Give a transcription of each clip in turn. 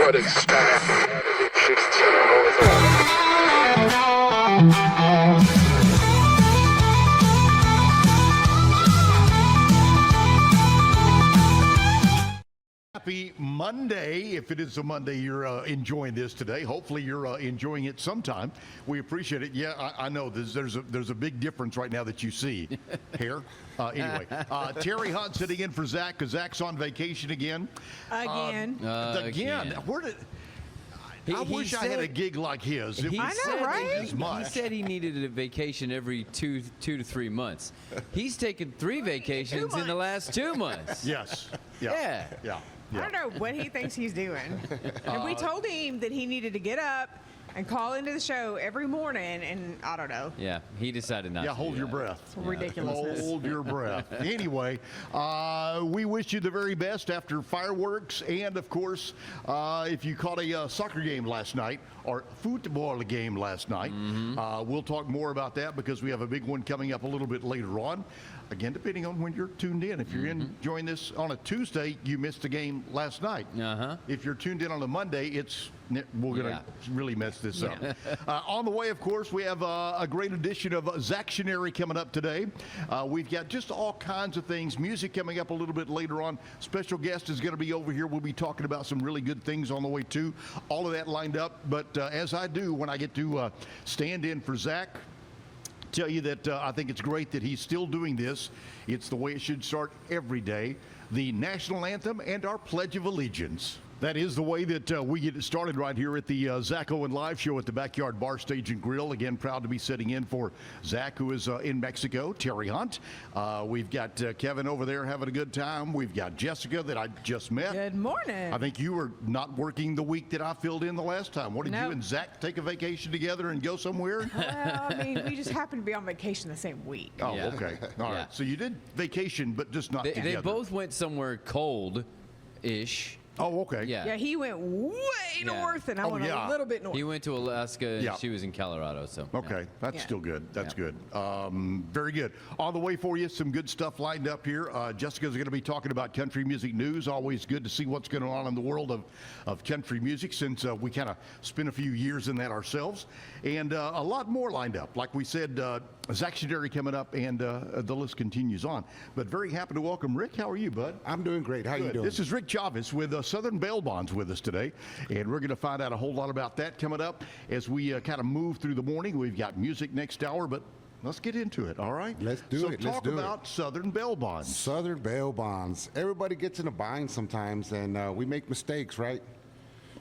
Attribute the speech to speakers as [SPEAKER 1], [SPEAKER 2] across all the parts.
[SPEAKER 1] Happy Monday. If it is a Monday, you're enjoying this today. Hopefully you're enjoying it sometime. We appreciate it. Yeah, I know there's a big difference right now that you see. Hair. Anyway, Terry Hunt sitting in for Zach because Zach's on vacation again.
[SPEAKER 2] Again.
[SPEAKER 1] Where did... I wish I had a gig like his.
[SPEAKER 2] I know, right?
[SPEAKER 3] He said he needed a vacation every two to 3 months. He's taken 3 vacations in the last 2 months.
[SPEAKER 1] Yes.
[SPEAKER 3] Yeah.
[SPEAKER 2] I don't know what he thinks he's doing. And we told him that he needed to get up and call into the show every morning, and I don't know.
[SPEAKER 3] Yeah, he decided not to.
[SPEAKER 1] Yeah, hold your breath.
[SPEAKER 2] Ridiculousness.
[SPEAKER 1] Hold your breath. Anyway, we wish you the very best after fireworks. And, of course, if you caught a soccer game last night or football game last night, we'll talk more about that because we have a big one coming up a little bit later on. Again, depending on when you're tuned in. If you're enjoying this on a Tuesday, you missed the game last night. If you're tuned in on a Monday, we're going to really mess this up. On the way, of course, we have a great edition of Zactionary coming up today. We've got just all kinds of things. Music coming up a little bit later on. Special guest is going to be over here. We'll be talking about some really good things on the way, too. All of that lined up. But as I do when I get to stand in for Zach, tell you that I think it's great that he's still doing this. It's the way it should start every day. The national anthem and our Pledge of Allegiance. That is the way that we get it started right here at the Zack Owen Live Show at the Backyard Bar, Stage, and Grill. Again, proud to be sitting in for Zach, who is in Mexico, Terry Hunt. We've got Kevin over there having a good time. We've got Jessica that I just met.
[SPEAKER 2] Good morning.
[SPEAKER 1] I think you were not working the week that I filled in the last time. What, did you and Zach take a vacation together and go somewhere?
[SPEAKER 2] Well, I mean, we just happened to be on vacation the same week.
[SPEAKER 1] Oh, okay. All right. So you did vacation, but just not together.
[SPEAKER 3] They both went somewhere cold-ish.
[SPEAKER 1] Oh, okay.
[SPEAKER 2] Yeah, he went way north, and I went a little bit north.
[SPEAKER 3] He went to Alaska, and she was in Colorado. So
[SPEAKER 1] okay, that's still good. That's good. Very good. On the way for you, some good stuff lined up here. Jessica's going to be talking about country music news. Always good to see what's going on in the world of country music, since we kind of spent a few years in that ourselves, and a lot more lined up. Like we said, Zactionary coming up, and the list continues on. But very happy to welcome Rick. How are you, bud?
[SPEAKER 4] I'm doing great. How you doing?
[SPEAKER 1] This is Rick Chavez with Southern Bail Bonds with us today, and we're going to find out a whole lot about that coming up as we kind of move through the morning. We've got music next hour, but let's get into it, all right?
[SPEAKER 4] Let's do it.
[SPEAKER 1] So talk about Southern Bail Bonds.
[SPEAKER 4] Southern Bail Bonds. Everybody gets in a bind sometimes, and we make mistakes, right?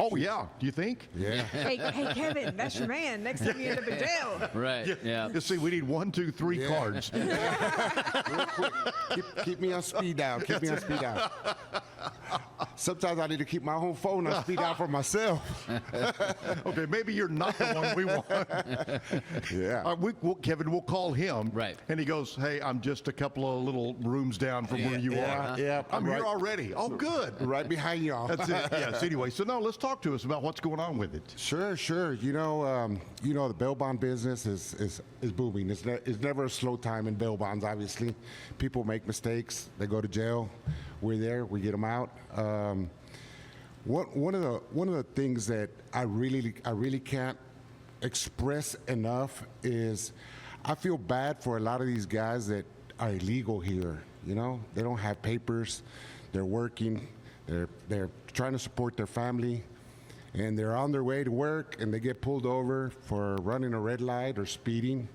[SPEAKER 1] Oh, yeah. Do you think?
[SPEAKER 4] Yeah.
[SPEAKER 2] Hey, Kevin, that's your man. Next time you end up in jail.
[SPEAKER 3] Right, yeah.
[SPEAKER 1] Let's see, we need 1, 2, 3 cards.
[SPEAKER 4] Real quick. Keep me on speed dial. Keep me on speed dial. Sometimes I need to keep my home phone on speed dial for myself.
[SPEAKER 1] Okay, maybe you're not the one we want.
[SPEAKER 4] Yeah.
[SPEAKER 1] Kevin, we'll call him.
[SPEAKER 3] Right.
[SPEAKER 1] And he goes, hey, I'm just a couple of little rooms down from where you are.
[SPEAKER 4] Yeah.
[SPEAKER 1] I'm here already. Oh, good.
[SPEAKER 4] Right behind y'all.
[SPEAKER 1] That's it. Yes. Anyway, so now let's talk to us about what's going on with it.
[SPEAKER 4] Sure. You know, the bail bond business is booming. It's never a slow time in bail bonds. Obviously, people make mistakes. They go to jail. We're there. We get them out. One of the things that I really can't express enough is I feel bad for a lot of these guys that are illegal here. You know, they don't have papers. They're working. They're trying to support their family, and they're on their way to work, and they get pulled over for running a red light or speeding.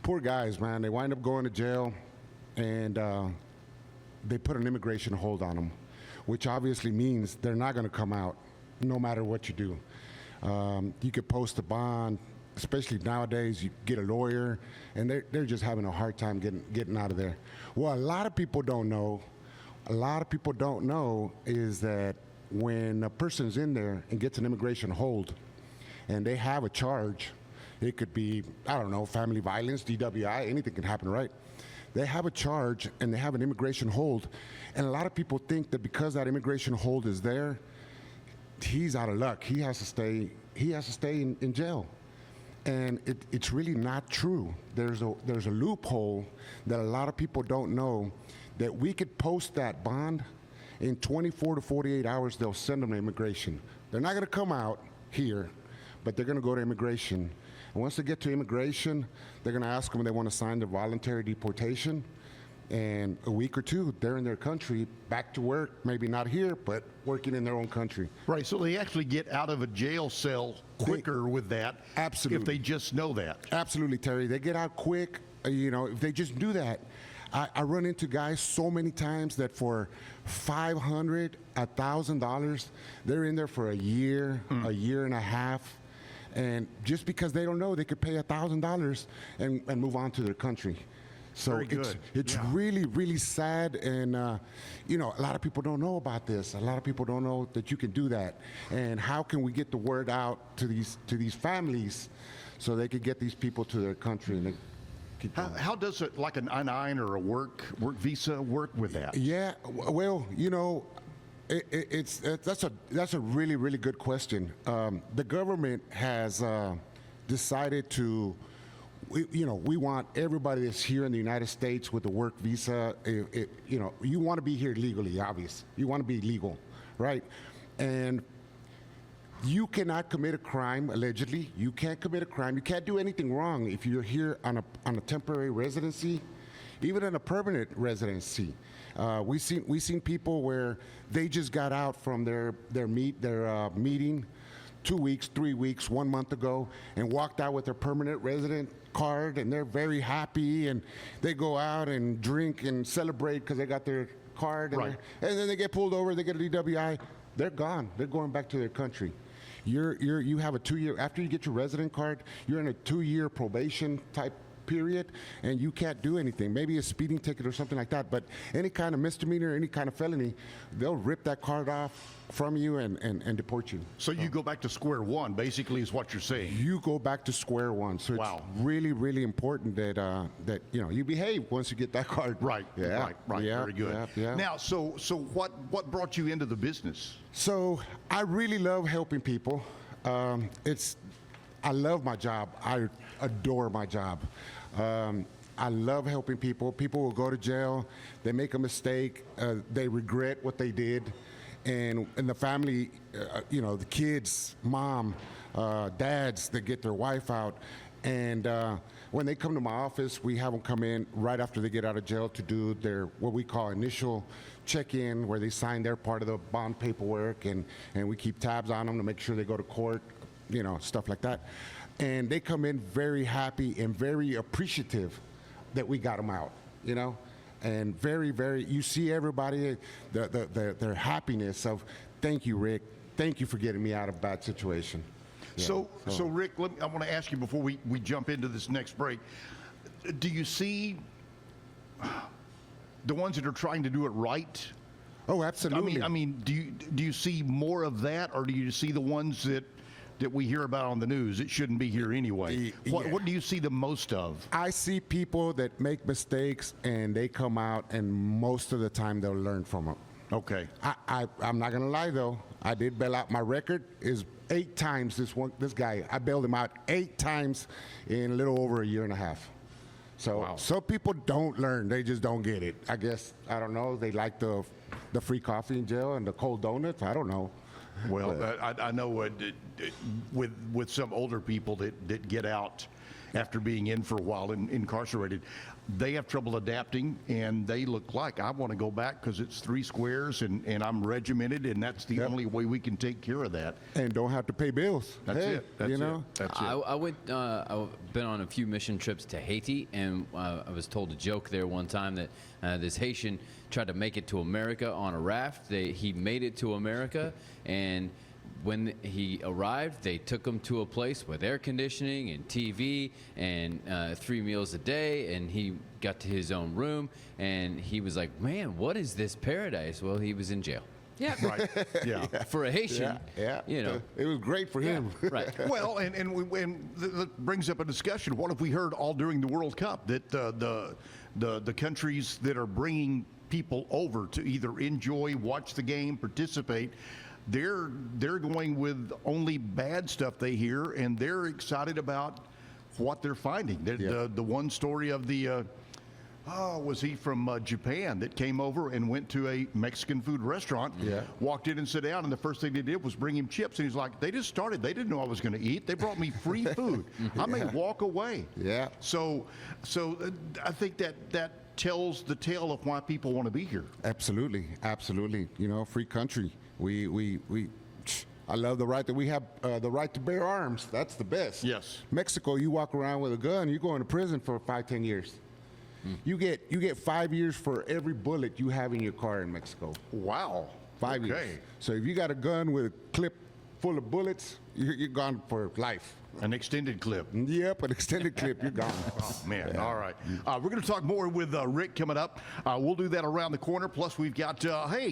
[SPEAKER 4] Poor guys, man. They wind up going to jail, and they put an immigration hold on them, which obviously means they're not going to come out no matter what you do. You could post a bond, especially nowadays. You get a lawyer, and they're just having a hard time getting out of there. What a lot of people don't know is that when a person's in there and gets an immigration hold and they have a charge, it could be, I don't know, family violence, DWI, anything can happen, right? They have a charge and they have an immigration hold, and a lot of people think that because that immigration hold is there, he's out of luck. He has to stay in jail. And it's really not true. There's a loophole that a lot of people don't know, that we could post that bond in 24 to 48 hours, they'll send them to immigration. They're not going to come out here, but they're going to go to immigration. And once they get to immigration, they're going to ask them if they want to sign the voluntary deportation. And a week or two, they're in their country, back to work, maybe not here, but working in their own country.
[SPEAKER 1] Right, so they actually get out of a jail cell quicker with that.
[SPEAKER 4] Absolutely.
[SPEAKER 1] If they just know that.
[SPEAKER 4] Absolutely, Terry. They get out quick, if they just do that. I run into guys so many times that for $500, $1,000, they're in there for a year and a half. And just because they don't know, they could pay $1,000 and move on to their country. So
[SPEAKER 1] Very good.
[SPEAKER 4] It's really, really sad, and a lot of people don't know about this. A lot of people don't know that you can do that. And how can we get the word out to these families so they could get these people to their country? And
[SPEAKER 1] How does it, like an I-9 or a work visa, work with that?
[SPEAKER 4] Yeah, well, that's a really, really good question. The government has decided to. We want everybody that's here in the United States with a work visa. You want to be here legally, obvious. You want to be legal, right? And you cannot commit a crime, allegedly. You can't commit a crime. You can't do anything wrong if you're here on a temporary residency, even on a permanent residency. We've seen people where they just got out from their meeting 2 weeks, 3 weeks, 1 month ago, and walked out with their permanent resident card, and they're very happy, and they go out and drink and celebrate because they got their card, and then they get pulled over, they get a DWI, they're gone. They're going back to their country. You have a 2-year, after you get your resident card, you're in a 2-year probation type period, and you can't do anything. Maybe a speeding ticket or something like that, but any kind of misdemeanor, any kind of felony, they'll rip that card off from you and deport you.
[SPEAKER 1] So you go back to square one, basically, is what you're saying.
[SPEAKER 4] You go back to square one. So it's really, really important that you behave once you get that card.
[SPEAKER 1] Right.
[SPEAKER 4] Yeah.
[SPEAKER 1] Right.
[SPEAKER 4] Yeah,
[SPEAKER 1] Very good.
[SPEAKER 4] Yeah.
[SPEAKER 1] Now, so what brought you into the business?
[SPEAKER 4] So I really love helping people. I love my job. I adore my job. I love helping people. People will go to jail. They make a mistake. They regret what they did. And the family, the kids, mom, dads, they get their wife out. And when they come to my office, we have them come in right after they get out of jail to do their, what we call initial check-in, where they sign their part of the bond paperwork. And we keep tabs on them to make sure they go to court, stuff like that. And they come in very happy and very appreciative that we got them out, and very, very, you see everybody, their happiness of, thank you, Rick, thank you for getting me out of a bad situation. Yeah,
[SPEAKER 1] so Rick, I want to ask you before we jump into this next break, do you see the ones that are trying to do it right?
[SPEAKER 4] Oh, absolutely.
[SPEAKER 1] I mean, do you see more of that, or do you see the ones that we hear about on the news? It shouldn't be here anyway. What do you see the most of?
[SPEAKER 4] I see people that make mistakes and they come out, and most of the time they'll learn from them.
[SPEAKER 1] Okay.
[SPEAKER 4] I'm not gonna lie though. I did bail out. My record is 8 times. This guy, I bailed him out 8 times in a little over a year and a half. So some people don't learn. They just don't get it. I guess, I don't know. They like the free coffee in jail and the cold donuts. I don't know.
[SPEAKER 1] Well, I know with some older people that get out after being in for a while and incarcerated, they have trouble adapting, and they look like, I want to go back because it's 3 squares and I'm regimented, and that's the only way we can take care of that.
[SPEAKER 4] And don't have to pay bills.
[SPEAKER 1] That's it. That's it. That's it.
[SPEAKER 3] I've been on a few mission trips to Haiti, and I was told a joke there one time that this Haitian tried to make it to America on a raft. He made it to America, and when he arrived, they took him to a place with air conditioning and TV and 3 meals a day, and he got to his own room, and he was like, man, what is this paradise? Well, he was in jail.
[SPEAKER 2] Yeah.
[SPEAKER 1] Right. Yeah.
[SPEAKER 3] For a Haitian,
[SPEAKER 4] it was great for him.
[SPEAKER 3] Right.
[SPEAKER 1] Well, and that brings up a discussion. What if we heard all during the World Cup that the countries that are bringing people over to either enjoy, watch the game, participate, they're going with only bad stuff they hear, and they're excited about what they're finding. The one story of the was he from Japan that came over and went to a Mexican food restaurant, walked in and sat down, and the first thing they did was bring him chips. And he's like, they just started. They didn't know I was going to eat. They brought me free food. I may walk away.
[SPEAKER 4] Yeah.
[SPEAKER 1] So I think that tells the tale of why people want to be here.
[SPEAKER 4] Absolutely, absolutely. You know, free country. I love the right that we have, the right to bear arms. That's the best.
[SPEAKER 1] Yes.
[SPEAKER 4] Mexico, you walk around with a gun, you're going to prison for 5-10 years. You get 5 years for every bullet you have in your car in Mexico.
[SPEAKER 1] Wow.
[SPEAKER 4] 5 years. So if you got a gun with a clip full of bullets, you're gone for life.
[SPEAKER 1] An extended clip.
[SPEAKER 4] Yep, an extended clip, you're gone.
[SPEAKER 1] Oh, man. All right. We're going to talk more with Rick coming up. We'll do that around the corner. Plus, we've got,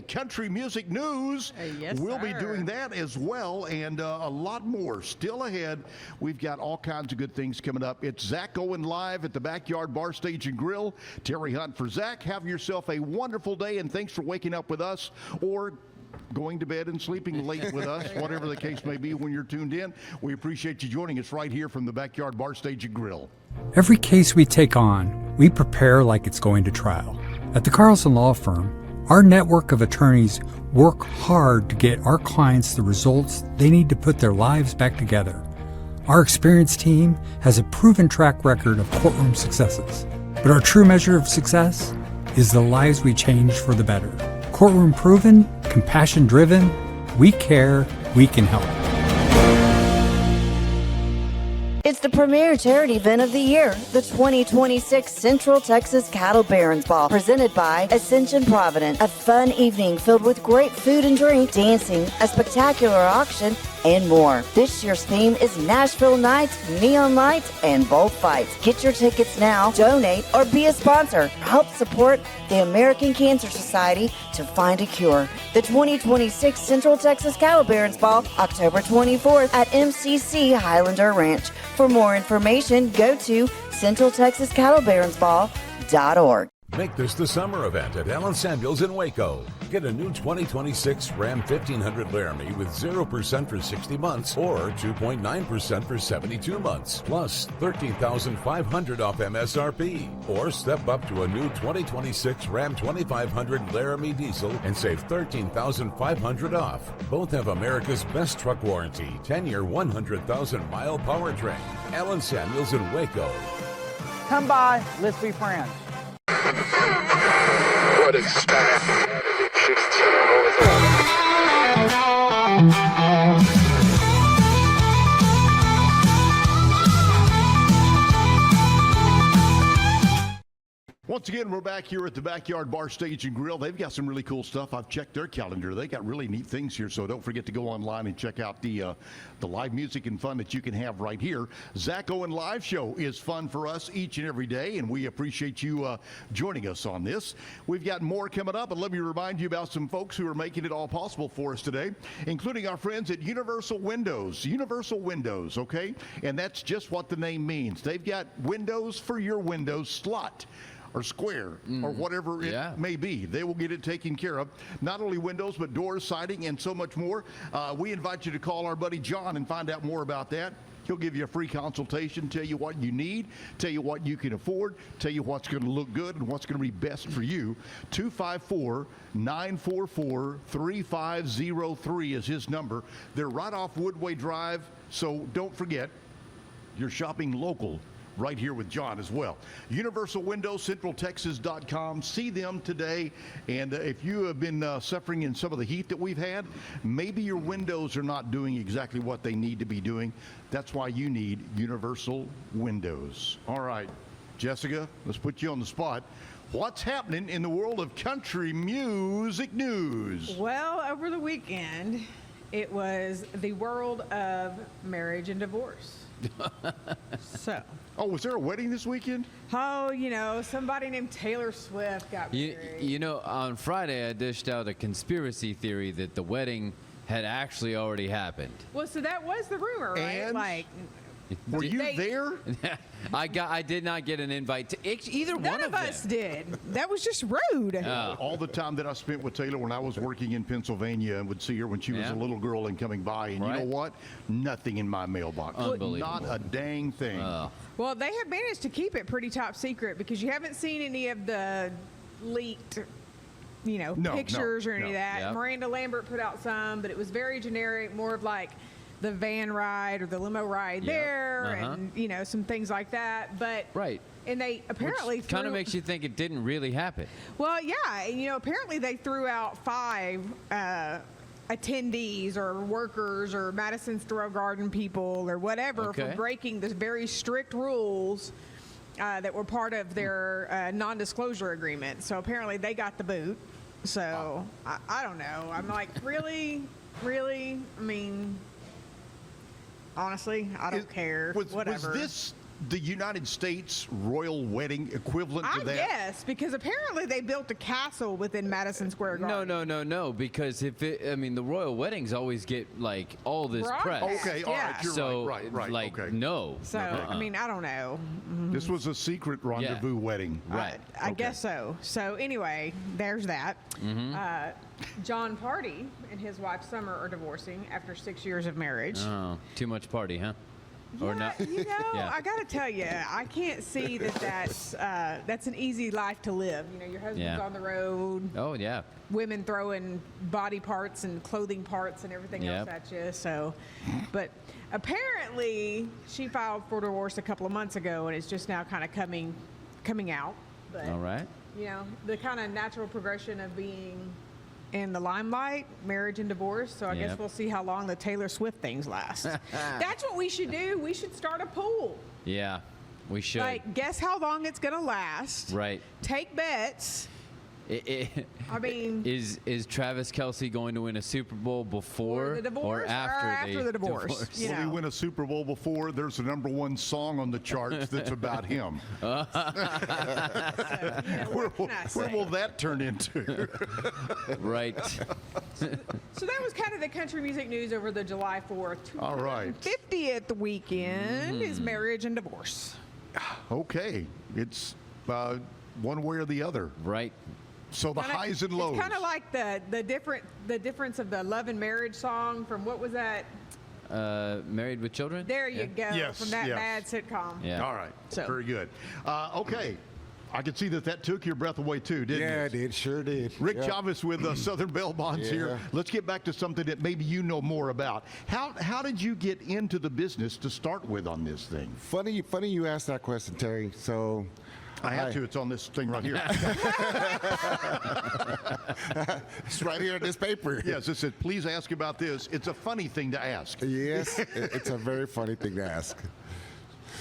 [SPEAKER 1] country music news.
[SPEAKER 2] Yes,
[SPEAKER 1] we'll be
[SPEAKER 2] sir.
[SPEAKER 1] doing that as well, and a lot more still ahead. We've got all kinds of good things coming up. It's Zack Owen live at the Backyard Bar Stage and Grill. Terry Hunt for Zack. Have yourself a wonderful day, and thanks for waking up with us, or going to bed and sleeping late with us, whatever the case may be when you're tuned in. We appreciate you joining us right here from the Backyard Bar Stage and Grill.
[SPEAKER 5] Every case we take on, we prepare like it's going to trial. At the Carlson Law Firm, our network of attorneys work hard to get our clients the results they need to put their lives back together. Our experienced team has a proven track record of courtroom successes. But our true measure of success is the lives we change for the better. Courtroom proven, compassion driven, we care, we can help.
[SPEAKER 6] It's the premier charity event of the year, the 2026 Central Texas Cattle Barons Ball, presented by Ascension Providence. A fun evening filled with great food and drink, dancing, a spectacular auction, and more. This year's theme is Nashville Nights, Neon Lights, and Bullfights. Get your tickets now, donate, or be a sponsor. Help support the American Cancer Society to find a cure. The 2026 Central Texas Cattle Barons Ball, October 24th at MCC Highlander Ranch. For more information, go to centraltexascattlebaronsball.org.
[SPEAKER 7] Make this the summer event at Allen Samuels in Waco. Get a new 2026 Ram 1500 Laramie with 0% for 60 months or 2.9% for 72 months, plus $13,500 off MSRP. Or step up to a new 2026 Ram 2500 Laramie diesel and save $13,500 off. Both have America's best truck warranty, 10-year, 100,000-mile powertrain. Allen Samuels in Waco.
[SPEAKER 8] Come by, let's be friends.
[SPEAKER 9] What is that?
[SPEAKER 1] Once again, we're back here at the Backyard Bar Stage and Grill. They've got some really cool stuff. I've checked their calendar. They got really neat things here, so don't forget to go online and check out the live music and fun that you can have right here. Zack Owen Live Show is fun for us each and every day, and we appreciate you joining us on this. We've got more coming up, and let me remind you about some folks who are making it all possible for us today, including our friends at Universal Windows. Universal Windows, okay? And that's just what the name means. They've got windows for your windows slot or square, or whatever it may be. They will get it taken care of. Not only windows, but doors, siding, and so much more. We invite you to call our buddy John and find out more about that. He'll give you a free consultation, tell you what you need, tell you what you can afford, tell you what's going to look good and what's going to be best for you. 254-944-3503 is his number. They're right off Woodway Drive, so don't forget, you're shopping local right here with John as well. Universal Windows, centraltexas.com. See them today. And if you have been suffering in some of the heat that we've had, maybe your windows are not doing exactly what they need to be doing. That's why you need Universal Windows. All right, Jessica, let's put you on the spot. What's happening in the world of country music news?
[SPEAKER 2] Well, over the weekend, it was the world of marriage and divorce. So.
[SPEAKER 1] Oh, was there a wedding this weekend?
[SPEAKER 2] Oh, you know, somebody named Taylor Swift got married.
[SPEAKER 3] You know, on Friday I dished out a conspiracy theory that the wedding had actually already happened.
[SPEAKER 2] Well, so that was the rumor, right?
[SPEAKER 1] And?
[SPEAKER 2] Like,
[SPEAKER 1] Were you there?
[SPEAKER 3] I did not get an invite to either
[SPEAKER 2] None
[SPEAKER 3] one
[SPEAKER 2] of us
[SPEAKER 3] them.
[SPEAKER 2] did. That was just rude.
[SPEAKER 1] All the time that I spent with Taylor when I was working in Pennsylvania and would see her when she was
[SPEAKER 3] Yeah.
[SPEAKER 1] a little girl and coming by, and you know
[SPEAKER 3] Right.
[SPEAKER 1] what? Nothing in my mailbox.
[SPEAKER 3] Unbelievable.
[SPEAKER 1] Not a dang thing.
[SPEAKER 2] Well, they have managed to keep it pretty top secret because you haven't seen any of the leaked,
[SPEAKER 1] No,
[SPEAKER 2] pictures or any
[SPEAKER 1] no.
[SPEAKER 2] of that.
[SPEAKER 3] Yep.
[SPEAKER 2] Miranda Lambert put out some, but it was very generic, more of like the van ride or the limo ride
[SPEAKER 3] Yep.
[SPEAKER 2] there,
[SPEAKER 3] Uh-huh.
[SPEAKER 2] and some things like that. But
[SPEAKER 3] Right.
[SPEAKER 2] and they apparently
[SPEAKER 3] Kind of
[SPEAKER 2] threw-
[SPEAKER 3] makes you think it didn't really happen.
[SPEAKER 2] Well, yeah, and, apparently they threw out 5 attendees or workers or Madison Square Garden people or whatever for
[SPEAKER 3] Okay.
[SPEAKER 2] breaking the very strict rules that were part of their non-disclosure agreement. So apparently they got the boot. So I don't know. I'm like, really? I mean, honestly, I don't care.
[SPEAKER 1] Was
[SPEAKER 2] Whatever.
[SPEAKER 1] this the United States royal wedding equivalent to
[SPEAKER 2] I
[SPEAKER 1] that?
[SPEAKER 2] guess, because apparently they built a castle within Madison Square Garden.
[SPEAKER 3] No. Because the royal weddings always get like all this press.
[SPEAKER 2] Broadcast.
[SPEAKER 1] Okay, all right,
[SPEAKER 2] Yeah.
[SPEAKER 1] you're
[SPEAKER 3] So
[SPEAKER 1] right.
[SPEAKER 3] like
[SPEAKER 1] okay.
[SPEAKER 3] no.
[SPEAKER 2] So, I mean, I don't know.
[SPEAKER 1] This was a secret rendezvous wedding.
[SPEAKER 3] Right.
[SPEAKER 2] I guess so. So anyway, there's that. John Party and his wife Summer are divorcing after 6 years of marriage.
[SPEAKER 3] Oh, too much party, huh? Or not? Yeah.
[SPEAKER 2] I got to tell you, I can't see that's an easy life to live. Your husband's
[SPEAKER 3] Yeah.
[SPEAKER 2] on the road,
[SPEAKER 3] Oh yeah.
[SPEAKER 2] women throwing body parts and clothing parts and everything else
[SPEAKER 3] Yep.
[SPEAKER 2] at you. So, but apparently she filed for divorce a couple of months ago, and it's just now kind of coming out. But
[SPEAKER 3] All right.
[SPEAKER 2] the kind of natural progression of being in the limelight, marriage and divorce. So I guess
[SPEAKER 3] Yep.
[SPEAKER 2] we'll see how long the Taylor Swift things last. That's what we should do. We should start a pool.
[SPEAKER 3] Yeah. We should.
[SPEAKER 2] Like, guess how long it's going to last.
[SPEAKER 3] Right.
[SPEAKER 2] Take bets. I mean,
[SPEAKER 3] is Travis Kelce going to win a Super Bowl before
[SPEAKER 2] or the divorce
[SPEAKER 3] or after,
[SPEAKER 2] the divorce.
[SPEAKER 1] Will he win a Super Bowl before there's a #1 song on the charts that's about him?
[SPEAKER 2] What can I
[SPEAKER 1] Where
[SPEAKER 2] say?
[SPEAKER 1] will that turn into?
[SPEAKER 3] Right.
[SPEAKER 2] So that was kind of the country music news over the July 4th,
[SPEAKER 1] All right.
[SPEAKER 2] 50th weekend is marriage and divorce.
[SPEAKER 1] Okay. It's one way or the other.
[SPEAKER 3] Right.
[SPEAKER 1] So the highs and lows.
[SPEAKER 2] It's kind of like the difference of the Love and Marriage song from what was that?
[SPEAKER 3] Married with Children?
[SPEAKER 2] There you go.
[SPEAKER 1] Yes,
[SPEAKER 2] From that
[SPEAKER 1] yes.
[SPEAKER 2] bad sitcom.
[SPEAKER 3] Yeah.
[SPEAKER 1] All right.
[SPEAKER 2] So-
[SPEAKER 1] Very good. Okay. I can see that took your breath away too, didn't
[SPEAKER 4] Yeah,
[SPEAKER 1] it?
[SPEAKER 4] it did. Sure did.
[SPEAKER 1] Rick
[SPEAKER 4] Yeah.
[SPEAKER 1] Chavez with Southern Bell Bonds here.
[SPEAKER 4] Yeah.
[SPEAKER 1] Let's get back to something that maybe you know more about. How did you get into the business to start with on this thing?
[SPEAKER 4] Funny you asked that question, Terry. So
[SPEAKER 1] I have to. It's on this thing right here.
[SPEAKER 4] It's right here in this paper.
[SPEAKER 1] Yes, it said, please ask about this. It's a funny thing to ask.
[SPEAKER 4] Yes, it's a very funny thing to ask.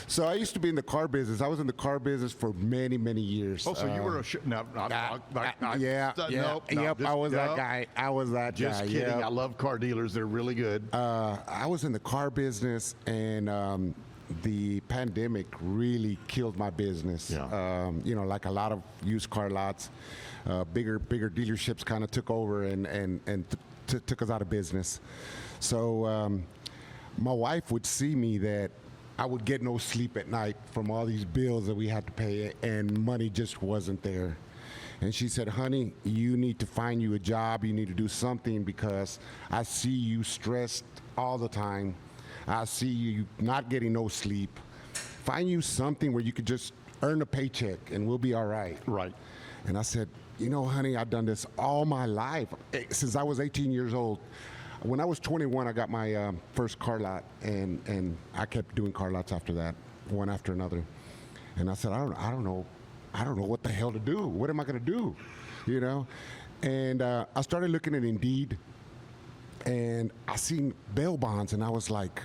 [SPEAKER 4] So I used to be in the car business. I was in the car business for many, many years.
[SPEAKER 1] Oh, so you were a no,
[SPEAKER 4] yeah,
[SPEAKER 1] nope, no,
[SPEAKER 4] yep.
[SPEAKER 1] just-
[SPEAKER 4] I was
[SPEAKER 1] no.
[SPEAKER 4] that guy. I was that
[SPEAKER 1] Just
[SPEAKER 4] guy.
[SPEAKER 1] kidding.
[SPEAKER 4] Yep.
[SPEAKER 1] I love car dealers. They're really good.
[SPEAKER 4] I was in the car business, and the pandemic really killed my business.
[SPEAKER 1] Yeah.
[SPEAKER 4] Like a lot of used car lots, bigger dealerships kind of took over and took us out of business. So my wife would see me that I would get no sleep at night from all these bills that we had to pay, and money just wasn't there. And she said, honey, you need to find you a job. You need to do something because I see you stressed all the time. I see you not getting no sleep. Find you something where you could just earn a paycheck and we'll be all right.
[SPEAKER 1] Right.
[SPEAKER 4] And I said, honey, I've done this all my life, since I was 18 years old. When I was 21, I got my first car lot, and I kept doing car lots after that, one after another. And I said, I don't know what the hell to do. What am I going to do? And I started looking at Indeed, and I seen bail bonds, and I was like,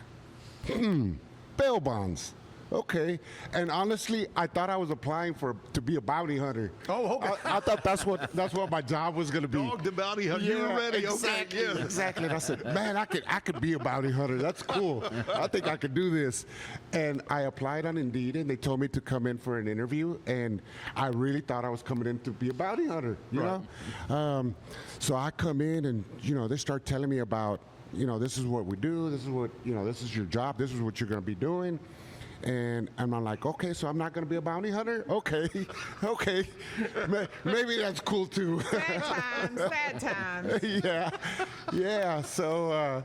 [SPEAKER 4] bail bonds. Okay. And honestly, I thought I was applying to be a bounty hunter.
[SPEAKER 1] Oh, okay.
[SPEAKER 4] I thought that's what my job was going to be.
[SPEAKER 1] Dog the bounty hunter. You were ready.
[SPEAKER 4] Exactly.
[SPEAKER 1] Okay. Yeah.
[SPEAKER 4] Exactly. And I said, man, I could be a bounty hunter. That's cool. I think I could do this. And I applied on Indeed, and they told me to come in for an interview. And I really thought I was coming in to be a bounty hunter. You know. So I come in, and they start telling me about this is what we do. This is what this is your job. This is what you're going to be doing. And I'm like, okay, so I'm not going to be a bounty hunter? Okay, okay. Maybe that's cool too.
[SPEAKER 2] Sad times.
[SPEAKER 4] Yeah. So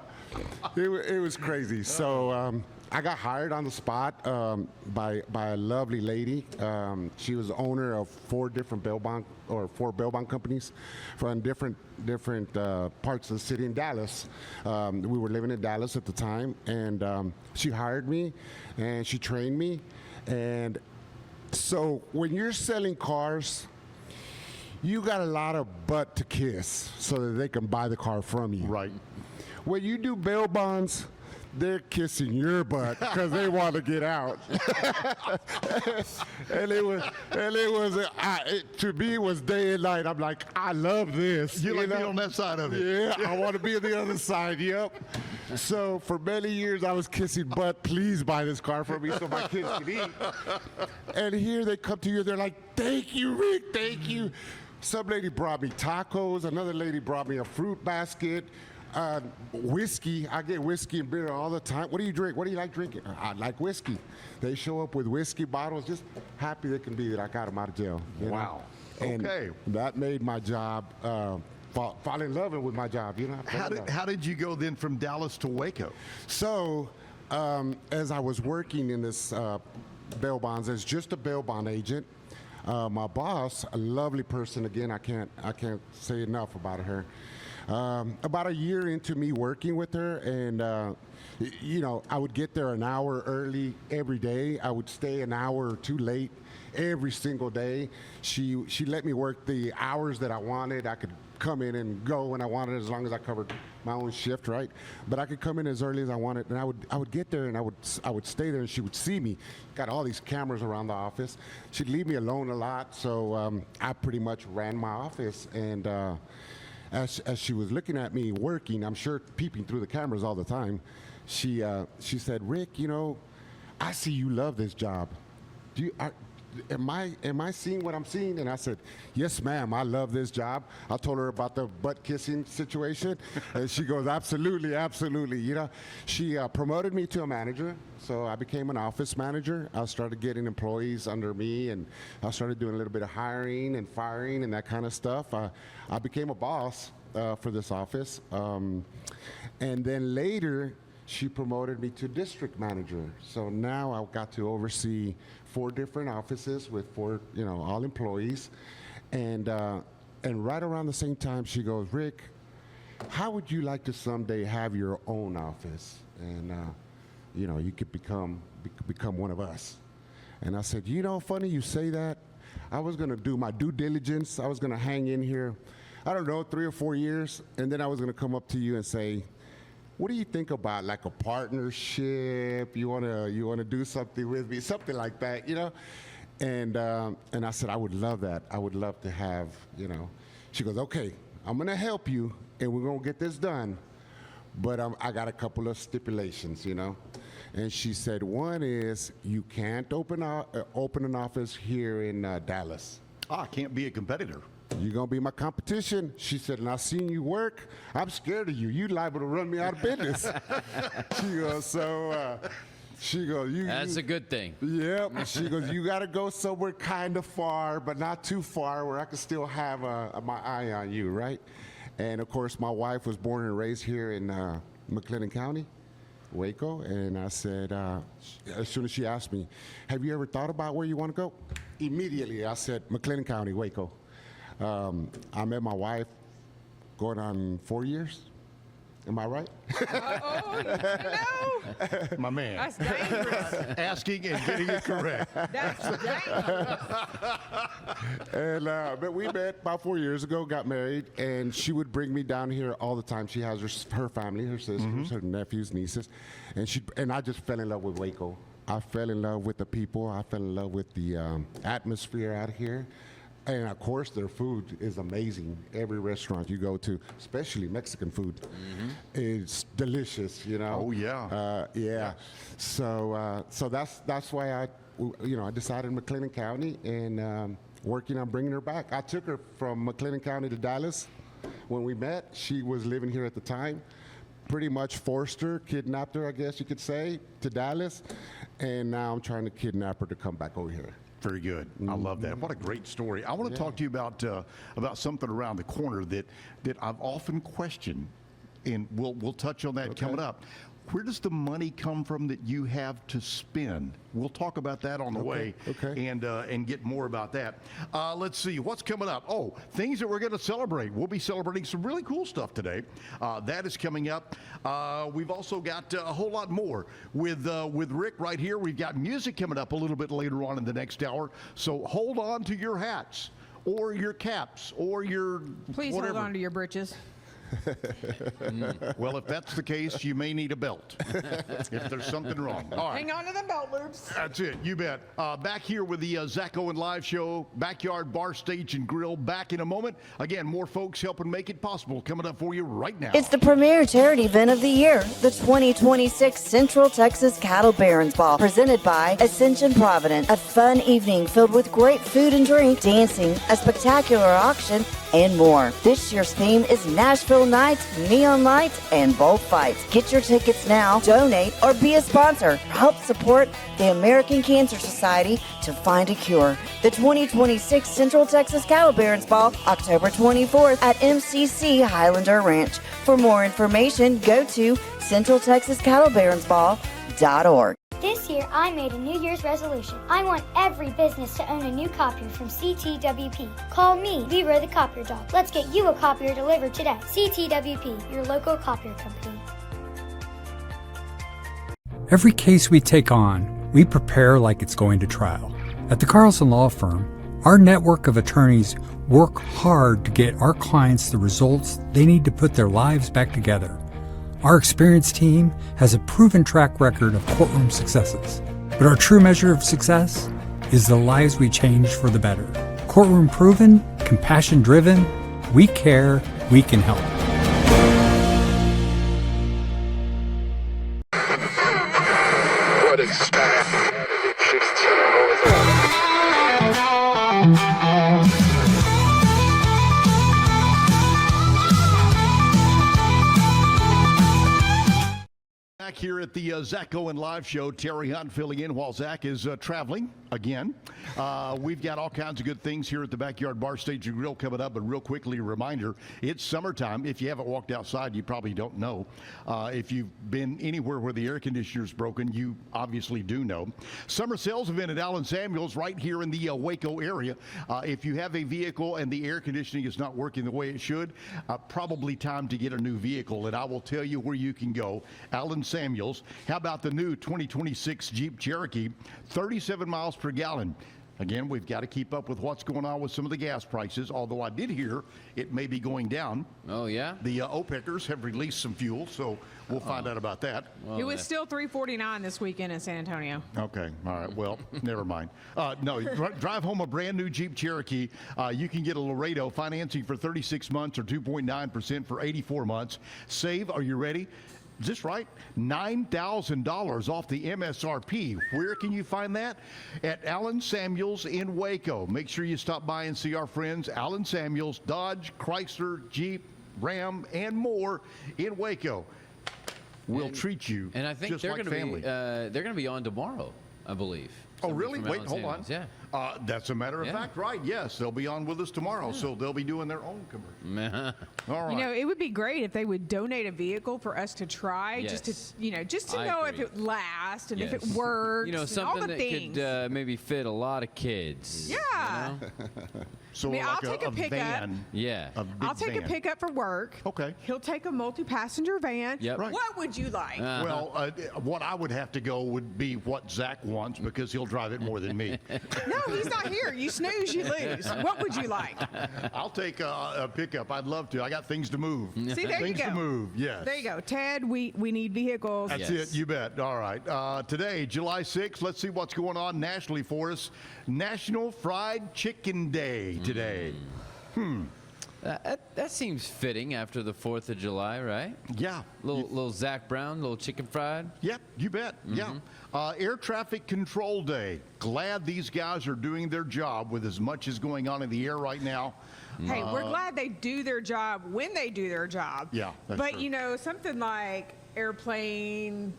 [SPEAKER 4] it was crazy. So I got hired on the spot by a lovely lady. She was owner of four bail bond companies from different parts of the city in Dallas. We were living in Dallas at the time, and she hired me, and she trained me. And so when you're selling cars, you got a lot of butt to kiss so that they can buy the car from you.
[SPEAKER 1] Right.
[SPEAKER 4] When you do bail bonds, they're kissing your butt because they want to get out. and it was to me, it was day and night. I'm like, I love this.
[SPEAKER 1] You like being on that side of it.
[SPEAKER 4] Yeah, I want to be on the other side. Yep. So for many years, I was kissing butt. Please buy this car for me so my kids can eat. And here they come to you. They're like, thank you, Rick. Thank you. Some lady brought me tacos. Another lady brought me a fruit basket. Whiskey. I get whiskey and beer all the time. What do you drink? What do you like drinking? I like whiskey. They show up with whiskey bottles, just happy they can be that I got them out of jail.
[SPEAKER 1] Wow.
[SPEAKER 4] And
[SPEAKER 1] Okay.
[SPEAKER 4] that made my job, fall in love with my job.
[SPEAKER 1] How did you go then from Dallas to Waco?
[SPEAKER 4] So, as I was working in this bail bonds as just a bail bond agent, my boss, a lovely person. Again, I can't say enough about her. About a year into me working with her, and I would get there an hour early every day. I would stay an hour or two late every single day. She let me work the hours that I wanted. I could come in and go when I wanted, as long as I covered my own shift, right? But I could come in as early as I wanted, and I would get there, and I would stay there, and she would see me. Got all these cameras around the office. She'd leave me alone a lot, so I pretty much ran my office, and as she was looking at me working, I'm sure peeping through the cameras all the time, she said, Rick, I see you love this job. Am I seeing what I'm seeing? And I said, yes, ma'am, I love this job. I told her about the butt kissing situation, and she goes, absolutely, absolutely. She promoted me to a manager, so I became an office manager. I started getting employees under me, and I started doing a little bit of hiring and firing and that kind of stuff. I became a boss for this office, and then later she promoted me to district manager. So now I got to oversee 4 different offices with 4, all employees. And right around the same time, she goes, Rick, how would you like to someday have your own office? And, you could become one of us. And I said, funny you say that. I was going to do my due diligence. I was going to hang in here, I don't know, 3 or 4 years. And then I was going to come up to you and say, what do you think about like a partnership? You wanna do something with me, something like that, And I said I would love that. I would love to have, She goes, okay, I'm gonna help you, and we're gonna get this done, but I got a couple of stipulations, And she said, one is you can't open an office here in Dallas.
[SPEAKER 1] I can't be a competitor.
[SPEAKER 4] You're going to be my competition. She said, and I've seen you work. I'm scared of you. You liable to run me out of business. She goes,
[SPEAKER 3] That's a good thing.
[SPEAKER 4] Yep. She goes, you got to go somewhere kind of far, but not too far where I can still have my eye on you, right? And, of course, my wife was born and raised here in McLennan County, Waco. And I said, as soon as she asked me, have you ever thought about where you want to go? Immediately, I said, McLennan County, Waco. I met my wife going on 4 years. Am I right?
[SPEAKER 2] No.
[SPEAKER 1] My man.
[SPEAKER 2] That's dangerous.
[SPEAKER 1] Asking and getting it correct.
[SPEAKER 2] That's dangerous.
[SPEAKER 4] And but we met about 4 years ago, got married, and she would bring me down here all the time. She has her family, her sisters, her nephews, nieces, and I just fell in love with Waco. I fell in love with the people. I fell in love with the atmosphere out here. And of course, their food is amazing. Every restaurant you go to, especially Mexican food, is delicious. You know.
[SPEAKER 1] Oh yeah.
[SPEAKER 4] Yeah. So that's why I decided McLennan County and working on bringing her back. I took her from McLennan County to Dallas when we met. She was living here at the time. Pretty much forced her, kidnapped her, I guess you could say, to Dallas, and now I'm trying to kidnap her to come back over here.
[SPEAKER 1] Very good. I love that. What a great story. I want to talk to you about something around the corner that I've often questioned, and we'll touch on that coming up. Where does the money come from that you have to spend? We'll talk about that on the way, and get more about that. Let's see what's coming up. Oh, things that we're going to celebrate. We'll be celebrating some really cool stuff today. That is coming up. We've also got a whole lot more with Rick right here. We've got music coming up a little bit later on in the next hour. So hold on to your hats or your caps or your
[SPEAKER 2] Please
[SPEAKER 1] whatever.
[SPEAKER 2] hold on to your britches.
[SPEAKER 1] Well, if that's the case, you may need a belt if there's something wrong. All right.
[SPEAKER 2] Hang on to the belt loops.
[SPEAKER 1] That's it. You bet. Back here with the Zack Owen Live Show, Backyard Bar, Stage, and Grill. Back in a moment. Again, more folks helping make it possible coming up for you right now.
[SPEAKER 6] It's the premier charity event of the year, the 2026 Central Texas Cattle Barons Ball, presented by Ascension Provident. A fun evening filled with great food and drink, dancing, a spectacular auction, and more. This year's theme is Nashville Nights, Neon Lights, and Bullfights. Get your tickets now, donate, or be a sponsor. Help support the American Cancer Society to find a cure. The 2026 Central Texas Cattle Barons Ball, October 24th at MCC Highlander Ranch. For more information, go to centraltexascattlebaronsball.org.
[SPEAKER 10] This year, I made a New Year's resolution. I want every business to own a new copier from CTWP. Call me, Leroy the Copier Dog. Let's get you a copier delivered today. CTWP, your local copier company.
[SPEAKER 5] Every case we take on, we prepare like it's going to trial. At the Carlson Law Firm, our network of attorneys work hard to get our clients the results they need to put their lives back together. Our experienced team has a proven track record of courtroom successes, but our true measure of success is the lives we change for the better. Courtroom proven, compassion driven, we care, we can help.
[SPEAKER 9] What is that? 16
[SPEAKER 1] Back here at the Zack Owen Live Show, Terry Hunt filling in while Zach is traveling again. We've got all kinds of good things here at the Backyard Bar, Stage, and Grill coming up. But real quickly, a reminder, it's summertime. If you haven't walked outside, you probably don't know. If you've been anywhere where the air conditioner's broken, you obviously do know. Summer sales event at Allen Samuels right here in the Waco area. If you have a vehicle and the air conditioning is not working the way it should, probably time to get a new vehicle. And I will tell you where you can go. Allen Samuels. How about the new 2026 Jeep Cherokee, 37 miles per gallon? Again, we've got to keep up with what's going on with some of the gas prices, although I did hear it may be going down.
[SPEAKER 3] Oh, yeah?
[SPEAKER 1] The OPECers have released some fuel, so we'll find out about that.
[SPEAKER 2] Well, it was still $3.49 this weekend in San Antonio.
[SPEAKER 1] Okay, all right, well, never mind. No, drive home a brand new Jeep Cherokee. You can get a Laredo financing for 36 months or 2.9% for 84 months. Save, are you ready? Is this right? $9,000 off the MSRP. Where can you find that? At Allen Samuels in Waco. Make sure you stop by and see our friends, Allen Samuels, Dodge, Chrysler, Jeep, Ram, and more in Waco. We'll treat you
[SPEAKER 3] and I think
[SPEAKER 1] just
[SPEAKER 3] they're
[SPEAKER 1] like
[SPEAKER 3] gonna
[SPEAKER 1] family.
[SPEAKER 3] they're going to be on tomorrow, I believe.
[SPEAKER 1] Oh,
[SPEAKER 3] Somebody
[SPEAKER 1] really?
[SPEAKER 3] from
[SPEAKER 1] Wait,
[SPEAKER 3] Allen
[SPEAKER 1] hold on.
[SPEAKER 3] Samuels. Yeah.
[SPEAKER 1] That's a matter of
[SPEAKER 3] Yeah.
[SPEAKER 1] fact, right? Yes, they'll be on with us tomorrow, so they'll be doing their own commercial. All right.
[SPEAKER 2] You know, it would be great if they would donate a vehicle for us to try, just
[SPEAKER 3] Yes.
[SPEAKER 2] to, just to
[SPEAKER 3] I
[SPEAKER 2] know
[SPEAKER 3] agree.
[SPEAKER 2] if it lasts and if
[SPEAKER 3] Yes.
[SPEAKER 2] it works.
[SPEAKER 3] You know,
[SPEAKER 2] and all
[SPEAKER 3] something
[SPEAKER 2] the
[SPEAKER 3] that
[SPEAKER 2] things.
[SPEAKER 3] could maybe fit a lot of kids.
[SPEAKER 2] Yeah.
[SPEAKER 3] You know?
[SPEAKER 1] So
[SPEAKER 2] I mean,
[SPEAKER 1] like
[SPEAKER 2] I'll take a pickup.
[SPEAKER 1] van.
[SPEAKER 3] Yeah.
[SPEAKER 1] A big
[SPEAKER 2] I'll take a
[SPEAKER 1] van.
[SPEAKER 2] pickup for work.
[SPEAKER 1] Okay.
[SPEAKER 2] He'll take a multi-passenger van.
[SPEAKER 3] Yep. Right.
[SPEAKER 2] What would you like?
[SPEAKER 1] Well, what I would have to go would be what Zach wants because he'll drive it more than me.
[SPEAKER 2] No, No, he's not here. You snooze, you lose. What would you like?
[SPEAKER 1] I'll take a pickup. I'd love to. I got things to move.
[SPEAKER 2] See, there
[SPEAKER 1] things
[SPEAKER 2] you go.
[SPEAKER 1] to move, yes.
[SPEAKER 2] There you go. Ted, we need vehicles.
[SPEAKER 1] That's
[SPEAKER 3] Yes.
[SPEAKER 1] it, you bet. All right. Today, July 6th, let's see what's going on nationally for us. National Fried Chicken Day today.
[SPEAKER 3] That seems fitting after the 4th of July, right?
[SPEAKER 1] Yeah.
[SPEAKER 3] Little Zac Brown, little chicken fried.
[SPEAKER 1] Yep, you bet. Yeah. Air Traffic Control Day. Glad these guys are doing their job with as much as going on in the air right now.
[SPEAKER 2] Hey, we're glad they do their job when they do their job.
[SPEAKER 1] Yeah, that's
[SPEAKER 2] but
[SPEAKER 1] true.
[SPEAKER 2] you know, something like airplane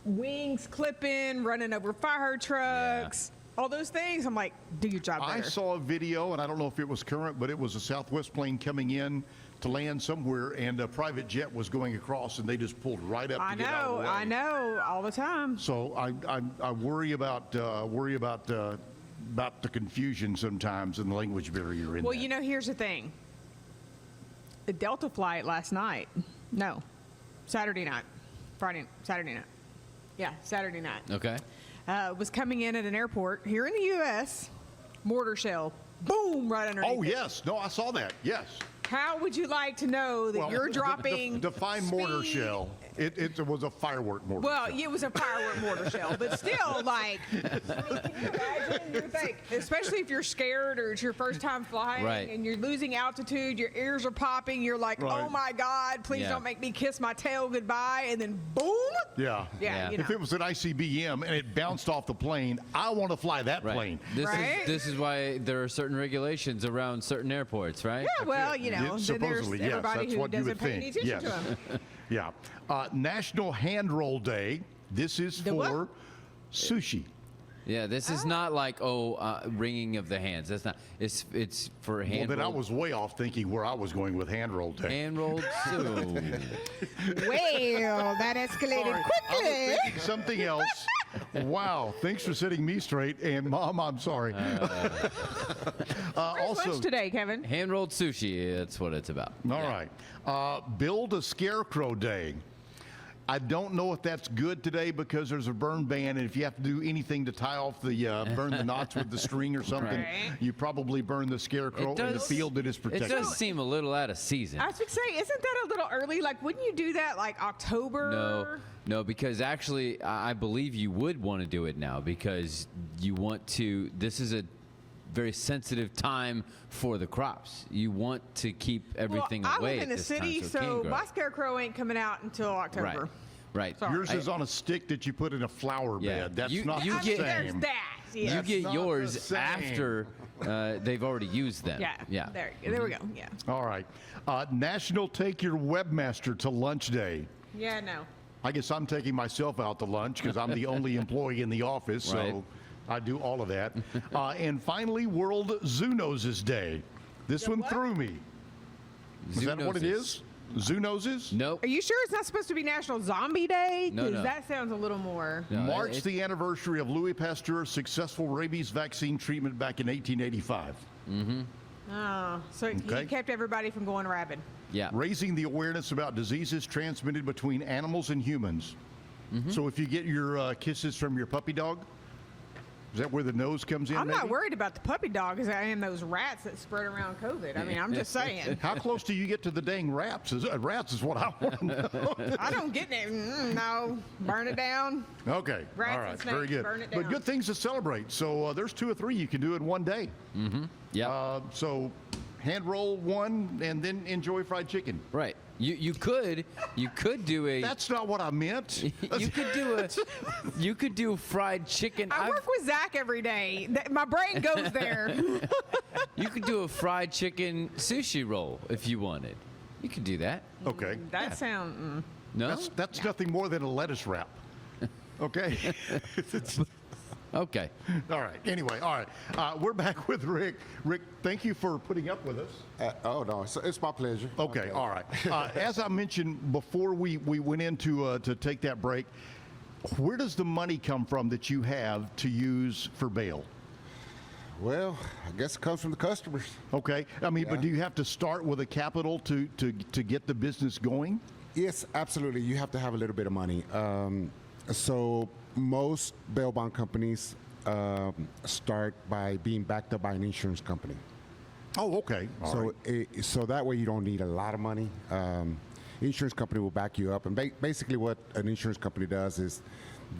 [SPEAKER 2] wings clipping, running over fire trucks, all those things. I'm like, do your job better.
[SPEAKER 1] I saw a video, and I don't know if it was current, but it was a Southwest plane coming in to land somewhere, and a private jet was going across, and they just pulled right up to get out of the way.
[SPEAKER 2] I know, all the time.
[SPEAKER 1] So I worry about the confusion sometimes and the language barrier in
[SPEAKER 2] Well,
[SPEAKER 1] that.
[SPEAKER 2] you know, here's the thing. The Delta flight last night, Saturday night. Yeah, Saturday night.
[SPEAKER 3] Okay.
[SPEAKER 2] Was coming in at an airport here in the U.S., mortar shell, boom, right underneath
[SPEAKER 1] Oh,
[SPEAKER 2] it.
[SPEAKER 1] yes. No, I saw that. Yes.
[SPEAKER 2] How would you like to know that
[SPEAKER 1] Well,
[SPEAKER 2] you're dropping
[SPEAKER 1] define mortar
[SPEAKER 2] speed-
[SPEAKER 1] shell. It was a firework mortar
[SPEAKER 2] Well,
[SPEAKER 1] shell.
[SPEAKER 2] it was a firework mortar shell, but still, like, I mean, can you imagine? You think, especially if you're scared or it's your first time flying
[SPEAKER 3] Right.
[SPEAKER 2] and you're losing altitude, your ears are popping, you're like,
[SPEAKER 1] Right.
[SPEAKER 2] oh my God, please
[SPEAKER 3] Yeah.
[SPEAKER 2] don't make me kiss my tail goodbye, and then boom.
[SPEAKER 1] Yeah.
[SPEAKER 2] Yeah, you know.
[SPEAKER 1] If it was an ICBM and it bounced off the plane, I want to fly that
[SPEAKER 3] Right.
[SPEAKER 1] plane.
[SPEAKER 2] Right?
[SPEAKER 3] This is why there are certain regulations around certain airports, right?
[SPEAKER 2] Yeah, well, you know,
[SPEAKER 1] Yeah,
[SPEAKER 2] then there's
[SPEAKER 1] supposedly, yes,
[SPEAKER 2] everybody
[SPEAKER 1] that's
[SPEAKER 2] who
[SPEAKER 1] what you
[SPEAKER 2] doesn't
[SPEAKER 1] would
[SPEAKER 2] pay any
[SPEAKER 1] think.
[SPEAKER 2] attention
[SPEAKER 1] Yes.
[SPEAKER 2] to them.
[SPEAKER 1] Yeah. National Hand Roll Day. This is
[SPEAKER 2] The what?
[SPEAKER 1] for sushi.
[SPEAKER 3] Yeah, this is not like wringing of the hands. That's not. It's for
[SPEAKER 1] Well,
[SPEAKER 3] hand.
[SPEAKER 1] then I was way off thinking where I was going with Hand Roll Day.
[SPEAKER 3] hand rolled too.
[SPEAKER 2] Well, that escalated
[SPEAKER 1] Sorry, I was
[SPEAKER 2] quickly.
[SPEAKER 1] thinking something else. Wow. Thanks for setting me straight. And Mom, I'm sorry.
[SPEAKER 2] Where's
[SPEAKER 1] Also,
[SPEAKER 2] lunch today, Kevin?
[SPEAKER 3] Hand rolled sushi. That's what it's about.
[SPEAKER 1] all right. Build a Scarecrow Day. I don't know if that's good today because there's a burn ban, and if you have to do anything to tie off the burn the knots with the string or something,
[SPEAKER 2] Right.
[SPEAKER 1] you probably burn the scarecrow in the field that is
[SPEAKER 3] It
[SPEAKER 1] protected.
[SPEAKER 3] does seem a little out of season.
[SPEAKER 2] I was going to say, isn't that a little early? Like, wouldn't you do that like October?
[SPEAKER 3] No, because actually, I believe you would want to do it now because you want to. This is a very sensitive time for the crops. You want to keep everything
[SPEAKER 2] well,
[SPEAKER 3] away
[SPEAKER 2] I live in
[SPEAKER 3] at
[SPEAKER 2] the
[SPEAKER 3] this time
[SPEAKER 2] city,
[SPEAKER 3] so it
[SPEAKER 2] so
[SPEAKER 3] can grow.
[SPEAKER 2] my scarecrow ain't coming out until October.
[SPEAKER 3] Right. Right.
[SPEAKER 2] Sorry.
[SPEAKER 1] Yours is on a stick that you put in a flower
[SPEAKER 3] Yeah.
[SPEAKER 1] bed. That's
[SPEAKER 3] You-
[SPEAKER 1] not
[SPEAKER 3] you
[SPEAKER 1] the
[SPEAKER 2] I mean,
[SPEAKER 3] get-
[SPEAKER 2] there's
[SPEAKER 1] same.
[SPEAKER 2] that. Yeah.
[SPEAKER 3] You get
[SPEAKER 1] not
[SPEAKER 3] yours
[SPEAKER 1] the same.
[SPEAKER 3] after they've already used them.
[SPEAKER 2] Yeah.
[SPEAKER 3] Yeah.
[SPEAKER 2] There we go. Yeah.
[SPEAKER 1] All right. National Take Your Webmaster to Lunch Day.
[SPEAKER 2] Yeah, no.
[SPEAKER 1] I guess I'm taking myself out to lunch because I'm the only employee in the office, so
[SPEAKER 3] Right.
[SPEAKER 1] I do all of that. And finally, World Zoonoses Day. This one
[SPEAKER 2] what?
[SPEAKER 1] threw me. Is that what it is? Zoonoses?
[SPEAKER 3] Nope.
[SPEAKER 2] Are you sure it's not supposed to be National Zombie Day?
[SPEAKER 3] No,
[SPEAKER 2] 'Cause
[SPEAKER 3] no.
[SPEAKER 2] that sounds a little more.
[SPEAKER 3] No,
[SPEAKER 1] March
[SPEAKER 3] it-
[SPEAKER 1] the anniversary of Louis Pasteur's successful rabies vaccine treatment back in 1885.
[SPEAKER 2] Oh, so
[SPEAKER 1] Okay.
[SPEAKER 2] he kept everybody from going rabid.
[SPEAKER 3] Yeah.
[SPEAKER 1] Raising the awareness about diseases transmitted between animals and humans. So if you get your kisses from your puppy dog, is that where the nose comes in?
[SPEAKER 2] I'm not
[SPEAKER 1] maybe?
[SPEAKER 2] worried about the puppy dog as I am those rats that spread around COVID. I mean, I'm just saying.
[SPEAKER 1] How close do you get to the dang rats? Rats is what I want to know.
[SPEAKER 2] I don't get it. No, burn it down.
[SPEAKER 1] Okay.
[SPEAKER 2] Rats
[SPEAKER 1] All
[SPEAKER 2] and
[SPEAKER 1] right.
[SPEAKER 2] snakes,
[SPEAKER 1] Very good.
[SPEAKER 2] burn it
[SPEAKER 1] But
[SPEAKER 2] down.
[SPEAKER 1] good things to celebrate. So there's 2 or 3 you can do in one day.
[SPEAKER 3] Yeah.
[SPEAKER 1] So hand roll one and then enjoy fried chicken.
[SPEAKER 3] Right. You could do a.
[SPEAKER 1] That's not what I meant.
[SPEAKER 3] You could do fried chicken.
[SPEAKER 2] I work with Zach every day. My brain goes there.
[SPEAKER 3] You could do a fried chicken sushi roll if you wanted. You could do that.
[SPEAKER 1] Okay.
[SPEAKER 2] That sound.
[SPEAKER 3] No.
[SPEAKER 1] That's nothing more than a lettuce wrap. Okay.
[SPEAKER 3] Okay.
[SPEAKER 1] All right. Anyway, all right. We're back with Rick. Rick, thank you for putting up with us.
[SPEAKER 4] Oh, no, it's my pleasure.
[SPEAKER 1] Okay. All right. As I mentioned before we went into to take that break, where does the money come from that you have to use for bail?
[SPEAKER 4] Well, I guess it comes from the customers.
[SPEAKER 1] Okay. I mean, but
[SPEAKER 4] Yeah.
[SPEAKER 1] do you have to start with a capital to get the business going?
[SPEAKER 4] Yes, absolutely. You have to have a little bit of money. So most bail bond companies start by being backed up by an insurance company.
[SPEAKER 1] Oh, okay. All
[SPEAKER 4] So,
[SPEAKER 1] right.
[SPEAKER 4] so that way you don't need a lot of money. Insurance company will back you up, and basically what an insurance company does is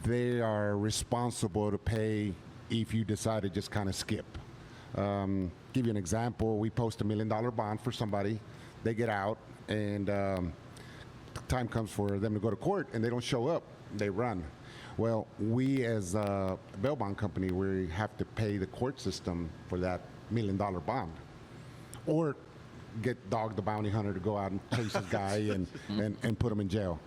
[SPEAKER 4] they are responsible to pay if you decide to just kind of skip. Give you an example: we post $1 million bond for somebody, they get out, and time comes for them to go to court, and they don't show up, they run. Well, we as a bail bond company, we have to pay the court system for that $1 million bond, or get Dog the Bounty Hunter to go out and chase this guy and put him in jail.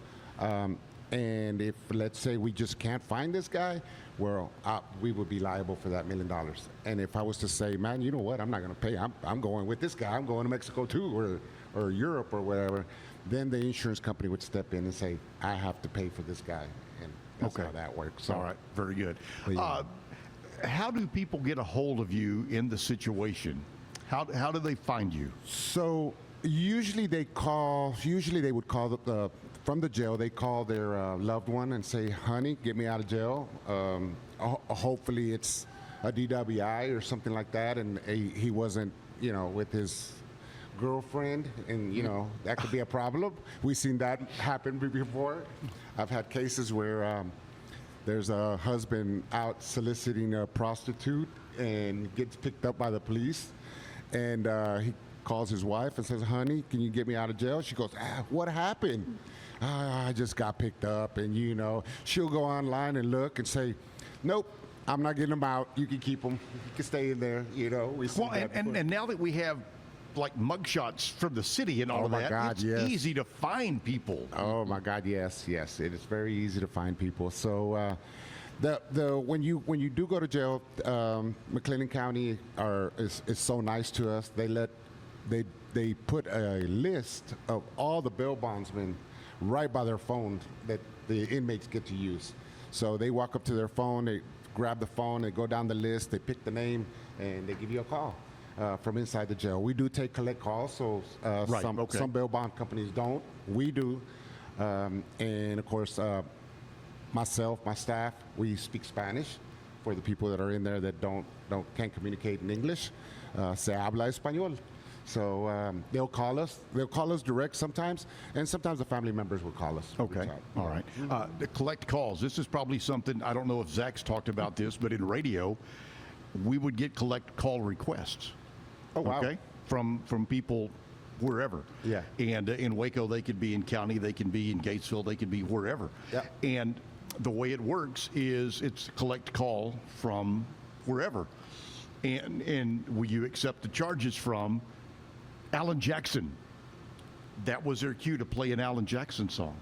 [SPEAKER 4] And if, let's say, we just can't find this guy, well, we would be liable for that $1 million. And if I was to say, man, you know what, I'm not going to pay, I'm going with this guy, I'm going to Mexico too, or Europe or whatever, then the insurance company would step in and say, I have to pay for this guy. And that's how that works. So,
[SPEAKER 1] All right. Very good.
[SPEAKER 4] yeah.
[SPEAKER 1] How do people get a hold of you in the situation? How do they find you?
[SPEAKER 4] So usually they call. Usually they would call from the jail. They call their loved one and say, "Honey, get me out of jail." Hopefully it's a DWI or something like that, and he wasn't, with his girlfriend, and that could be a problem. We've seen that happen before. I've had cases where there's a husband out soliciting a prostitute and gets picked up by the police. And he calls his wife and says, honey, can you get me out of jail? She goes, what happened? I just got picked up. And, she'll go online and look and say, nope, I'm not getting him out. You can keep him. You can stay in there. We see
[SPEAKER 1] Well,
[SPEAKER 4] that
[SPEAKER 1] and now that we have like mugshots from the city and all
[SPEAKER 4] Oh
[SPEAKER 1] of
[SPEAKER 4] my
[SPEAKER 1] that,
[SPEAKER 4] God,
[SPEAKER 1] it's
[SPEAKER 4] yes.
[SPEAKER 1] easy to find people.
[SPEAKER 4] Oh my God, yes. It is very easy to find people. So when you do go to jail, McLennan County is so nice to us. They put a list of all the bail bondsmen right by their phone that the inmates get to use. So they walk up to their phone, they grab the phone, they go down the list, they pick the name, and they give you a call. From inside the jail. We do take collect calls, so some bail bond companies don't. We do. And of course, myself, my staff, we speak Spanish for the people that are in there that can't communicate in English. Se habla español. So they'll call us. They'll call us direct sometimes, and sometimes the family members will call us.
[SPEAKER 1] Okay. All right. The collect calls. This is probably something, I don't know if Zach's talked about this, but in radio, we would get collect call requests.
[SPEAKER 4] Oh, wow.
[SPEAKER 1] Okay, from people wherever.
[SPEAKER 4] Yeah.
[SPEAKER 1] And in Waco, they could be in county, they can be in Gatesville, they could be wherever.
[SPEAKER 4] Yeah.
[SPEAKER 1] And the way it works is it's collect call from wherever. And will you accept the charges from Alan Jackson? That was their cue to play an Alan Jackson song.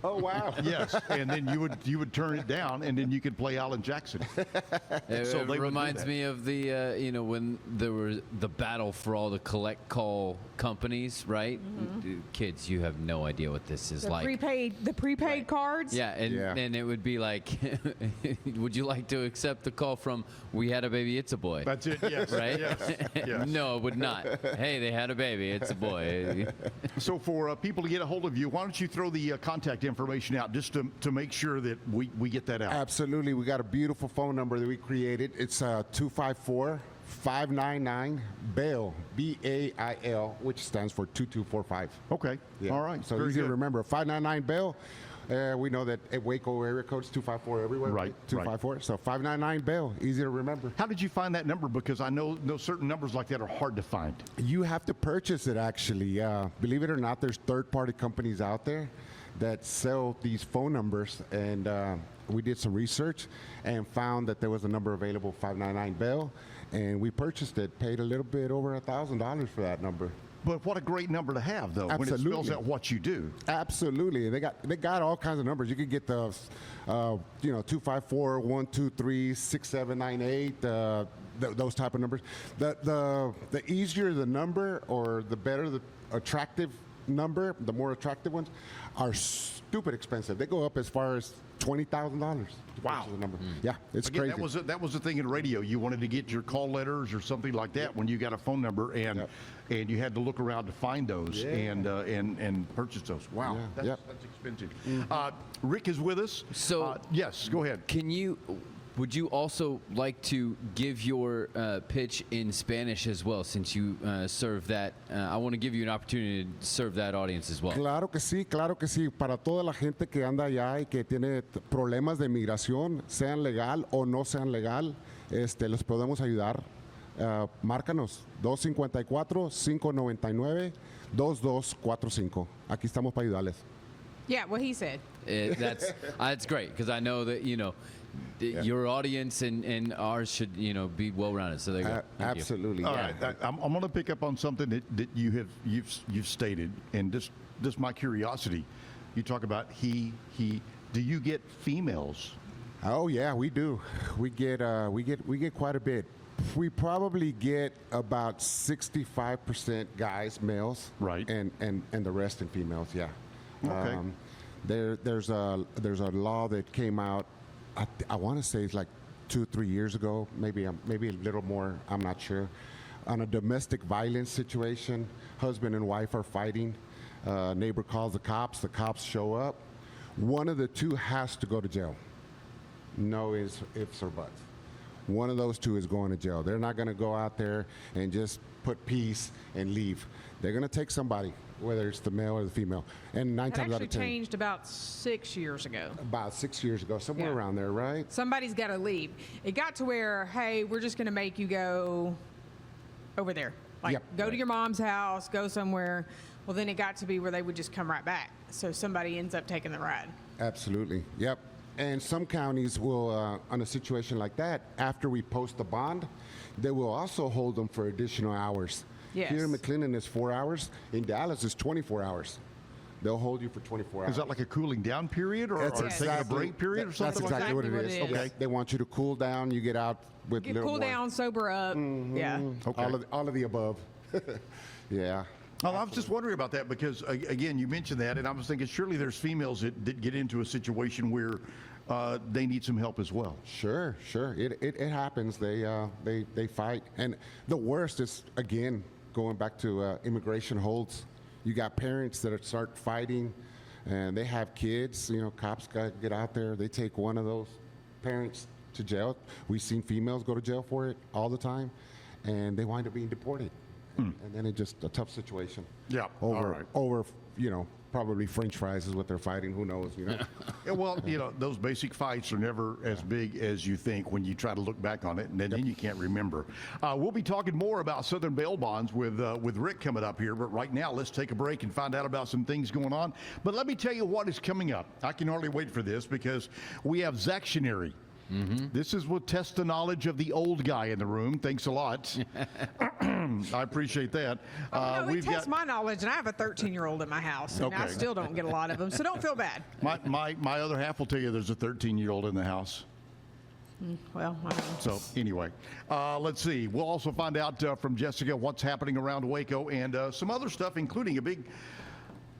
[SPEAKER 4] Oh wow!
[SPEAKER 1] Yes, and then you would turn it down, and then you could play Alan Jackson.
[SPEAKER 3] It reminds me of the when there was the battle for all the collect call companies, right? Kids, you have no idea what this is like.
[SPEAKER 2] The prepaid cards.
[SPEAKER 3] Yeah, and it would be like, would you like to accept the call from We Had a Baby, It's a Boy?
[SPEAKER 1] That's it. Yes.
[SPEAKER 3] Right?
[SPEAKER 1] Yes.
[SPEAKER 3] No, it would not. Hey, they had a baby. It's a boy.
[SPEAKER 1] So for people to get a hold of you, why don't you throw the contact information out just to make sure that we get that out?
[SPEAKER 4] Absolutely. We got a beautiful phone number that we created. It's 254-599-BAIL, BAIL, which stands for 2245.
[SPEAKER 1] Okay.
[SPEAKER 4] Yeah.
[SPEAKER 1] All right.
[SPEAKER 4] So
[SPEAKER 1] Very
[SPEAKER 4] easy
[SPEAKER 1] good.
[SPEAKER 4] to remember. 599-BAIL. We know that at Waco area code's 254 everywhere.
[SPEAKER 1] Right,
[SPEAKER 4] 254. So 599-BAIL. Easy to remember.
[SPEAKER 1] How did you find that number? Because I know certain numbers like that are hard to find.
[SPEAKER 4] You have to purchase it, actually. Believe it or not, there's third-party companies out there that sell these phone numbers, and we did some research and found that there was a number available, 599-BAIL, and we purchased it, paid a little bit over $1,000 for that number.
[SPEAKER 1] But what a great number to have, though, when it spells out what you do.
[SPEAKER 4] Absolutely. They got all kinds of numbers. You could get the 254-123-6798, those type of numbers. The easier the number, or the better the attractive number, the more attractive ones are stupid expensive. They go up as far as $20,000.
[SPEAKER 1] Wow.
[SPEAKER 4] The number. Yeah, it's
[SPEAKER 1] Again,
[SPEAKER 4] crazy.
[SPEAKER 1] that was the thing in radio. You wanted to get your call letters or something like that when you got a phone number, and you had to look around to find those and purchase those. Wow, that's expensive. Rick is with us.
[SPEAKER 3] So
[SPEAKER 1] yes, go ahead.
[SPEAKER 3] Can you, Would you also like to give your pitch in Spanish as well, since you serve that? I want to give you an opportunity to serve that audience as well.
[SPEAKER 4] Claro que sí, claro que sí. Para toda la gente que anda allá y que tiene problemas de migración, sean legal o no sean legal, los podemos ayudar. Márcanos 254-599-2245. Aquí estamos para ayudarles.
[SPEAKER 2] Yeah, what he said.
[SPEAKER 3] That's great, because I know that your audience and ours should be well rounded. So there you go. Thank
[SPEAKER 4] Absolutely.
[SPEAKER 1] All right, I'm going to pick up on something that you've stated, and this my curiosity. You talk about he. Do you get females?
[SPEAKER 4] Oh yeah, we do. We get quite a bit. We probably get about 65% guys, males,
[SPEAKER 1] right,
[SPEAKER 4] and the rest in females. Yeah.
[SPEAKER 1] Okay.
[SPEAKER 4] There's a law that came out. I want to say it's like 2-3 years ago, maybe a little more. I'm not sure. On a domestic violence situation, husband and wife are fighting. Neighbor calls the cops. The cops show up. One of the two has to go to jail. No ifs or buts. One of those two is going to jail. They're not going to go out there and just put peace and leave. They're going to take somebody, whether it's the male or the female. And 9 times out of 10.
[SPEAKER 2] It changed about 6 years ago.
[SPEAKER 4] About 6 years ago, somewhere around there, right?
[SPEAKER 2] Somebody's got to leave. It got to where, hey, we're just going to make you go over there. Like, go to your mom's house, go somewhere. Well, then it got to be where they would just come right back. So somebody ends up taking the ride.
[SPEAKER 4] Absolutely. Yep. And some counties will, on a situation like that, after we post the bond, they will also hold them for additional hours.
[SPEAKER 2] Yes.
[SPEAKER 4] Here in McLennan is 4 hours. In Dallas is 24 hours. They'll hold you for 24 hours.
[SPEAKER 1] Is that like a cooling down period or taking a break period or something like that?
[SPEAKER 4] That's exactly what it is.
[SPEAKER 1] Okay.
[SPEAKER 4] They want you to cool down. You get out with little
[SPEAKER 2] cool
[SPEAKER 4] more.
[SPEAKER 2] down, sober up.
[SPEAKER 4] Mm-hmm.
[SPEAKER 2] Yeah.
[SPEAKER 1] Okay.
[SPEAKER 4] All of the above. Yeah.
[SPEAKER 1] Well, I was just wondering about that because, again, you mentioned that, and I was thinking surely there's females that get into a situation where they need some help as well.
[SPEAKER 4] Sure. It happens. They fight. And the worst is, again, going back to immigration holds. You got parents that start fighting, and they have kids. Cops got to get out there. They take one of those parents to jail. We've seen females go to jail for it all the time, and they wind up being deported. And then it's just a tough situation.
[SPEAKER 1] Yeah.
[SPEAKER 4] Over, probably French fries is what they're fighting. Who knows,
[SPEAKER 1] Yeah, well, those basic fights are never as big as you think when you try to look back on it, and then you can't remember. We'll be talking more about Southern bail bonds with Rick coming up here, but right now let's take a break and find out about some things going on. But let me tell you what is coming up. I can hardly wait for this because we have Zactionary. Mm-hmm. This is what tests the knowledge of the old guy in the room. Thanks a lot. I appreciate that.
[SPEAKER 2] It tests my knowledge, and I have a 13-year-old in my house, and I still don't get a lot of them, so don't feel bad.
[SPEAKER 1] My other half will tell you there's a 13-year-old in the house.
[SPEAKER 2] Well, I don't know.
[SPEAKER 1] So anyway, let's see. We'll also find out from Jessica what's happening around Waco and some other stuff, including a big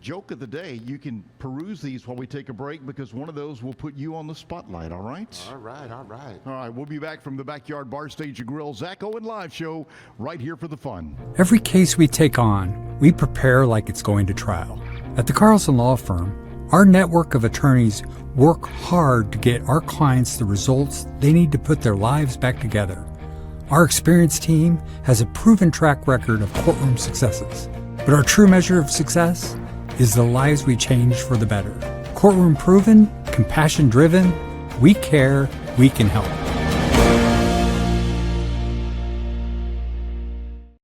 [SPEAKER 1] joke of the day. You can peruse these while we take a break because one of those will put you on the spotlight, all right?
[SPEAKER 4] All right.
[SPEAKER 1] All right, we'll be back from the Backyard Bar Stage and Grill Zack Owen live show right here for the fun.
[SPEAKER 5] Every case we take on, we prepare like it's going to trial. At the Carlson Law Firm, our network of attorneys work hard to get our clients the results they need to put their lives back together. Our experienced team has a proven track record of courtroom successes, but our true measure of success is the lives we change for the better. Courtroom proven, compassion driven, we care, we can help.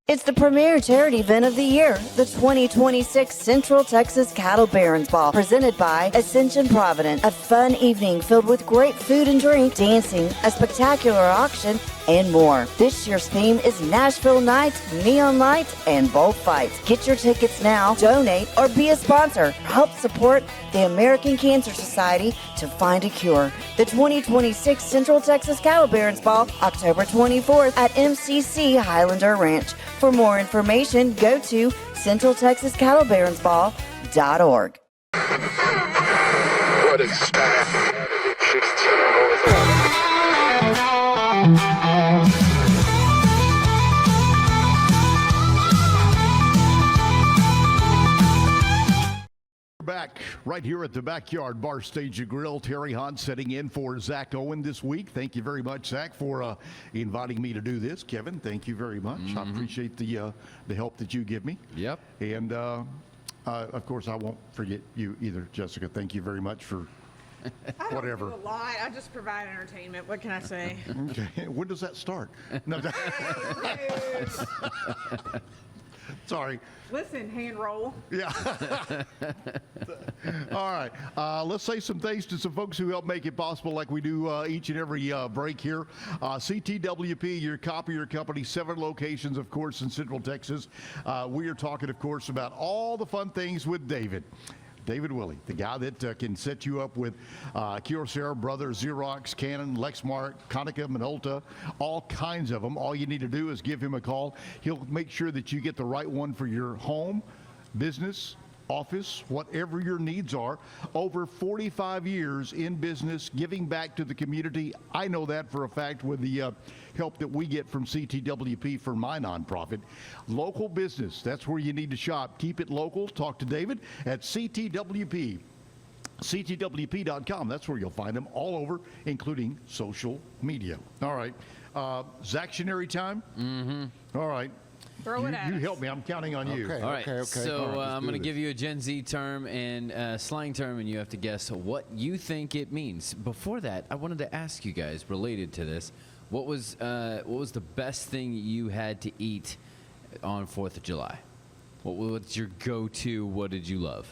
[SPEAKER 6] It's the premier charity event of the year, the 2026 Central Texas Cattle Barons Ball, presented by Ascension Provident. A fun evening filled with great food and drink, dancing, a spectacular auction, and more. This year's theme is Nashville Nights, Neon Lights, and Bullfights. Get your tickets now, donate, or be a sponsor. Help support the American Cancer Society to find a cure. The 2026 Central Texas Cattle Barons Ball, October 24th at MCC Highlander Ranch. For more information, go to centraltexascattlebaronsball.org.
[SPEAKER 9] What is that?
[SPEAKER 1] Back right right here at the Backyard Bar Stage and Grill. Terry Hunt sitting in for Zack Owen this week. Thank you very much, Zack, for inviting me to do this. Kevin, thank you very much. I appreciate the help that you give me.
[SPEAKER 3] Yep.
[SPEAKER 1] And, of course, I won't forget you either, Jessica. Thank you very much for whatever.
[SPEAKER 2] I don't do a lot. I just provide entertainment. What can I say?
[SPEAKER 1] Okay. When does that start? No. Sorry.
[SPEAKER 2] Listen, hand roll.
[SPEAKER 1] Yeah. All right. Let's say some thanks to some folks who help make it possible, like we do each and every break here. CTWP, your copier company, 7 locations, of course, in Central Texas. We are talking, of course, about all the fun things with David. David Willey, the guy that can set you up with Kyocera, Brothers, Xerox, Canon, Lexmark, Konica, Minolta, all kinds of them. All you need to do is give him a call. He'll make sure that you get the right one for your home, business, office, whatever your needs are. Over 45 years in business, giving back to the community. I know that for a fact with the help that we get from CTWP for my nonprofit. Local business, that's where you need to shop. Keep it local. Talk to David at CTWP. CTWP.com. That's where you'll find them all over, including social media. All right. Zactionary time? Mm-hmm. All right.
[SPEAKER 2] Throw it at
[SPEAKER 1] You
[SPEAKER 2] us.
[SPEAKER 1] help me. I'm counting on you.
[SPEAKER 4] Okay.
[SPEAKER 3] All right. So
[SPEAKER 4] All right, let's
[SPEAKER 3] I'm
[SPEAKER 4] do
[SPEAKER 3] going to
[SPEAKER 4] this.
[SPEAKER 3] give you a Gen Z term and slang term, and you have to guess what you think it means. Before that, I wanted to ask you guys, related to this, what was the best thing you had to eat on 4th of July? What's your go-to? What did you love?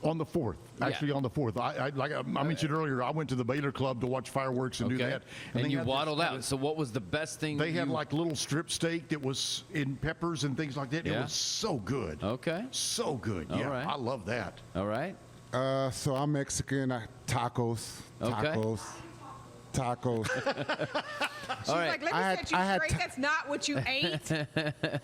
[SPEAKER 1] On the 4th, actually on the 4th. I mentioned earlier, I went to the Baylor Club to watch fireworks and do that.
[SPEAKER 3] And
[SPEAKER 1] they
[SPEAKER 3] you
[SPEAKER 1] had
[SPEAKER 3] waddled
[SPEAKER 1] this-
[SPEAKER 3] out. So what was the best thing?
[SPEAKER 1] They had like little strip steak that was in peppers and things like that. It
[SPEAKER 3] Yeah.
[SPEAKER 1] was so good.
[SPEAKER 3] Okay.
[SPEAKER 1] So good.
[SPEAKER 3] All
[SPEAKER 1] Yeah,
[SPEAKER 3] right.
[SPEAKER 1] I love that.
[SPEAKER 3] All right.
[SPEAKER 4] So I'm Mexican. Tacos.
[SPEAKER 3] Okay.
[SPEAKER 4] Tacos.
[SPEAKER 2] She's
[SPEAKER 3] All right.
[SPEAKER 2] like, let
[SPEAKER 4] I
[SPEAKER 2] me
[SPEAKER 4] had-
[SPEAKER 2] set you
[SPEAKER 4] I had
[SPEAKER 2] straight.
[SPEAKER 4] t-
[SPEAKER 2] That's not what you ate.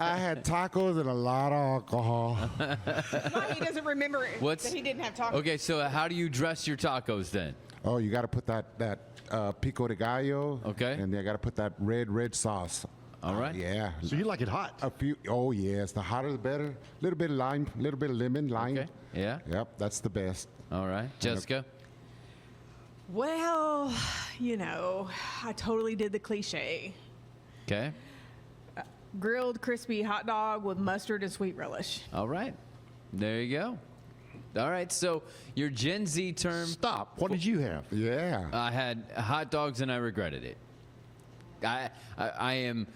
[SPEAKER 4] I had tacos and a lot of alcohol.
[SPEAKER 2] Why he doesn't remember it,
[SPEAKER 3] What's
[SPEAKER 2] that he didn't have tacos.
[SPEAKER 3] Okay. So how do you dress your tacos then?
[SPEAKER 4] Oh, you got to put that pico de gallo.
[SPEAKER 3] Okay.
[SPEAKER 4] And you got to put that red sauce.
[SPEAKER 3] All right.
[SPEAKER 4] Yeah.
[SPEAKER 1] So you like it hot?
[SPEAKER 4] A few. Oh yes, the hotter the better. A little bit of lime, a little bit of lemon, lime.
[SPEAKER 3] Okay. Yeah.
[SPEAKER 4] Yep, that's the best.
[SPEAKER 3] All right. Jessica.
[SPEAKER 2] Well, you know, I totally did the cliche.
[SPEAKER 3] Okay.
[SPEAKER 2] Grilled crispy hot dog with mustard and sweet relish.
[SPEAKER 3] All right. There you go. All right. So your Gen Z term.
[SPEAKER 1] Stop. What did you have?
[SPEAKER 4] Yeah.
[SPEAKER 3] I had hot dogs and I regretted it. I am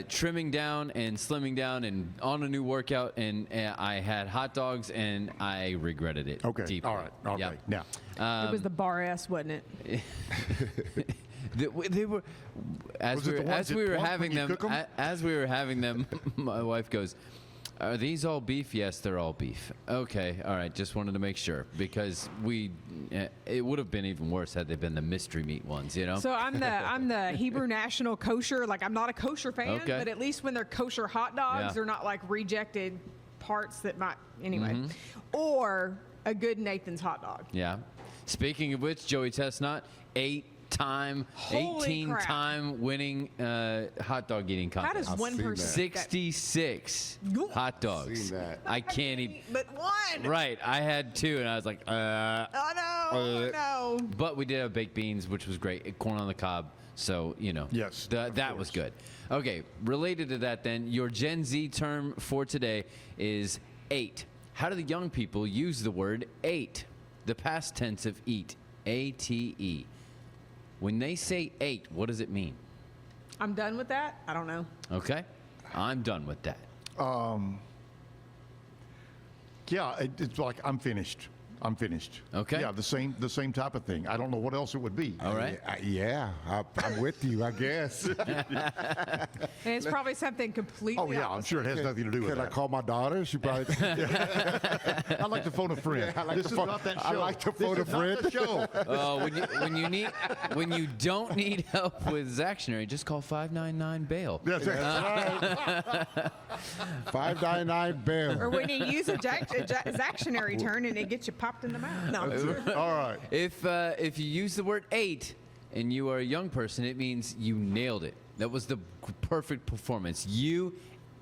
[SPEAKER 3] trimming down and slimming down and on a new workout, and I had hot dogs and I regretted it.
[SPEAKER 1] Okay.
[SPEAKER 3] Deeply.
[SPEAKER 1] All right. Okay.
[SPEAKER 3] Yep.
[SPEAKER 1] Now,
[SPEAKER 2] It was the bar S, wasn't it?
[SPEAKER 3] They were
[SPEAKER 1] Was it the ones
[SPEAKER 3] as
[SPEAKER 1] that
[SPEAKER 3] we were
[SPEAKER 1] plump when
[SPEAKER 3] having
[SPEAKER 1] you
[SPEAKER 3] them
[SPEAKER 1] cook 'em?
[SPEAKER 3] as we were having them. My wife goes, "Are these all beef?" Yes, they're all beef. Okay, all right. Just wanted to make sure because it would have been even worse had they been the mystery meat ones. You know.
[SPEAKER 2] So I'm the Hebrew National Kosher. Like, I'm not a kosher fan,
[SPEAKER 3] Okay.
[SPEAKER 2] but at least when they're kosher hot dogs,
[SPEAKER 3] Yeah.
[SPEAKER 2] they're not like rejected parts that might anyway.
[SPEAKER 3] Mm-hmm.
[SPEAKER 2] Or a good Nathan's hot dog.
[SPEAKER 3] Yeah. Speaking of which, Joey Chestnut,
[SPEAKER 2] Holy
[SPEAKER 3] 18-time winning hot dog eating
[SPEAKER 2] How
[SPEAKER 3] contest.
[SPEAKER 2] does one
[SPEAKER 4] seen
[SPEAKER 2] person?
[SPEAKER 4] that.
[SPEAKER 3] 66
[SPEAKER 2] Ooh.
[SPEAKER 3] hot dogs.
[SPEAKER 4] Seen that.
[SPEAKER 3] I can't eat.
[SPEAKER 2] But one.
[SPEAKER 3] Right, I had 2, and I was like,
[SPEAKER 2] Oh no!
[SPEAKER 3] But we did have baked beans, which was great. Corn on the cob. So, you know.
[SPEAKER 1] Yes, of
[SPEAKER 3] That was good. Okay, related to that then, your Gen Z term for today is ate. How do the young people use the word ate? The past tense of eat. A-T-E. When they say ate, what does it mean?
[SPEAKER 2] I'm done with that. I don't know.
[SPEAKER 3] Okay? I'm done with that.
[SPEAKER 1] yeah, it's like I'm finished. I'm finished.
[SPEAKER 3] Okay.
[SPEAKER 1] Yeah, the same type of thing. I don't know what else it would be.
[SPEAKER 3] All right.
[SPEAKER 4] I'm with you, I guess.
[SPEAKER 2] And it's probably something completely.
[SPEAKER 1] Oh yeah, I'm
[SPEAKER 2] opposite.
[SPEAKER 1] sure it has nothing to do with
[SPEAKER 4] Could I
[SPEAKER 1] that.
[SPEAKER 4] call my daughter? She probably.
[SPEAKER 1] I'd like to phone a friend.
[SPEAKER 4] I like
[SPEAKER 1] This
[SPEAKER 4] to
[SPEAKER 1] is
[SPEAKER 4] phone-
[SPEAKER 1] not that show.
[SPEAKER 4] I like to phone
[SPEAKER 1] This
[SPEAKER 4] a
[SPEAKER 1] is not
[SPEAKER 4] friend.
[SPEAKER 1] the show.
[SPEAKER 3] When you don't need help with Zactionary, just call 599-BAIL.
[SPEAKER 1] That's right.
[SPEAKER 4] 599 Bear.
[SPEAKER 2] Or when you use a Zactionary turn and it gets you popped in the mouth. No.
[SPEAKER 1] All right.
[SPEAKER 3] If you use the word ate and you are a young person, it means you nailed it. That was the perfect performance. You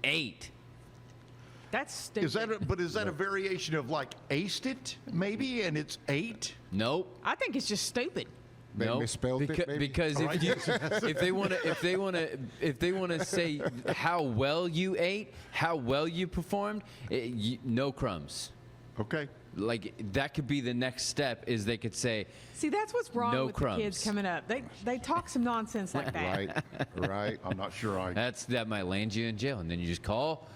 [SPEAKER 3] ate.
[SPEAKER 2] That's stupid.
[SPEAKER 1] Is that a variation of like aced it maybe, and it's 8?
[SPEAKER 3] Nope.
[SPEAKER 2] I think it's just stupid.
[SPEAKER 4] They
[SPEAKER 3] Nope.
[SPEAKER 4] misspelled it, maybe?
[SPEAKER 3] Because if they want to say how well you ate, how well you performed, no crumbs.
[SPEAKER 1] Okay.
[SPEAKER 3] Like that could be the next step. Is they could say,
[SPEAKER 2] See, that's what's wrong
[SPEAKER 3] No
[SPEAKER 2] with
[SPEAKER 3] crumbs.
[SPEAKER 2] the kids coming up. They talk some nonsense like that.
[SPEAKER 4] Right.
[SPEAKER 1] I'm not sure
[SPEAKER 3] that might land you in jail, and then you just call.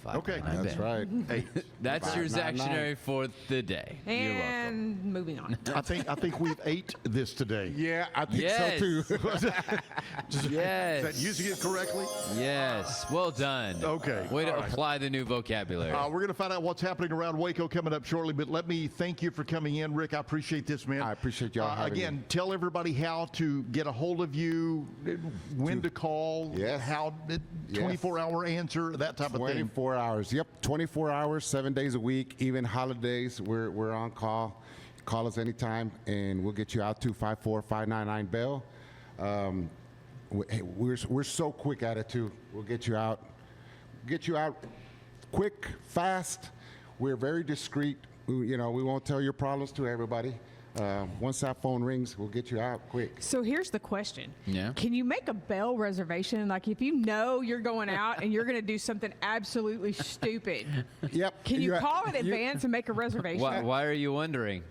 [SPEAKER 1] Okay.
[SPEAKER 4] That's right.
[SPEAKER 1] 8.
[SPEAKER 3] That's your
[SPEAKER 4] 599.
[SPEAKER 3] Zactionary for the day. You're welcome.
[SPEAKER 2] And moving on.
[SPEAKER 1] I think we've ate this today.
[SPEAKER 4] Yeah, I think
[SPEAKER 3] Yes.
[SPEAKER 4] so too.
[SPEAKER 3] Yes.
[SPEAKER 1] Is that using it correctly?
[SPEAKER 3] Yes. Well done.
[SPEAKER 1] Okay.
[SPEAKER 3] Way to
[SPEAKER 1] All right.
[SPEAKER 3] apply the new vocabulary.
[SPEAKER 1] We're going to find out what's happening around Waco coming up shortly, but let me thank you for coming in, Rick. I appreciate this, man.
[SPEAKER 4] I appreciate y'all having
[SPEAKER 1] Again,
[SPEAKER 4] me.
[SPEAKER 1] tell everybody how to get a hold of you, when to call,
[SPEAKER 4] Yes.
[SPEAKER 1] how,
[SPEAKER 4] Yes.
[SPEAKER 1] 24-hour answer, that type of thing.
[SPEAKER 4] 24 hours. Yep, 24 hours, 7 days a week, even holidays. We're on call. Call us anytime, and we'll get you out to 54599 Bell. We're so quick at it too. We'll get you out quick, fast. We're very discreet. We won't tell your problems to everybody. Once that phone rings, we'll get you out quick.
[SPEAKER 2] So here's the question.
[SPEAKER 3] Yeah.
[SPEAKER 2] Can you make a Bell reservation? Like if you know you're going out and you're going to do something absolutely stupid,
[SPEAKER 4] Yep.
[SPEAKER 2] can you call in advance and make a reservation?
[SPEAKER 3] Why are you wondering?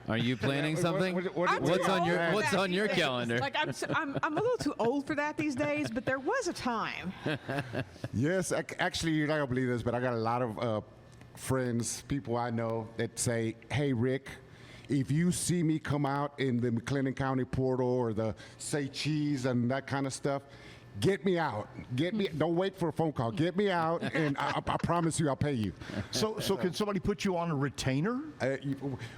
[SPEAKER 3] Are you planning something?
[SPEAKER 2] I'm
[SPEAKER 3] What's
[SPEAKER 2] too
[SPEAKER 3] on
[SPEAKER 2] old
[SPEAKER 3] your
[SPEAKER 2] for
[SPEAKER 3] What's
[SPEAKER 2] that
[SPEAKER 3] on
[SPEAKER 2] these
[SPEAKER 3] your
[SPEAKER 2] days.
[SPEAKER 3] calendar?
[SPEAKER 2] Like I'm a little too old for that these days, but there was a time.
[SPEAKER 4] Yes, actually, you're not gonna believe this, but I got a lot of friends, people I know that say, "Hey, Rick, if you see me come out in the McLennan County portal or the Say Cheese and that kind of stuff, get me out. Get me. Don't wait for a phone call. Get me out, and I promise you, I'll pay you."
[SPEAKER 1] So can somebody put you on a retainer?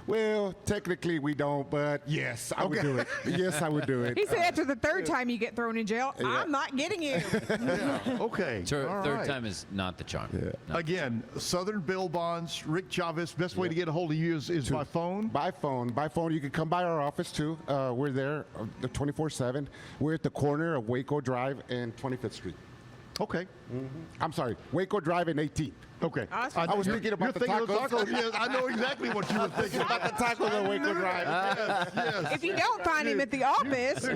[SPEAKER 4] Well, technically we don't, but yes, I would do it. Yes, I would do it.
[SPEAKER 2] He said after the third time you get thrown in jail, I'm not getting you.
[SPEAKER 1] Okay. All
[SPEAKER 3] Third
[SPEAKER 1] right.
[SPEAKER 3] time is not the charm. No.
[SPEAKER 1] Again, Southern Bail Bonds, Rick Chavez. Best way to get a hold of you is by phone.
[SPEAKER 4] By phone. By phone. You can come by our office too. We're there 24/7. We're at the corner of Waco Drive and 25th Street.
[SPEAKER 1] Okay.
[SPEAKER 4] I'm sorry, Waco Drive and 18th.
[SPEAKER 1] Okay.
[SPEAKER 4] I was thinking about the
[SPEAKER 1] thinking of
[SPEAKER 4] tacos.
[SPEAKER 1] Yes, I know exactly what you were thinking
[SPEAKER 4] About the tacos on Waco Drive.
[SPEAKER 1] Yes.
[SPEAKER 2] If you don't find him at the office, go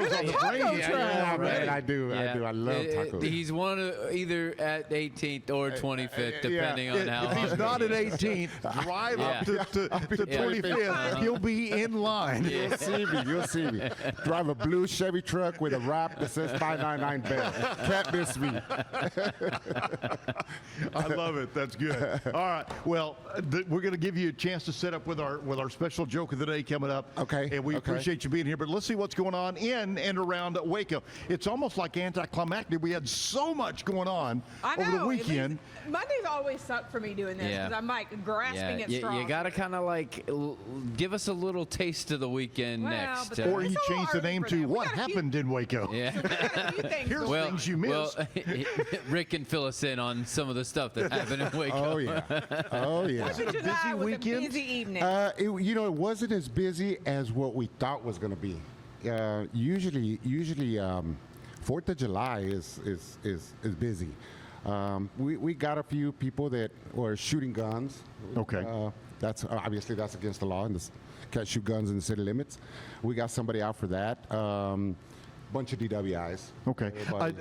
[SPEAKER 2] to the taco truck.
[SPEAKER 4] Yeah, man,
[SPEAKER 3] Right.
[SPEAKER 4] I do. I love tacos.
[SPEAKER 3] He's one of either at 18th or 25th, depending on how
[SPEAKER 1] If he's
[SPEAKER 3] long
[SPEAKER 1] not
[SPEAKER 3] it
[SPEAKER 1] at
[SPEAKER 3] is.
[SPEAKER 1] 18th, drive up to
[SPEAKER 3] Yeah.
[SPEAKER 1] 25th. He'll be in line.
[SPEAKER 4] You'll see me. You'll see me. Drive a blue Chevy truck with a wrap that says 599 Bell. Can't miss me.
[SPEAKER 1] I love it. That's good. All right. Well, we're going to give you a chance to set up with our special joke of the day coming up.
[SPEAKER 4] Okay.
[SPEAKER 1] And we
[SPEAKER 4] Okay.
[SPEAKER 1] appreciate you being here. But let's see what's going on in and around Waco. It's almost like anticlimactic. We had so much going on
[SPEAKER 2] I know.
[SPEAKER 1] over the
[SPEAKER 2] at least
[SPEAKER 1] weekend.
[SPEAKER 2] Mondays always suck for me doing this
[SPEAKER 3] Yeah.
[SPEAKER 2] because I'm like grasping at
[SPEAKER 3] you
[SPEAKER 2] straws.
[SPEAKER 3] got to kind of like give us a little taste of the weekend
[SPEAKER 2] Well,
[SPEAKER 3] next.
[SPEAKER 2] but
[SPEAKER 1] Or
[SPEAKER 2] It's
[SPEAKER 1] you
[SPEAKER 2] a little
[SPEAKER 1] change the
[SPEAKER 2] early
[SPEAKER 1] name
[SPEAKER 2] for
[SPEAKER 1] to
[SPEAKER 2] that. We
[SPEAKER 1] What
[SPEAKER 2] got a few-
[SPEAKER 1] Happened in Waco.
[SPEAKER 3] Yeah.
[SPEAKER 2] A few things
[SPEAKER 1] Here's
[SPEAKER 2] going
[SPEAKER 1] things you missed.
[SPEAKER 3] Rick can fill us in on some of the stuff that happened in Waco.
[SPEAKER 4] Oh yeah. Oh yeah.
[SPEAKER 2] Fourth of
[SPEAKER 1] a
[SPEAKER 2] July
[SPEAKER 1] busy
[SPEAKER 2] was
[SPEAKER 1] weekend?
[SPEAKER 2] a busy evening.
[SPEAKER 4] It wasn't as busy as what we thought was going to be. Usually, 4th of July is busy. We got a few people that were shooting guns.
[SPEAKER 1] Okay.
[SPEAKER 4] That's obviously that's against the law and can't shoot guns in the city limits. We got somebody out for that. Bunch of DWIs.
[SPEAKER 1] Okay.
[SPEAKER 4] Everybody-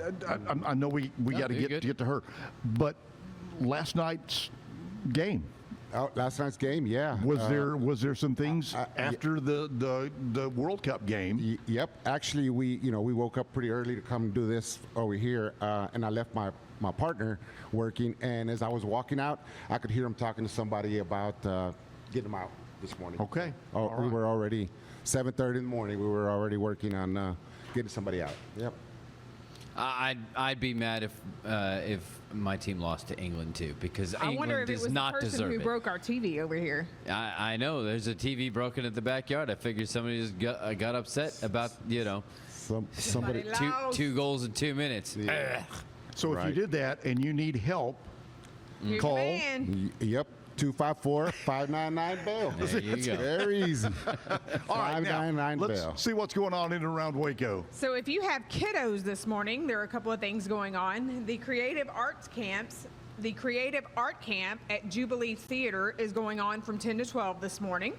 [SPEAKER 1] I know we got to
[SPEAKER 3] you're good.
[SPEAKER 1] get to her. But last night's game,
[SPEAKER 4] last night's game, yeah.
[SPEAKER 1] was there some things after the World Cup game?
[SPEAKER 4] Yep. Actually, we woke up pretty early to come do this over here, and I left my partner working. And as I was walking out, I could hear him talking to somebody about getting him out this morning.
[SPEAKER 1] Okay.
[SPEAKER 4] Oh,
[SPEAKER 1] All
[SPEAKER 4] we
[SPEAKER 1] right.
[SPEAKER 4] were already 7:30 in the morning. We were already working on getting somebody out. Yep.
[SPEAKER 3] I'd be mad if my team lost to England too, because
[SPEAKER 2] I wonder
[SPEAKER 3] England
[SPEAKER 2] if it
[SPEAKER 3] does
[SPEAKER 2] was the
[SPEAKER 3] not
[SPEAKER 2] person
[SPEAKER 3] deserve
[SPEAKER 2] who
[SPEAKER 3] it.
[SPEAKER 2] broke our TV over here.
[SPEAKER 3] I know there's a TV broken at the backyard. I figured somebody just got upset about
[SPEAKER 4] Somebody.
[SPEAKER 3] two goals in 2 minutes.
[SPEAKER 1] So if you
[SPEAKER 4] Right.
[SPEAKER 1] did that and you need help,
[SPEAKER 2] Here's
[SPEAKER 1] call.
[SPEAKER 2] your man.
[SPEAKER 4] Yep. 254-599 Bell.
[SPEAKER 3] There you go.
[SPEAKER 4] Very easy.
[SPEAKER 1] All right, now
[SPEAKER 4] 599
[SPEAKER 1] let's
[SPEAKER 4] Bell.
[SPEAKER 1] see what's going on in and around Waco.
[SPEAKER 2] So if you have kiddos this morning, there are a couple of things going on. The creative arts camps the Creative Art Camp at Jubilee Theater is going on from 10 to 12 this morning.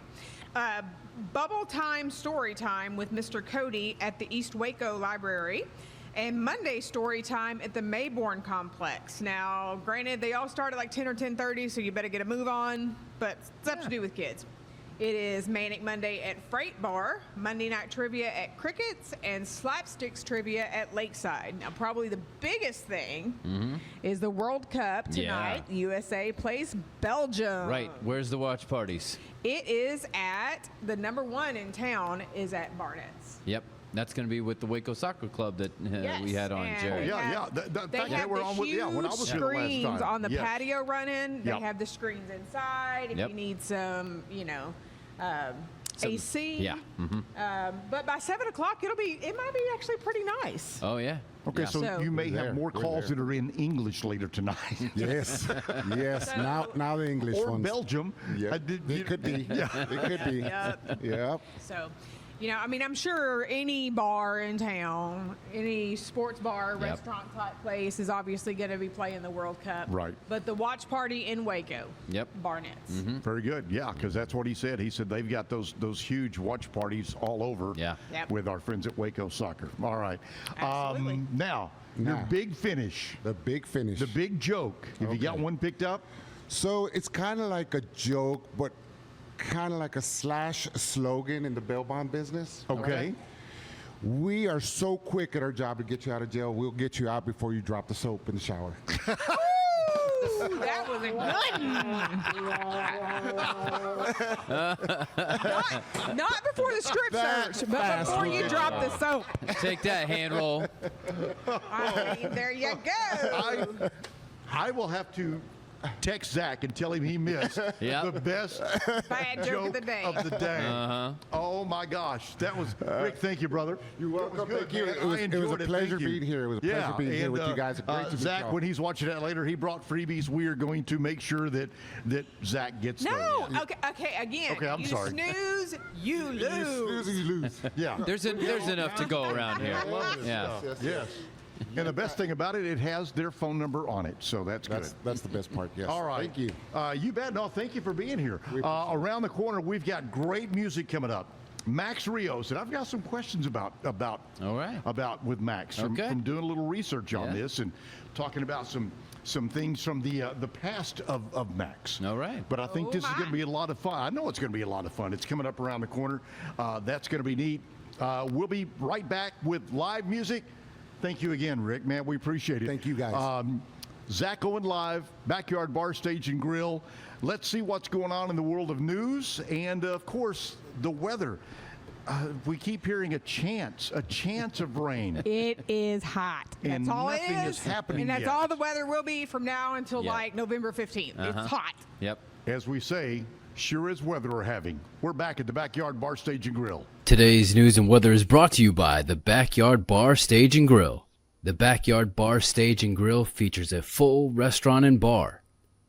[SPEAKER 2] Bubble Time Story Time with Mr. Cody at the East Waco Library. And Monday story time at the Mayborn Complex. Now, granted, they all start at like 10 or 10:30, so you better get a move on, but stuff to do with kids. It is Manic Monday at Freight Bar, Monday Night Trivia at Crickets, and Slapsticks Trivia at Lakeside. Now, probably the biggest thing is the World Cup tonight.
[SPEAKER 3] Yeah.
[SPEAKER 2] USA plays Belgium.
[SPEAKER 3] Right. Where's the watch parties?
[SPEAKER 2] It is at, the number one in town is at Barnett's.
[SPEAKER 3] Yep. That's going to be with the Waco Soccer Club that
[SPEAKER 2] Yes,
[SPEAKER 3] we had on,
[SPEAKER 2] and
[SPEAKER 3] Jerry.
[SPEAKER 2] they have
[SPEAKER 1] were
[SPEAKER 2] the
[SPEAKER 1] on
[SPEAKER 2] huge
[SPEAKER 1] when I was here the last
[SPEAKER 2] screens
[SPEAKER 1] time.
[SPEAKER 2] on the
[SPEAKER 1] Yes.
[SPEAKER 2] patio running. They
[SPEAKER 1] Yep.
[SPEAKER 2] have the screens inside if
[SPEAKER 3] Yep.
[SPEAKER 2] you need some, AC.
[SPEAKER 3] Yeah.
[SPEAKER 2] But by 7 o'clock, it might be actually pretty nice.
[SPEAKER 3] Oh, yeah.
[SPEAKER 1] Okay,
[SPEAKER 3] Yeah.
[SPEAKER 1] so you may have more
[SPEAKER 4] We're
[SPEAKER 1] calls
[SPEAKER 4] there.
[SPEAKER 1] that are in English later tonight.
[SPEAKER 4] Yes, yes.
[SPEAKER 2] So-
[SPEAKER 4] Now the English
[SPEAKER 1] Or
[SPEAKER 4] ones.
[SPEAKER 1] Belgium.
[SPEAKER 4] Yep. It could be. It could be.
[SPEAKER 2] Yep.
[SPEAKER 4] Yep.
[SPEAKER 2] So, I'm sure any bar in town, any sports bar,
[SPEAKER 3] Yep.
[SPEAKER 2] restaurant type place is obviously going to be playing the World Cup.
[SPEAKER 1] Right.
[SPEAKER 2] But the watch party in Waco.
[SPEAKER 3] Yep.
[SPEAKER 2] Barnett's.
[SPEAKER 1] Very good. Yeah, because that's what he said. He said they've got those huge watch parties all over
[SPEAKER 3] Yeah.
[SPEAKER 2] Yep.
[SPEAKER 1] with our friends at Waco Soccer. All right.
[SPEAKER 2] Absolutely.
[SPEAKER 1] Now, your
[SPEAKER 4] Now.
[SPEAKER 1] big finish,
[SPEAKER 4] The big finish.
[SPEAKER 1] the big joke. Have you got one picked up?
[SPEAKER 4] So it's kind of like a joke, but kind of like a slash slogan in the bail bond business.
[SPEAKER 1] Okay.
[SPEAKER 4] We are so quick at our job to get you out of jail. We'll get you out before you drop the soap in the shower.
[SPEAKER 2] Ooh, that was a good one. Not before the strip
[SPEAKER 4] That's
[SPEAKER 2] search, but
[SPEAKER 4] fast.
[SPEAKER 2] before you drop the soap.
[SPEAKER 3] Take that, hand roll.
[SPEAKER 2] I mean, there you go.
[SPEAKER 1] I will have to text Zach and tell him he missed
[SPEAKER 3] Yep.
[SPEAKER 1] the best
[SPEAKER 2] Bad joke of the day.
[SPEAKER 1] Oh my gosh, that was Rick. Thank you, brother.
[SPEAKER 4] You're welcome.
[SPEAKER 1] That was good,
[SPEAKER 4] Thank you.
[SPEAKER 1] man.
[SPEAKER 4] It was
[SPEAKER 1] I
[SPEAKER 4] a
[SPEAKER 1] enjoyed
[SPEAKER 4] pleasure
[SPEAKER 1] Thank you.
[SPEAKER 4] being here. It was a pleasure being here
[SPEAKER 1] and,
[SPEAKER 4] with you guys. Great to meet
[SPEAKER 1] Zach,
[SPEAKER 4] y'all.
[SPEAKER 1] when he's watching that later, he brought freebies. We are going to make sure that Zach gets
[SPEAKER 2] No,
[SPEAKER 1] those.
[SPEAKER 2] okay, again.
[SPEAKER 1] Okay, I'm
[SPEAKER 2] you
[SPEAKER 1] sorry.
[SPEAKER 2] snooze, you lose.
[SPEAKER 4] Snooze and you lose.
[SPEAKER 1] Yeah.
[SPEAKER 3] There's enough to go around here. Yeah.
[SPEAKER 1] Yes. And the best thing about it, it has their phone number on it, so that's good.
[SPEAKER 4] That's the best part. Yes.
[SPEAKER 1] All right.
[SPEAKER 4] Thank you.
[SPEAKER 1] You bet. No, thank you for being here. Around the corner, we've got great music coming up. Max Rios, and I've got some questions about
[SPEAKER 3] All right.
[SPEAKER 1] about with Max from doing a little research on this and talking about some things from the past of Max.
[SPEAKER 3] All right.
[SPEAKER 1] But I think this is going to be a lot of fun. I know it's going to be a lot of fun. It's coming up around the corner. That's going to be neat. We'll be right back with live music. Thank you again, Rick. Man, we appreciate it.
[SPEAKER 4] Thank you, guys.
[SPEAKER 1] Zack Owen Live, Backyard Bar, Stage, and Grill. Let's see what's going on in the world of news and, of course, the weather. We keep hearing a chance of rain.
[SPEAKER 2] It is hot.
[SPEAKER 1] And
[SPEAKER 2] That's all it
[SPEAKER 1] nothing is happening
[SPEAKER 2] And that's
[SPEAKER 1] yet.
[SPEAKER 2] all the weather will be from now until
[SPEAKER 3] Yep.
[SPEAKER 2] like November 15th. It's hot.
[SPEAKER 3] Yep.
[SPEAKER 1] As we say, sure as weather are having. We're back at the Backyard Bar, Stage, and Grill.
[SPEAKER 3] Today's news and weather is brought to you by the Backyard Bar, Stage, and Grill. The Backyard Bar, Stage, and Grill features a full restaurant and bar,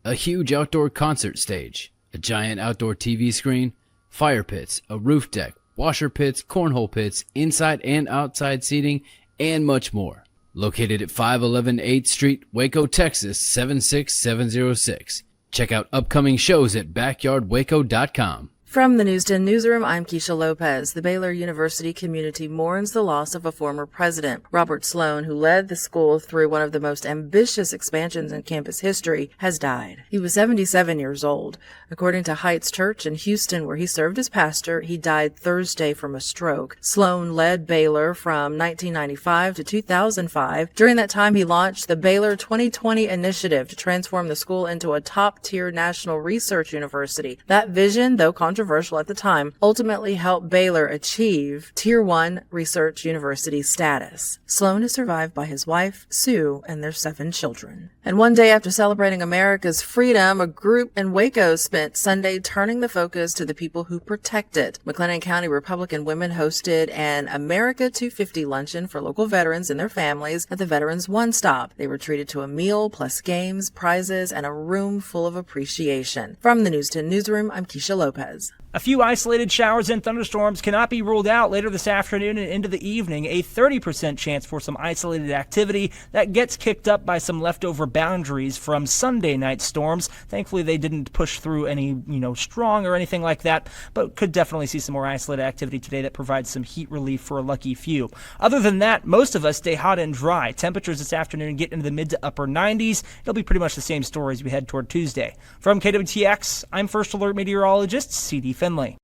[SPEAKER 3] a huge outdoor concert stage, a giant outdoor TV screen, fire pits, a roof deck, washer pits, cornhole pits, inside and outside seating, and much more. Located at 511 8th Street, Waco, Texas, 76706. Check out upcoming shows at backyardwaco.com.
[SPEAKER 11] From the News 10 Newsroom, I'm Keisha Lopez. The Baylor University community mourns the loss of a former president. Robert Sloan, who led the school through one of the most ambitious expansions in campus history, has died. He was 77 years old. According to Heights Church in Houston, where he served as pastor, he died Thursday from a stroke. Sloan led Baylor from 1995 to 2005. During that time, he launched the Baylor 2020 initiative to transform the school into a top-tier national research university. That vision, though controversial at the time, ultimately helped Baylor achieve Tier 1 research university status. Sloan is survived by his wife, Sue, and their 7 children. And one day after celebrating America's freedom, a group in Waco spent Sunday turning the focus to the people who protect it. McLennan County Republican women hosted an America 250 luncheon for local veterans and their families at the Veterans One Stop. They were treated to a meal plus games, prizes, and a room full of appreciation. From the News 10 Newsroom, I'm Keisha Lopez.
[SPEAKER 12] A few isolated showers and thunderstorms cannot be ruled out later this afternoon and into the evening. A 30% chance for some isolated activity that gets kicked up by some leftover boundaries from Sunday night storms. Thankfully, they didn't push through any, strong or anything like that, but could definitely see some more isolated activity today that provides some heat relief for a lucky few. Other than that, most of us stay hot and dry. Temperatures this afternoon get into the mid to upper 90s. It'll be pretty much the same story as we head toward Tuesday. From KWTX, I'm First Alert Meteorologist C.D. Finley.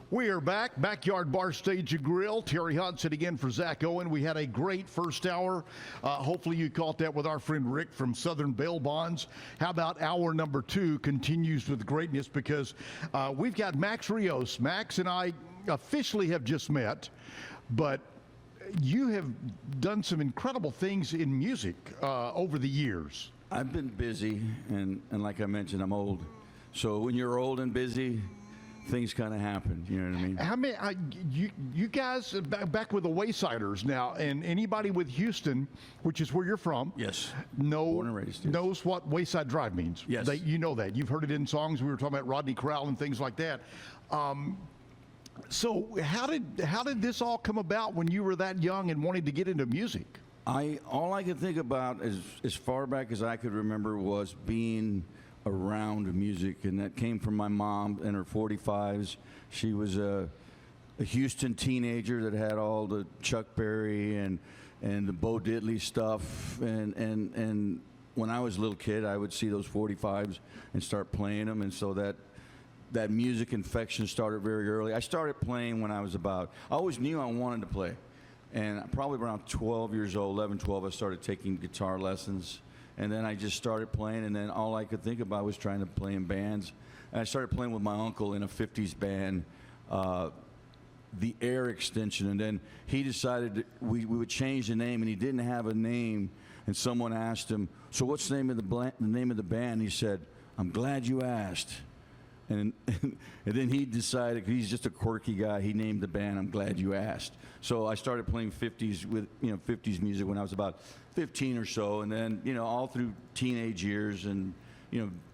[SPEAKER 1] We are back, Backyard Bar Stage and Grill. Terry Hunt sitting in for Zack Owen. We had a great first hour. Hopefully you caught that with our friend Rick from Southern Bail Bonds. How about hour number 2 continues with greatness, because we've got Max Rios. Max and I officially have just met, but you have done some incredible things in music over the years.
[SPEAKER 13] I've been busy, and like I mentioned, I'm old. So when you're old and busy, things kind of happen. You know what I mean?
[SPEAKER 1] How many? You guys back with the Waysiders now, and anybody with Houston, which is where you're from,
[SPEAKER 13] yes, born and raised, yes,
[SPEAKER 1] knows what Wayside Drive means.
[SPEAKER 13] Yes,
[SPEAKER 1] you know that. You've heard it in songs. We were talking about Rodney Crowell and things like that. So how did this all come about when you were that young and wanted to get into music?
[SPEAKER 13] All I could think about as far back as I could remember was being around music, and that came from my mom in her 45s. She was a Houston teenager that had all the Chuck Berry and the Bo Diddley stuff, and when I was a little kid, I would see those 45s and start playing them, and so that music infection started very early. I started playing when I always knew I wanted to play, and probably around 12 years old, 11, 12, I started taking guitar lessons. And then I just started playing, and then all I could think about was trying to play in bands. And I started playing with my uncle in a 50s band, the Air Extension. And then he decided we would change the name, and he didn't have a name. And someone asked him, "So what's the name of the name of the band?" And he said, "I'm glad you asked." And then he decided, he's just a quirky guy, he named the band I'm Glad You Asked. So I started playing 50s with 50s music when I was about 15 or so, and then all through teenage years, and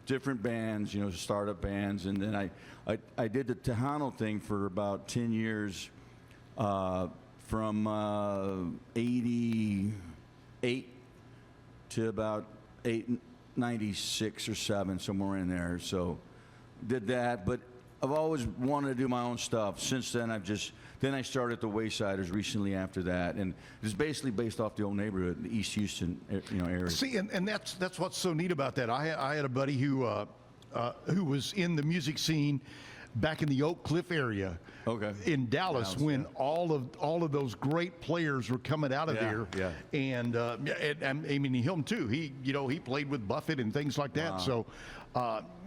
[SPEAKER 13] different bands, startup bands, and then I did the Tejano thing for about 10 years, from 88 to about 96 or 7, somewhere in there. So did that, but I've always wanted to do my own stuff. Since then, I started the Waysiders recently after that, and it's basically based off the old neighborhood, the East Houston, area.
[SPEAKER 1] See, and that's what's so neat about that. I had a buddy who was in the music scene back in the Oak Cliff area, in Dallas, when
[SPEAKER 13] yeah,
[SPEAKER 1] all of those great players were coming out of there.
[SPEAKER 13] Yeah.
[SPEAKER 1] And I mean, him too. He played with Buffett and things like that.
[SPEAKER 13] Wow.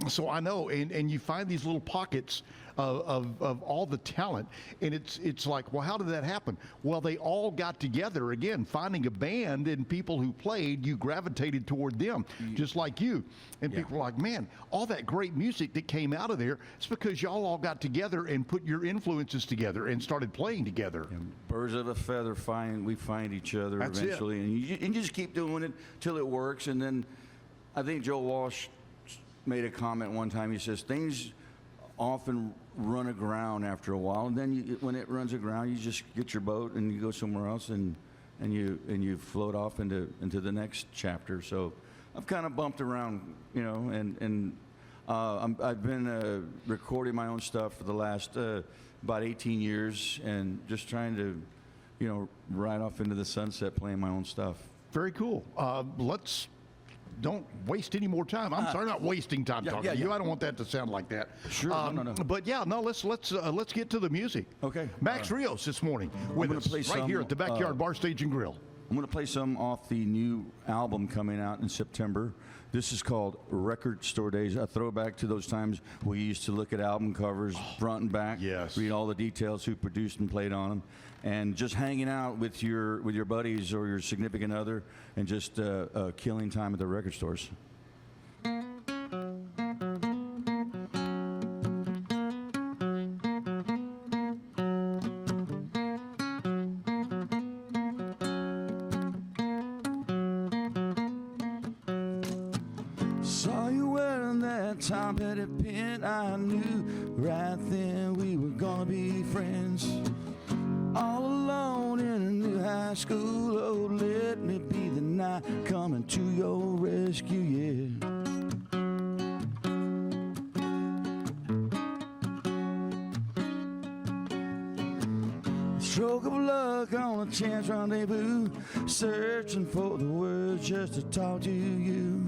[SPEAKER 1] So I know, and you find these little pockets of all the talent, and it's like, well, how did that happen? Well, they all got together again, finding a band and people who played. You gravitated toward them, just like you, and people were like, man, all that great music that came out of there, it's because y'all all got together and put your influences together and started playing together.
[SPEAKER 13] Birds of a feather we find each other.
[SPEAKER 1] That's
[SPEAKER 13] eventually, and you just keep doing it till it works. And then I think Joe Walsh made a comment one time. He says things often run aground after a while, and then when it runs aground, you just get your boat and you go somewhere else, and you float off into the next chapter. So I've kind of bumped around, and I've been recording my own stuff for the last about 18 years, and just trying to ride off into the sunset playing my own stuff.
[SPEAKER 1] Very cool. Don't waste any more time. I'm sorry, not wasting time talking to you. I don't want that to sound like that.
[SPEAKER 13] Sure, no.
[SPEAKER 1] But let's get to the music.
[SPEAKER 13] Okay.
[SPEAKER 1] Max Rios this morning with us right here at the Backyard Bar Stage and Grill.
[SPEAKER 13] I'm going to play some off the new album coming out in September. This is called Record Store Days, a throwback to those times we used to look at album covers front and back, read all the details, who produced and played on them, and just hanging out with your buddies or your significant other, and just killing time at the record stores. Tom Petty pen, I knew right then we were gonna be friends. All alone in a new high school, oh, let me be the night coming to your rescue, yeah. Stroke of luck on a chance rendezvous, searching for the words just to talk to you.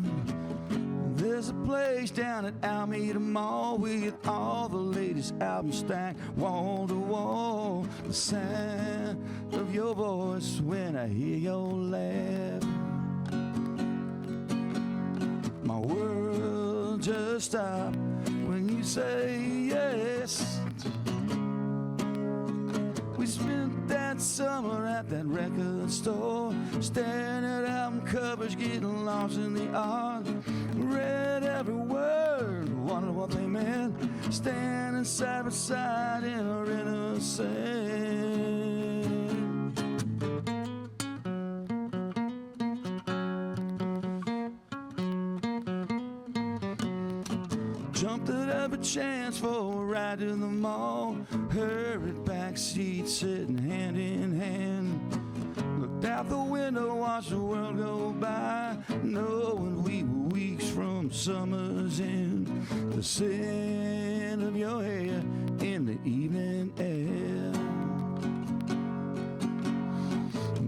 [SPEAKER 13] There's a place down at Alameda Mall with all the latest albums stacked wall to wall. The sound of your voice when I hear your laugh. My world just stopped when you say yes. We spent that summer at that record store, staring at album covers, getting lost in the art. Read every word, wondered what they meant, standing side by side in our innocence. Jumped at every chance for a ride to the mall, hurried back seat, sitting hand in hand. Looked out the window, watched the world go by, knowing we were weeks from summer's end. The scent of your hair in the evening air.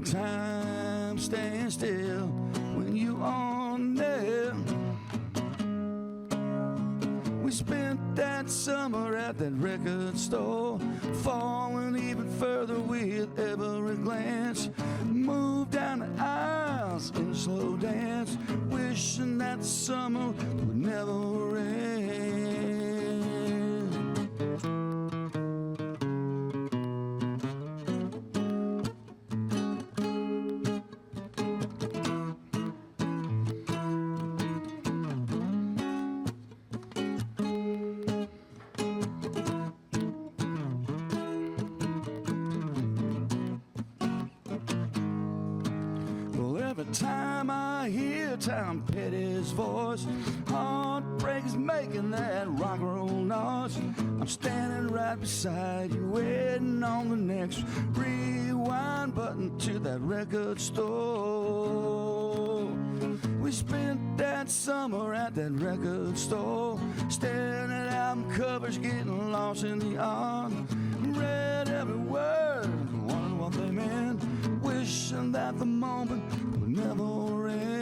[SPEAKER 13] Time stands still when you on there. We spent that summer at that record store, falling even further with every glance. Moved down the aisles in a slow dance, wishing that the summer would never end. Every time I hear Tom Petty's voice, heartbreak is making that rock and roll noise. I'm standing right beside you, waiting on the next rewind button to that record store. We spent that summer at that record store, staring at album covers, getting lost in the art. Read every word, wondered what they meant, wishing that the moment would never end.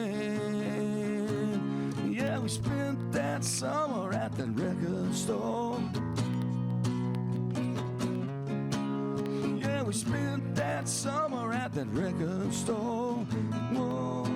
[SPEAKER 13] Yeah, we spent that summer at that record store. Yeah, we spent that summer at that record store. Whoa, whoa.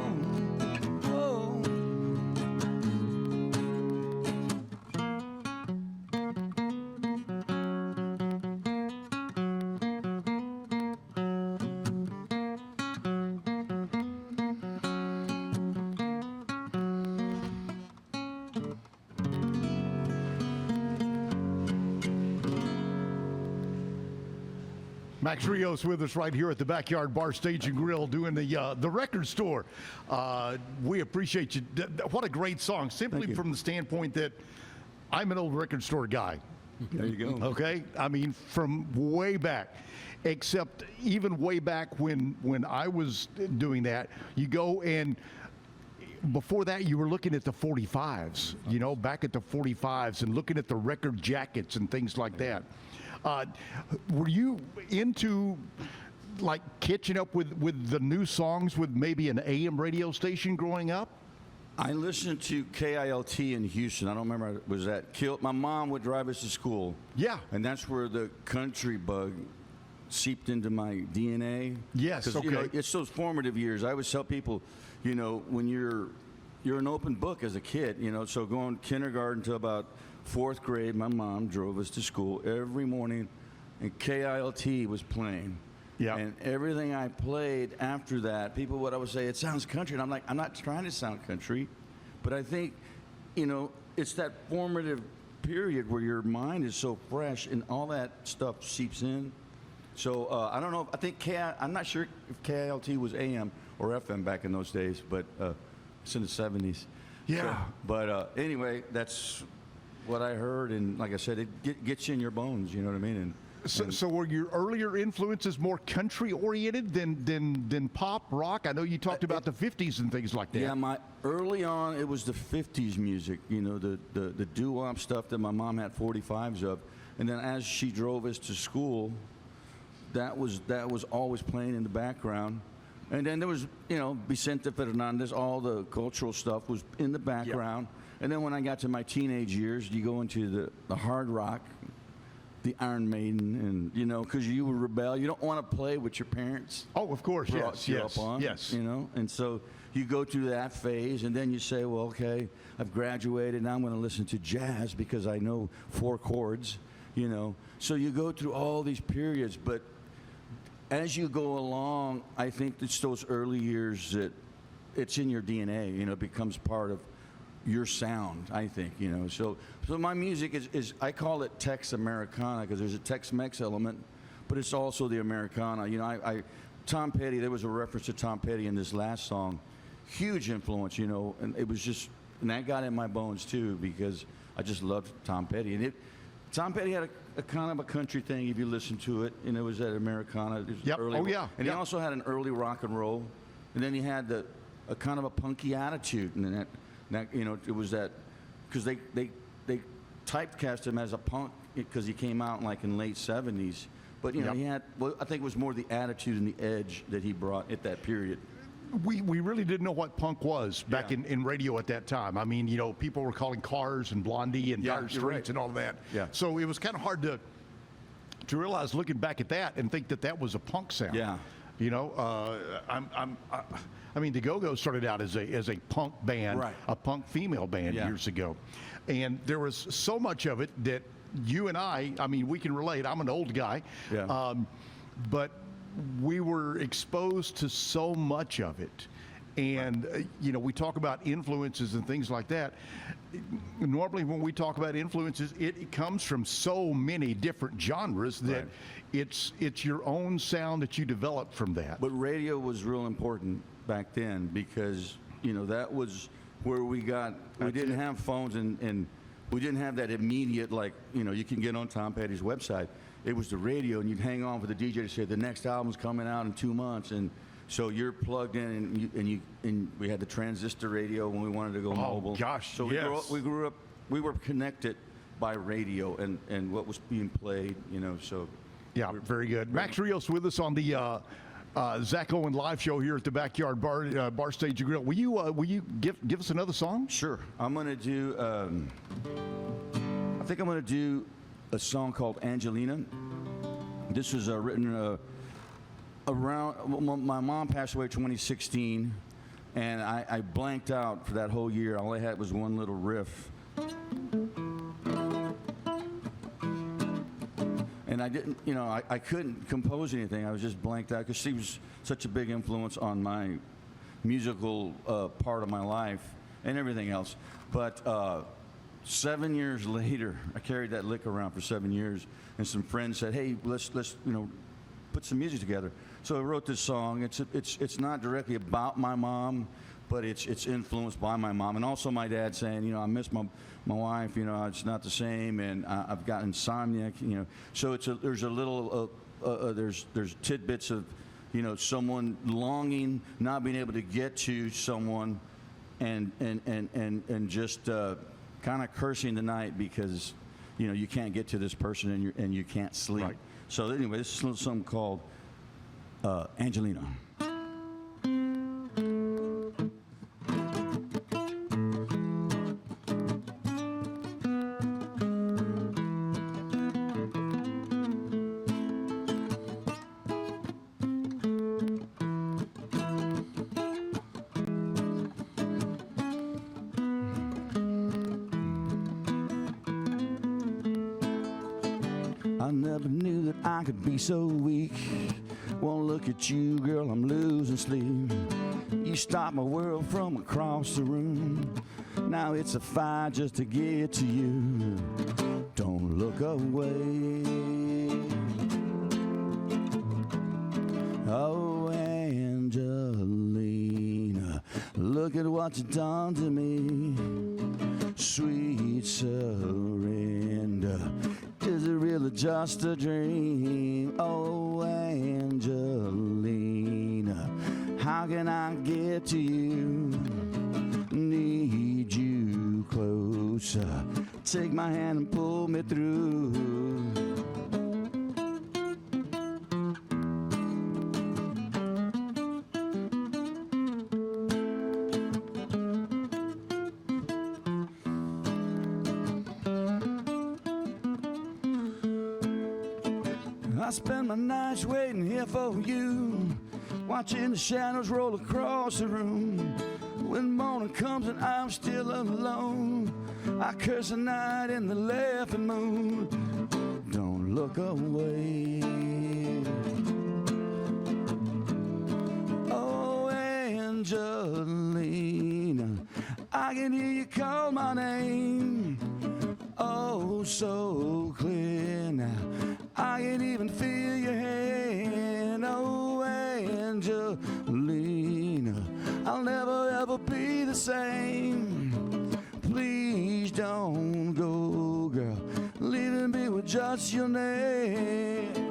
[SPEAKER 1] Max Rios with us right here at the Backyard Bar Stage and Grill doing the record store. We appreciate you. What a great song, simply from the standpoint that I'm an old record store guy.
[SPEAKER 13] There you go.
[SPEAKER 1] Okay? I mean, from way back. Except even way back when I was doing that, you go and before that, you were looking at the 45s, you know, back at the 45s and looking at the record jackets and things like that. Were you into like catching up with the new songs with maybe an AM radio station growing up?
[SPEAKER 13] I listened to KILT in Houston. I don't remember, was that Kilt? My mom would drive us to school.
[SPEAKER 1] Yeah.
[SPEAKER 13] And that's where the country bug seeped into my DNA.
[SPEAKER 1] Yes, okay.
[SPEAKER 13] You know, it's those formative years. I always tell people, you know, when you're an open book as a kid, you know, so going kindergarten to about 4th grade, my mom drove us to school every morning, and KILT was playing.
[SPEAKER 1] Yeah.
[SPEAKER 13] And everything I played after that, people would always say, it sounds country. And I'm like, I'm not trying to sound country, but I think, you know, it's that formative period where your mind is so fresh and all that stuff seeps in. So I don't know. I think I'm not sure if KILT was AM or FM back in those days, but it's in the 70s.
[SPEAKER 1] Yeah.
[SPEAKER 13] So, but anyway, that's what I heard, and like I said, it gets you in your bones. You know what I mean? And
[SPEAKER 1] So were your earlier influences more country oriented than pop rock? I know you talked about the 50s and things like that.
[SPEAKER 13] Yeah, early on it was the 50s music, you know, the doo-wop stuff that my mom had 45s of, and then as she drove us to school, that was always playing in the background. And then there was, you know, Vicente Fernandez, all the cultural stuff was in the background. Yep. And then when I got to my teenage years, you go into the hard rock, the Iron Maiden, and you know, because you would rebel, you don't want to play with your parents.
[SPEAKER 1] Oh, of course, yes.
[SPEAKER 13] You know, and so you go through that phase, and then you say, well, okay, I've graduated, now I'm going to listen to jazz because I know 4 chords, you know. So you go through all these periods, but as you go along, I think it's those early years that it's in your DNA, you know, it becomes part of your sound, I think, you know. So my music is I call it Tex Americana because there's a Tex-Mex element, but it's also the Americana. You know, Tom Petty, there was a reference to Tom Petty in this last song. Huge influence, you know, and it was just, and that got in my bones too because I just loved Tom Petty. And Tom Petty had a kind of a country thing if you listen to it, and it was that Americana. It was early, and he also had an early rock and roll, and then he had a kind of a punky attitude, and then that, you know, it was that, because they typecast him as a punk because he came out in late 70s. But, you know, he had, well, I think it was more the attitude and the edge that he brought at that period.
[SPEAKER 1] We really didn't know what punk was back in radio at that time. I mean, you know, people were calling Cars and Blondie and Dire Straits and all that. Yeah. So it was kind of hard to realize looking back at that and think that was a punk sound. Yeah. You know, I mean, the Go-Go's started out as a punk band, a punk female band years ago. And there was so much of it that you and I mean, we can relate. I'm an old guy. Yeah. But we were exposed to so much of it. And, you know, we talk about influences and things like that. Normally when we talk about influences, it comes from so many different genres that it's your own sound that you develop from that.
[SPEAKER 13] But radio was real important back then because, you know, that was where we didn't have phones and we didn't have that immediate, like, you know, you can get on Tom Petty's website. It was the radio, and you'd hang on for the DJ to say the next album's coming out in 2 months, and so you're plugged in, and we had the transistor radio when we wanted to go mobile.
[SPEAKER 1] Oh gosh,
[SPEAKER 13] so we grew up, we were connected by radio and what was being played, you know. So
[SPEAKER 1] yeah, very good. Max Rios with us on the Zack Owen live show here at the Backyard Bar Stage and Grill. Will you give us another song?
[SPEAKER 13] Sure. I'm gonna do. I think I'm gonna do a song called Angelina. This was written around, my mom passed away in 2016, and I blanked out for that whole year. All I had was one little riff. And I didn't, you know, I couldn't compose anything. I was just blanked out because she was such a big influence on my musical part of my life and everything else. But 7 years later, I carried that lick around for 7 years, and some friends said, "Hey, let's you know, put some music together." So I wrote this song. It's not directly about my mom, but it's influenced by my mom, and also my dad saying, you know, I miss my wife. You know, it's not the same, and I've got insomnia. You know, so there's a little there's tidbits of, you know, someone longing, not being able to get to someone, and just kind of cursing the night because, you know, you can't get to this person and you can't sleep. Right. So anyway, this is a little something called Angelina. I never knew that I could be so weak. Won't look at you, girl, I'm losing sleep. You stopped my world from across the room. Now it's a fight just to get to you. Don't look away. Oh, Angelina, look at what you've done to me. sweet surrender. Is it really just a dream? Oh, Angelina, how can I get to you? Need you closer. Take my hand and pull me through. I spend my nights waiting here for you, watching the shadows roll across the room. When morning comes and I'm still alone, I curse the night in the laughing moon. Don't look away. Oh, Angelina, I can hear you call my name. Oh, so clear now, I can even feel your hand. Oh, Angelina, I'll never ever be the same. Please don't go, girl, leaving me with just your name.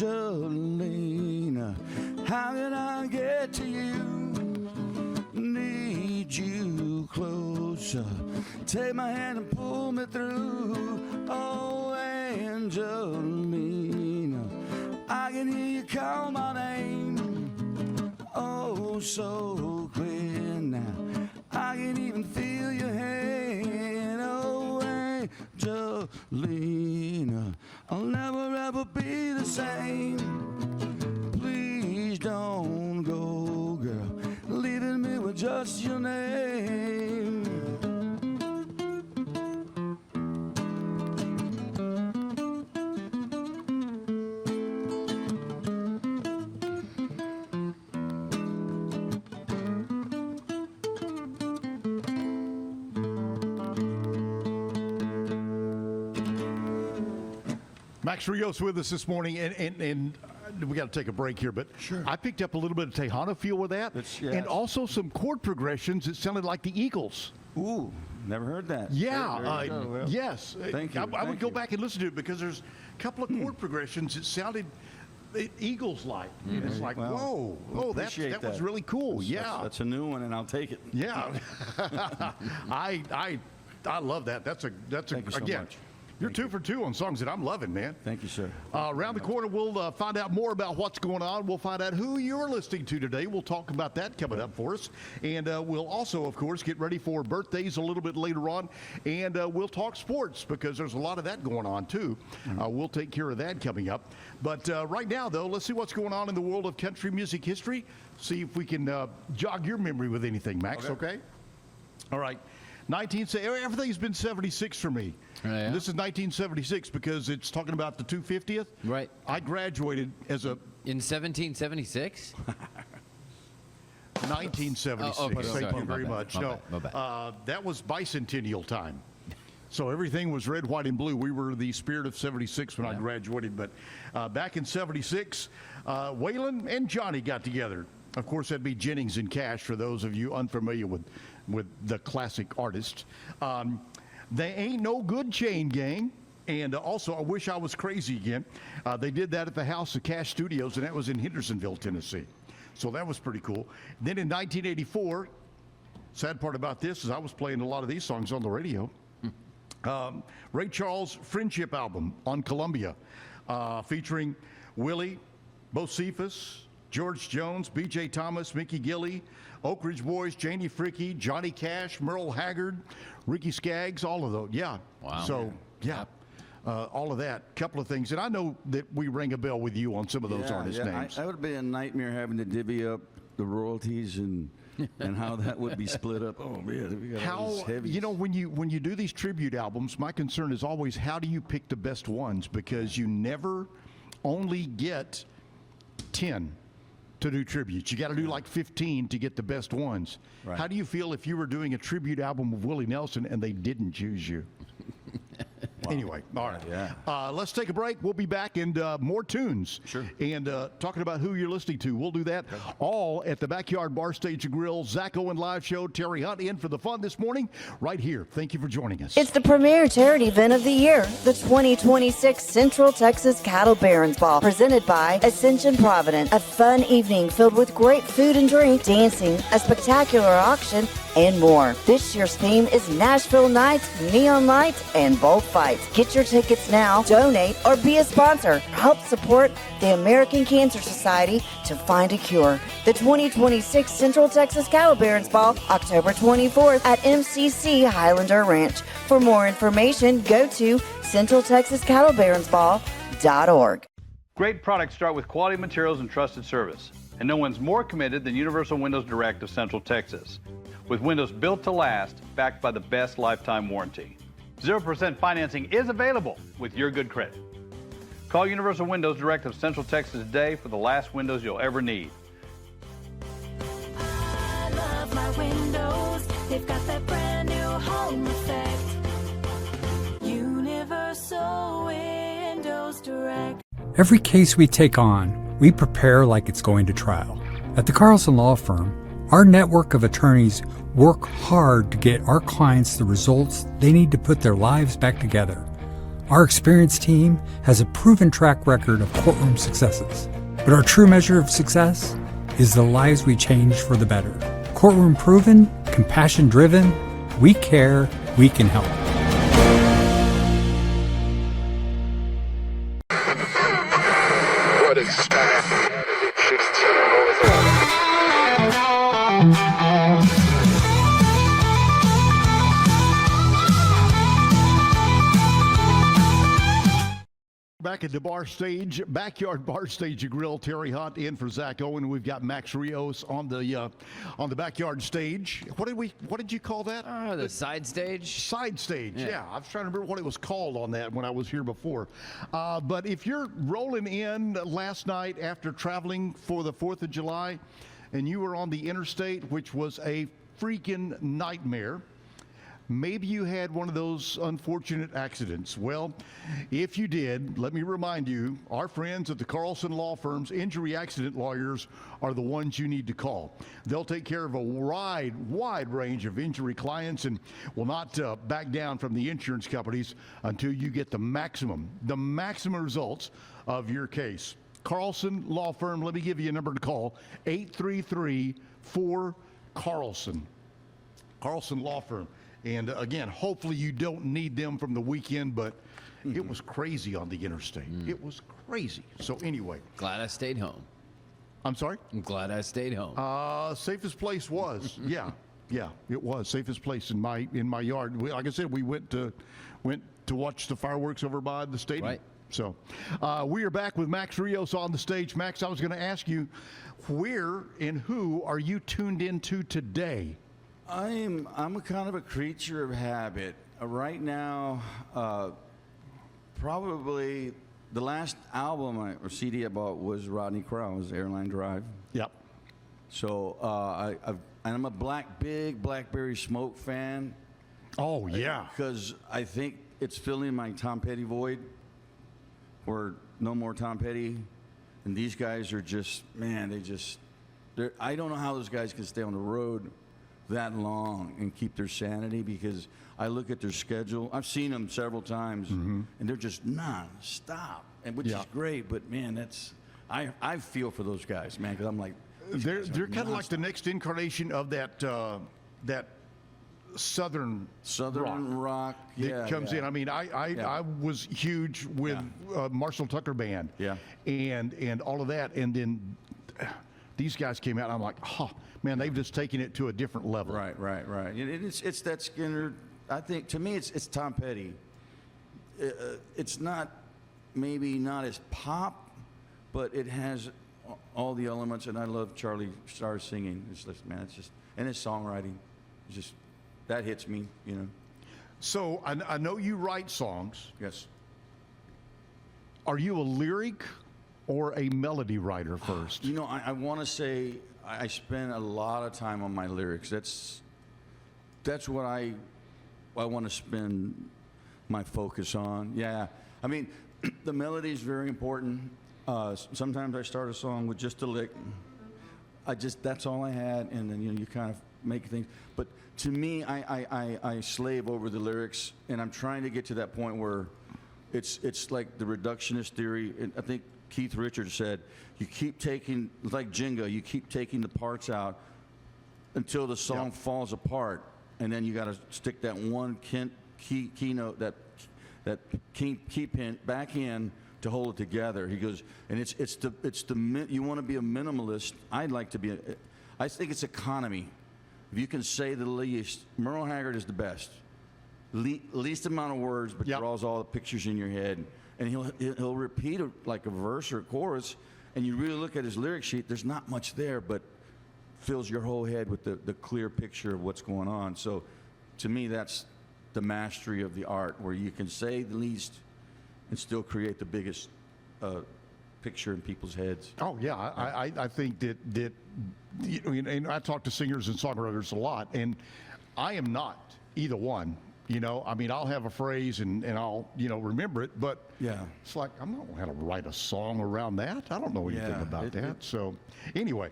[SPEAKER 13] Angelina, how can I get to you? Need you closer. Take my hand and pull me through. Oh, Angelina, I can hear you call my name. Oh, so clear now, I can even feel your hand. Oh, Angelina, I'll never ever be the same. Please don't go, girl, leaving me with just your name.
[SPEAKER 1] Max Rios with us this morning, and we got to take a break here, but
[SPEAKER 13] sure.
[SPEAKER 1] I picked up a little bit of Tejano feel with that, and also some chord progressions that sounded like the Eagles.
[SPEAKER 13] Ooh, never heard that.
[SPEAKER 1] Yeah, yes.
[SPEAKER 13] Thank you.
[SPEAKER 1] I would go back and listen to it because there's a couple of chord progressions that sounded Eagles-like. Mm-hmm. It's like,
[SPEAKER 13] well,
[SPEAKER 1] whoa, that was really cool.
[SPEAKER 13] That's a new one, and I'll take it.
[SPEAKER 1] Yeah, I love that. That's
[SPEAKER 13] Thank you so much.
[SPEAKER 1] You're 2 for 2 on songs that I'm loving, man.
[SPEAKER 13] Thank you, sir.
[SPEAKER 1] Around the corner, we'll find out more about what's going on. We'll find out who you're listening to today. We'll talk about that coming up for us. And we'll also, of course, get ready for birthdays a little bit later on. And we'll talk sports because there's a lot of that going on, too. We'll take care of that coming up. But right now, though, let's see what's going on in the world of country music history. See if we can jog your memory with anything, Max, okay? All right. Everything's been 76 for me.
[SPEAKER 3] Yeah.
[SPEAKER 1] This is 1976 because it's talking about the 250th.
[SPEAKER 3] Right.
[SPEAKER 1] I graduated as a...
[SPEAKER 3] In 1776?
[SPEAKER 1] 1976. Thank you very much.
[SPEAKER 3] My bad.
[SPEAKER 1] That was bicentennial time. So everything was red, white, and blue. We were the spirit of 76 when I graduated. But back in 76, Waylon and Johnny got together. Of course, that'd be Jennings and Cash for those of you unfamiliar with the classic artists. They Ain't No Good Chain Gang. And also, I Wish I Was Crazy Again. They did that at the House of Cash Studios, and that was in Hendersonville, Tennessee. So that was pretty cool. Then in 1984, sad part about this is I was playing a lot of these songs on the radio. Ray Charles' Friendship album on Columbia, featuring Willie, Bocephus, George Jones, B.J. Thomas, Mickey Gilley, Oak Ridge Boys, Janie Fricky, Johnny Cash, Merle Haggard, Ricky Skaggs, all of those. Yeah.
[SPEAKER 3] Wow.
[SPEAKER 1] So, yeah. All of that. Couple of things. And I know that we ring a bell with you on some of those artist names.
[SPEAKER 13] That would have been a nightmare having to divvy up the royalties and how that would be split up. Oh, man. We got all these heavies.
[SPEAKER 1] You know, when you do these tribute albums, my concern is always how do you pick the best ones? Because you never only get 10 to do tributes. You got to do like 15 to get the best ones.
[SPEAKER 13] Right.
[SPEAKER 1] How do you feel if you were doing a tribute album of Willie Nelson and they didn't choose you? Anyway, all right.
[SPEAKER 13] Yeah.
[SPEAKER 1] Let's take a break. We'll be back and more tunes.
[SPEAKER 13] Sure.
[SPEAKER 1] And talking about who you're listening to. We'll do that all at the Backyard Bar Stage and Grill. Zack Owen live show. Terry Hunt in for the fun this morning right here. Thank you for joining us.
[SPEAKER 6] It's the premier charity event of the year, the 2026 Central Texas Cattle Barons Ball, presented by Ascension Provident. A fun evening filled with great food and drink, dancing, a spectacular auction, and more. This year's theme is Nashville Nights, Neon Lights, and Bullfights. Get your tickets now, donate, or be a sponsor. Help support the American Cancer Society to find a cure. The 2026 Central Texas Cattle Barons Ball, October 24th at MCC Highlander Ranch. For more information, go to centraltexascattlebaronsball.org.
[SPEAKER 14] Great products start with quality materials and trusted service. And no one's more committed than Universal Windows Direct of Central Texas. With windows built to last, backed by the best lifetime warranty. 0% financing is available with your good credit. Call Universal Windows Direct of Central Texas today for the last windows you'll ever need.
[SPEAKER 15] I love my windows. They've got that brand new home effect. Universal Windows Direct.
[SPEAKER 5] Every case we take on, we prepare like it's going to trial. At the Carlson Law Firm, our network of attorneys work hard to get our clients the results they need to put their lives back together. Our experienced team has a proven track record of courtroom successes. But our true measure of success is the lives we change for the better. Courtroom proven, compassion driven, we care, we can help.
[SPEAKER 9] What is that?
[SPEAKER 1] Back at the bar stage, Backyard Bar Stage and Grill. Terry Hunt in for Zack Owen. We've got Max Rios on the backyard stage. What did you call that?
[SPEAKER 3] The side stage.
[SPEAKER 1] Side stage. Yeah, I was trying to remember what it was called on that when I was here before. But if you're rolling in last night after traveling for the 4th of July, and you were on the interstate, which was a freaking nightmare. Maybe you had one of those unfortunate accidents. Well, if you did, let me remind you, our friends at the Carlson Law Firm's injury accident lawyers are the ones you need to call. They'll take care of a wide range of injury clients and will not back down from the insurance companies until you get the maximum results of your case. Carlson Law Firm, let me give you a number to call, 833-4-CARLSON. Carlson Law Firm. And again, hopefully you don't need them from the weekend, but it was crazy on the interstate. It was crazy. So anyway.
[SPEAKER 3] Glad I stayed home.
[SPEAKER 1] I'm sorry?
[SPEAKER 3] I'm glad I stayed home.
[SPEAKER 1] Safest place was, yeah, it was safest place in my yard. Like I said, we went to watch the fireworks over by the stadium.
[SPEAKER 3] Right.
[SPEAKER 1] So we are back with Max Rios on the stage. Max, I was going to ask you, where and who are you tuned into today?
[SPEAKER 13] I'm a kind of a creature of habit. Right now, probably the last album or CD I bought was Rodney Crowell's Airline Drive.
[SPEAKER 1] Yep.
[SPEAKER 13] So I'm a big Blackberry Smoke fan.
[SPEAKER 1] Oh yeah.
[SPEAKER 13] Because I think it's filling my Tom Petty void. Or no more Tom Petty, and these guys are just, man, I don't know how those guys can stay on the road that long and keep their sanity, because I look at their schedule. I've seen them several times, and they're just non-stop, and which is great. But man, I feel for those guys, man, because I'm like,
[SPEAKER 1] they're kind of like the next incarnation of that Southern rock that comes in. I mean, I was huge with Marshall Tucker Band, and all of that, and then these guys came out, and I'm like, oh, man, they've just taken it to a different level.
[SPEAKER 13] Right. It's that Skinner. I think to me, it's Tom Petty. It's not maybe not as pop, but it has all the elements. And I love Charlie Starr singing. It's just and his songwriting, it's just that hits me.
[SPEAKER 1] So I know you write songs.
[SPEAKER 13] Yes.
[SPEAKER 1] Are you a lyric or a melody writer first?
[SPEAKER 13] I want to say I spend a lot of time on my lyrics. That's what I want to spend my focus on. Yeah, I mean, the melody is very important. Sometimes I start a song with just a lick. That's all I had, and then you kind of make things. But to me, I slave over the lyrics, and I'm trying to get to that point where it's like the reductionist theory. And I think Keith Richards said, you keep taking, like Jenga, you keep taking the parts out until the song falls apart, and then you got to stick that one key note, that key pin back in to hold it together. He goes, and you want to be a minimalist. I'd like to be I think it's economy. If you can say the least, Merle Haggard is the best. Least amount of words, but draws all the pictures in your head. And he'll repeat like a verse or a chorus, and you really look at his lyric sheet, there's not much there, but fills your whole head with the clear picture of what's going on. So to me, that's the mastery of the art, where you can say the least and still create the biggest picture in people's heads.
[SPEAKER 1] Oh, yeah. I think that and I talk to singers and songwriters a lot, and I am not either one. I mean, I'll have a phrase and I'll, remember it, but it's like, I'm not going to write a song around that. I don't know anything about that. So anyway,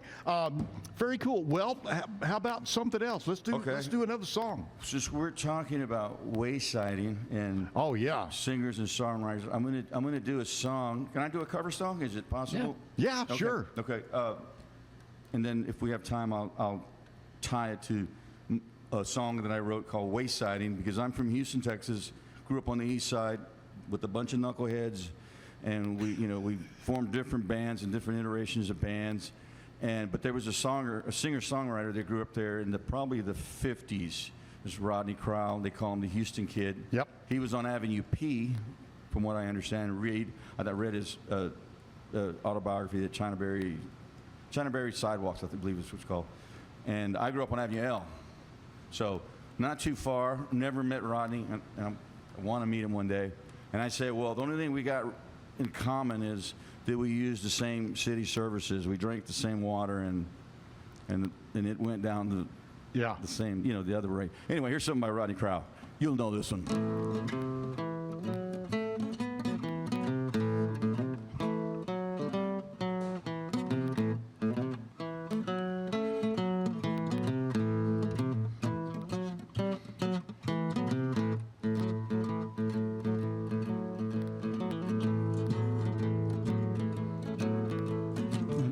[SPEAKER 1] very cool. Well, how about something else? Let's do another song.
[SPEAKER 13] Since we're talking about waysiding and singers and songwriters, I'm gonna do a song. Can I do a cover song? Is it possible?
[SPEAKER 1] Yeah, sure.
[SPEAKER 13] Okay. And then if we have time, I'll tie it to a song that I wrote called Waysiding, because I'm from Houston, Texas, grew up on the east side with a bunch of knuckleheads, and we formed different bands and different iterations of bands, but there was a singer-songwriter that grew up there in probably the 50s. This Rodney Crowell, they call him the Houston Kid.
[SPEAKER 1] Yep.
[SPEAKER 13] He was on Avenue P, from what I understand. I read his autobiography, the China Berry Sidewalks, I believe is what it's called. And I grew up on Avenue L. So not too far, never met Rodney, and I want to meet him one day. And I say, well, the only thing we got in common is that we use the same city services. We drank the same water, and it went down the same, the other way. Anyway, here's something by Rodney Crowell. You'll know this one.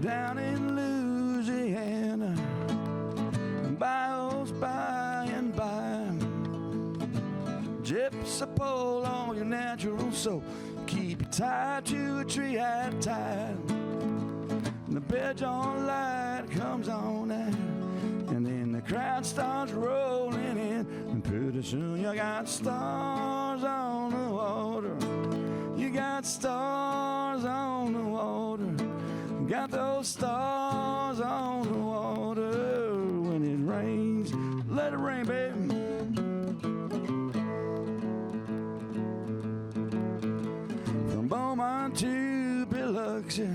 [SPEAKER 13] Down in Louisiana, bayous by and by, gypsy pole on your natural soul, keep you tied to a tree at a time. And the bedroom light comes on out, and then the crowd starts rolling in, and pretty soon you got stars on the water. You got stars on the water. Got those stars on the water. When it rains, let it rain, baby. From Beaumont to Biloxi,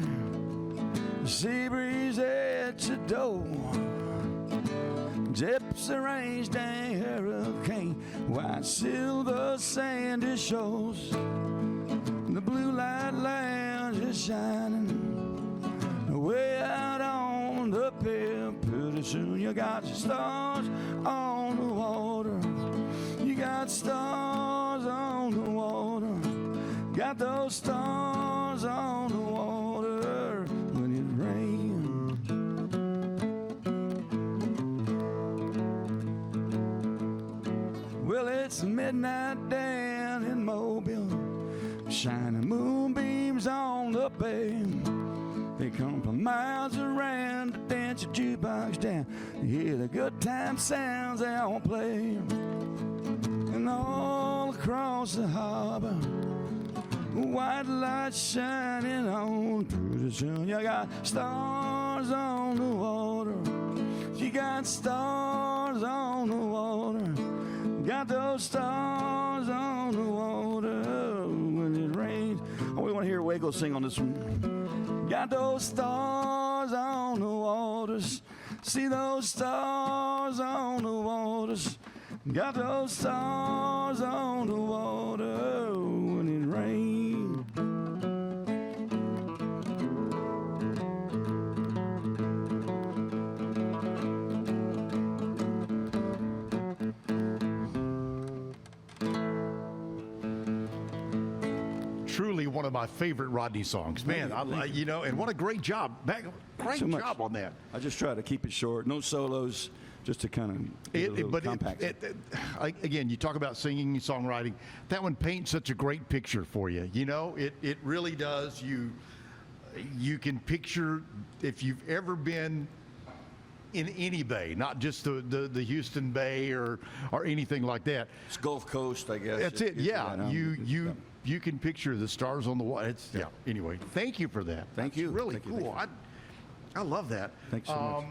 [SPEAKER 13] sea breeze at your door. Gypsy range, dang hurricane, white silver sandy shores. The blue light lounge is shining way out on the pier. Pretty soon you got your stars on the water. You got stars on the water. Got those stars on the water when it rains. Well, it's midnight down in Mobile, shining moonbeams on the bay. They come from miles around to dance your jukebox down. You hear the good time sounds they all play. And all across the harbor, white lights shining on through the sun. You got stars on the water. You got stars on the water. Got those stars on the water when it rains. Oh, we want to hear Waco sing on this one. Got those stars on the waters. See those stars on the waters. Got those stars on the water when it rains.
[SPEAKER 1] Truly one of my favorite Rodney songs, man. You know, and what a great job, great job on that.
[SPEAKER 13] I just try to keep it short, no solos, just to kind of compact.
[SPEAKER 1] Again, you talk about singing and songwriting. That one paints such a great picture for you. You know, it really does. You can picture, if you've ever been in any bay, not just the Houston Bay or anything like that.
[SPEAKER 13] It's Gulf Coast, I guess.
[SPEAKER 1] That's it. Yeah, you can picture the stars on the wall. Yeah. Anyway, thank you for that.
[SPEAKER 13] Thank you.
[SPEAKER 1] Really
[SPEAKER 13] Thank you,
[SPEAKER 1] cool.
[SPEAKER 13] thank
[SPEAKER 1] I love that.
[SPEAKER 13] Thanks so much.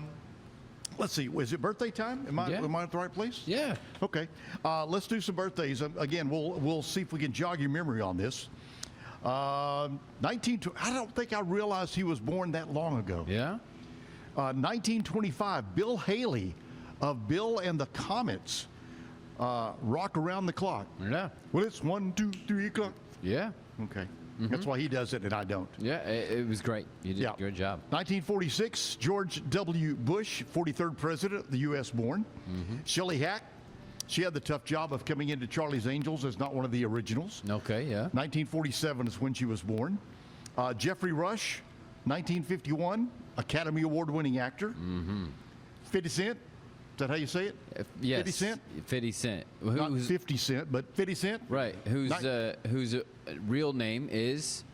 [SPEAKER 1] Let's see. Is it birthday time? Am I at the right place?
[SPEAKER 3] Yeah.
[SPEAKER 1] Okay. Let's do some birthdays. Again, we'll see if we can jog your memory on this. I don't think I realized he was born that long ago.
[SPEAKER 3] Yeah.
[SPEAKER 1] 1925, Bill Haley of Bill and the Comets. Rock Around the Clock.
[SPEAKER 3] Yeah.
[SPEAKER 1] Well, it's 1, 2, 3 o'clock.
[SPEAKER 3] Yeah.
[SPEAKER 1] Okay. That's why he does it and I don't.
[SPEAKER 3] Yeah, it was great. You did a good job.
[SPEAKER 1] 1946, George W. Bush, 43rd president of the U.S. born. Shelley Hack, she had the tough job of coming into Charlie's Angels as not one of the originals.
[SPEAKER 3] Okay, yeah.
[SPEAKER 1] 1947 is when she was born. Jeffrey Rush, 1951, Academy Award-winning actor. 50 Cent. Is that how you say it?
[SPEAKER 3] Yes.
[SPEAKER 1] 50 Cent?
[SPEAKER 3] 50 Cent.
[SPEAKER 1] Not 50 Cent, but 50 Cent?
[SPEAKER 3] Right. Whose real name is?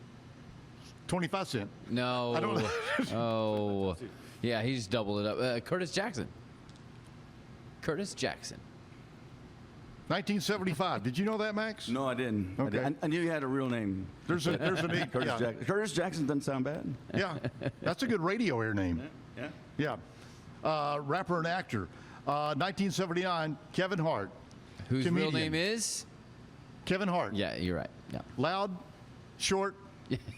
[SPEAKER 1] 25 Cent.
[SPEAKER 3] No.
[SPEAKER 1] I don't know.
[SPEAKER 3] Oh. Yeah, he's doubled it up. Curtis Jackson. Curtis Jackson.
[SPEAKER 1] 1975. Did you know that, Max?
[SPEAKER 13] No, I didn't.
[SPEAKER 1] Okay.
[SPEAKER 13] I knew you had a real name.
[SPEAKER 1] There's a name.
[SPEAKER 13] Curtis Jackson. Curtis Jackson doesn't sound bad.
[SPEAKER 1] Yeah. That's a good radio air name.
[SPEAKER 13] Yeah.
[SPEAKER 1] Rapper and actor. 1979, Kevin Hart.
[SPEAKER 3] Whose
[SPEAKER 1] comedian.
[SPEAKER 3] real name is?
[SPEAKER 1] Kevin Hart.
[SPEAKER 3] Yeah, you're right. Yeah.
[SPEAKER 1] Loud, short,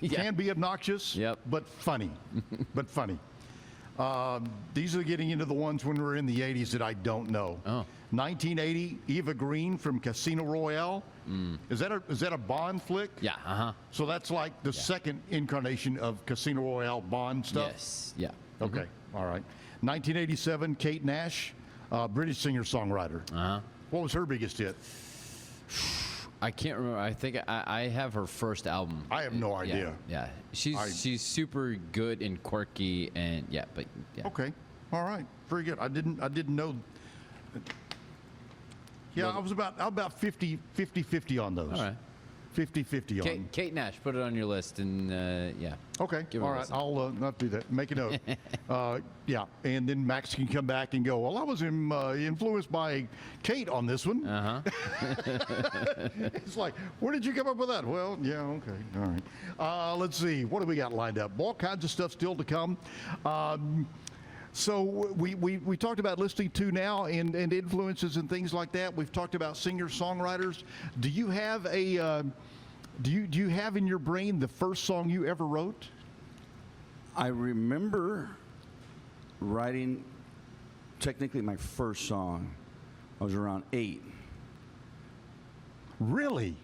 [SPEAKER 1] can be obnoxious, but funny. But funny. These are getting into the ones when we're in the 80s that I don't know. 1980, Eva Green from Casino Royale. Is that a Bond flick?
[SPEAKER 3] Yeah.
[SPEAKER 1] So that's like the second incarnation of Casino Royale Bond stuff?
[SPEAKER 3] Yes. Yeah.
[SPEAKER 1] Okay. All right. 1987, Kate Nash, British singer-songwriter. What was her biggest hit?
[SPEAKER 3] I can't remember. I think I have her first album.
[SPEAKER 1] I have no idea.
[SPEAKER 3] Yeah. She's super good and quirky and but yeah.
[SPEAKER 1] Okay. All right. Very good. I didn't know. Yeah, I was about 50-50 on those.
[SPEAKER 3] All right.
[SPEAKER 1] 50-50 on.
[SPEAKER 3] Kate Nash, put it on your list and yeah.
[SPEAKER 1] Okay.
[SPEAKER 3] Give it
[SPEAKER 1] All
[SPEAKER 3] a
[SPEAKER 1] right.
[SPEAKER 3] listen.
[SPEAKER 1] I'll not do that. Make a note. Yeah. And then Max can come back and go, well, I was influenced by Kate on this one. It's like, where did you come up with that? Well, yeah, okay. All right. Let's see. What do we got lined up? All kinds of stuff still to come. So we talked about listening to now and influences and things like that. We've talked about singer-songwriters. Do you have do you have in your brain the first song you ever wrote?
[SPEAKER 13] I remember writing technically my first song. I was around 8.
[SPEAKER 1] Really?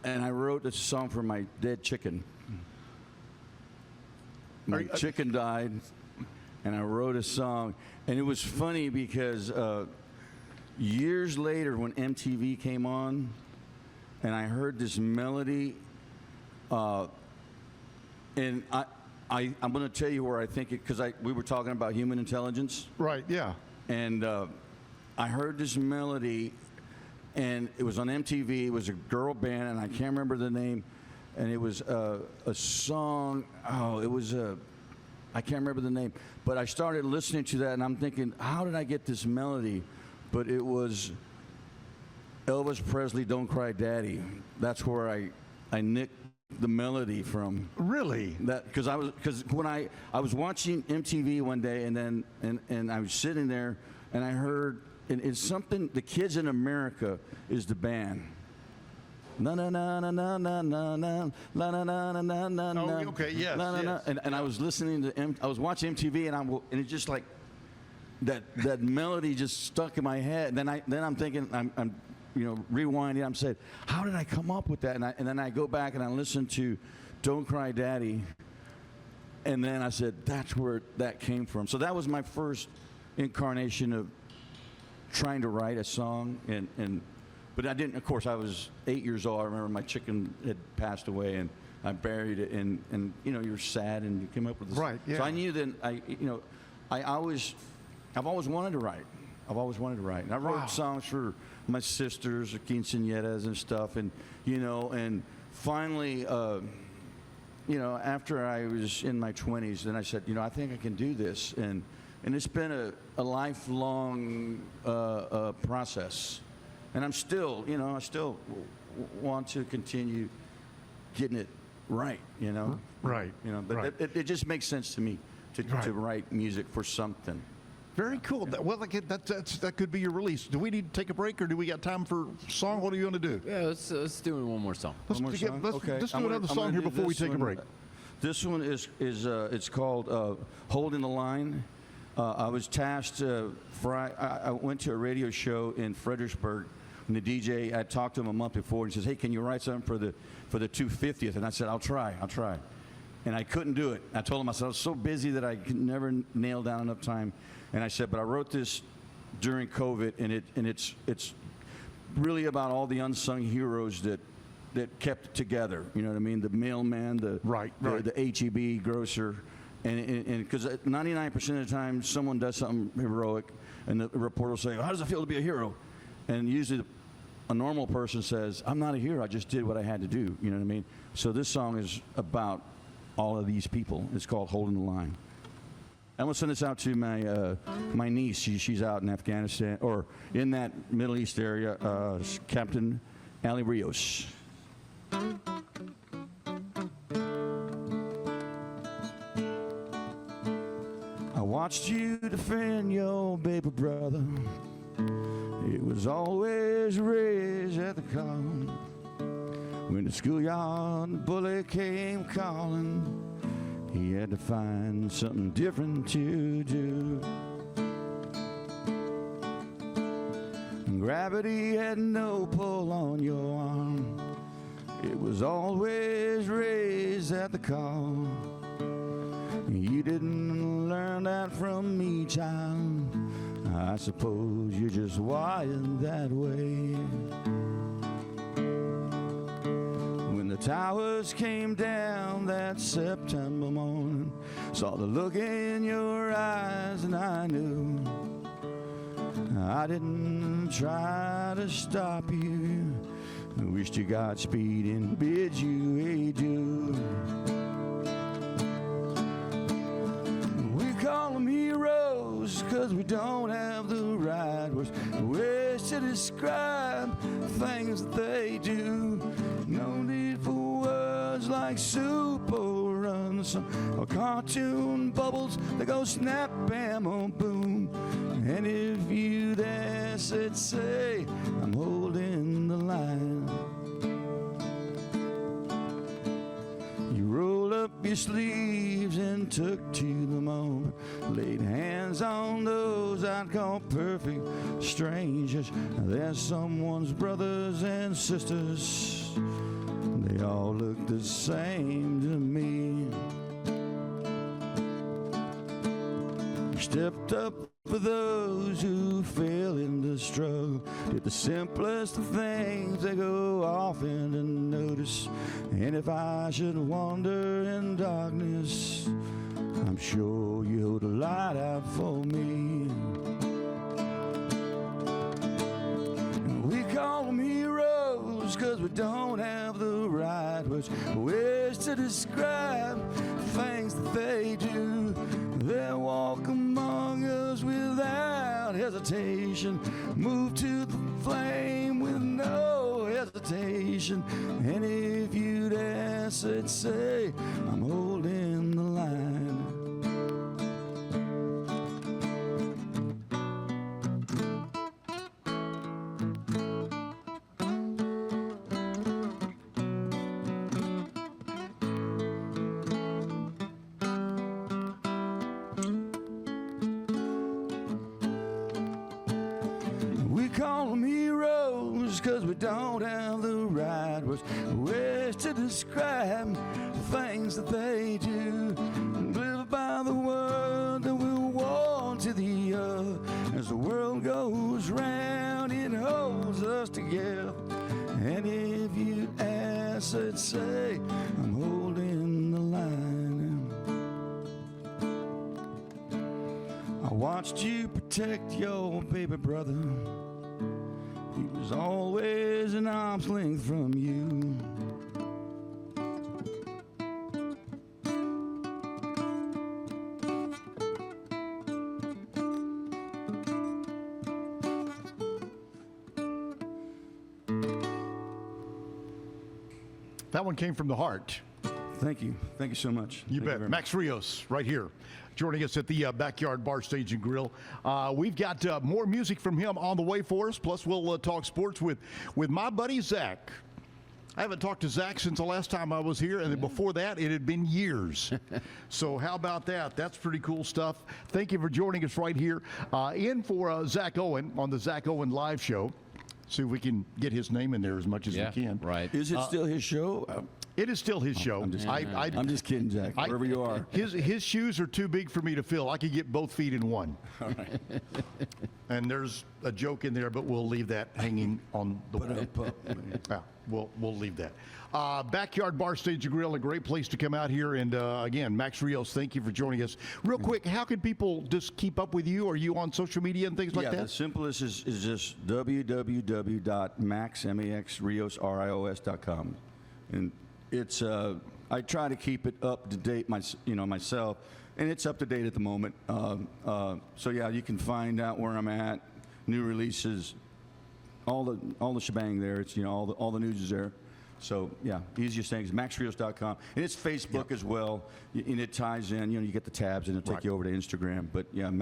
[SPEAKER 13] And I wrote a song for my dead chicken. My chicken died, and I wrote a song. And it was funny because years later when MTV came on, and I heard this melody, and I'm going to tell you where I think it, because we were talking about human intelligence.
[SPEAKER 1] Right, yeah.
[SPEAKER 13] And I heard this melody, and it was on MTV. It was a girl band, and I can't remember the name. And it was a song. Oh, it was I can't remember the name, but I started listening to that, and I'm thinking, how did I get this melody? But it was Elvis Presley, "Don't Cry Daddy." That's where I nicked the melody from.
[SPEAKER 1] Really?
[SPEAKER 13] That because when I was watching MTV one day, and I was sitting there, and I heard, and it's something, the Kids in America is the band. Na na na na na na na na na na na na na na.
[SPEAKER 1] Oh, okay, yes, yes.
[SPEAKER 13] And I was listening to I was watching MTV, and it's just like that melody just stuck in my head. Then I'm thinking, I'm rewinding. I'm saying, how did I come up with that? And then I go back and I listen to "Don't Cry Daddy," and then I said, that's where that came from. So that was my first incarnation of trying to write a song, but I didn't. Of course, I was 8 years old. I remember my chicken had passed away, and I buried it. And you're sad, and you came up with this.
[SPEAKER 1] Right. Yeah.
[SPEAKER 13] So I knew that I've always wanted to write. I've always wanted to write. And I wrote songs for my sisters, quinceañeras and stuff, and finally, after I was in my 20s, then I said, I think I can do this, and it's been a lifelong process. And I'm still, I still want to continue getting it right,
[SPEAKER 1] Right.
[SPEAKER 13] But
[SPEAKER 1] right.
[SPEAKER 13] it just makes sense to me to write music for something.
[SPEAKER 1] Very cool. Well, that could be your release. Do we need to take a break, or do we got time for a song? What are you going to do?
[SPEAKER 3] Yeah, let's do one more song.
[SPEAKER 1] Let's do another song here before we take a break.
[SPEAKER 13] This one is it's called "Holding the Line." I was tasked. I went to a radio show in Fredericksburg, and the DJ, I talked to him a month before, and he says, "Hey, can you write something for the 250th?" And I said, "I'll try." And I couldn't do it. I told him, I said, I was so busy that I could never nail down enough time. And I said, but I wrote this during COVID, and it's really about all the unsung heroes that kept it together. You know what I mean? The mailman, the HEB grocer, and because 99% of the time someone does something heroic, and the reporter will say, "How does it feel to be a hero?" And usually a normal person says, "I'm not a hero. I just did what I had to do." You know what I mean? So this song is about all of these people. It's called "Holding the Line." I'm gonna send this out to my niece. She's out in Afghanistan, or in that Middle East area. Captain Ali Rios. I watched you defend your baby brother. It was always raised at the call. When the schoolyard bully came calling, he had to find something different to do. Gravity had no pull on your arm. It was always raised at the call. You didn't learn that from me, child. I suppose you're just wired that way. When the towers came down that September morning, saw the look in your eyes, and I knew I didn't try to stop you. I wished you Godspeed and bid you adieu. We call them heroes 'cause we don't have the right words to describe things that they do. No need for words like soup or runs or cartoon bubbles that go snap, bam, or boom. And if you'd ask, it'd say, I'm holding the line. You rolled up your sleeves and took to the moment, laid hands on those I'd call perfect strangers. They're someone's brothers and sisters. They all look the same to me. You stepped up for those who fell in the struggle, did the simplest of things they go often unnoticed. And if I should wander in darkness, I'm sure you hold a light out for me. We call them heroes heroes, 'cause we don't have the right words to describe things that they do. They walk among us without hesitation, move to the flame with no hesitation. And if you'd ask, they'd say, I'm holding the line. We call them heroes, 'cause we don't have the right words to describe things that they do. Live by the word that we'll walk to the other. As the world goes round, it holds us together. And if you ask, they'd say, I'm holding the line. I watched you protect your baby brother. He was always an arm's length from you.
[SPEAKER 1] That one came from the heart.
[SPEAKER 13] Thank you. Thank you so much.
[SPEAKER 1] You
[SPEAKER 13] Thank
[SPEAKER 1] bet.
[SPEAKER 13] very
[SPEAKER 1] Max Rios, right here, joining us at the Backyard Bar, Stage, and Grill. We've got more music from him on the way for us. Plus, we'll talk sports with my buddy Zach. I haven't talked to Zach since the last time I was here, and then before that, it had been years. So how about that? That's pretty cool stuff. Thank you for joining us right here. In for Zack Owen on the Zack Owen Live Show. See if we can get his name in there as much as we can.
[SPEAKER 3] Right.
[SPEAKER 13] Is it still his show?
[SPEAKER 1] It is still his show.
[SPEAKER 13] I'm just kidding, Jack. Wherever you are.
[SPEAKER 1] His shoes are too big for me to fill. I could get both feet in one.
[SPEAKER 13] All right.
[SPEAKER 1] And there's a joke in there, but we'll leave that hanging on the wall. Yeah, we'll leave that. Backyard Bar, Stage, and Grill, a great place to come out here. And again, Max Rios, thank you for joining us. Real quick, how can people just keep up with you? Are you on social media and things like
[SPEAKER 13] Yeah,
[SPEAKER 1] that?
[SPEAKER 13] the simplest is just www.maxrios.com. And it's I try to keep it up to date myself, and it's up to date at the moment. So yeah, you can find out where I'm at, new releases, all the shebang there. It's all the news is there. So yeah, easiest thing is maxrios.com, and it's Facebook as well, and it ties in. You get the tabs, and it'll take you over to Instagram. But yeah,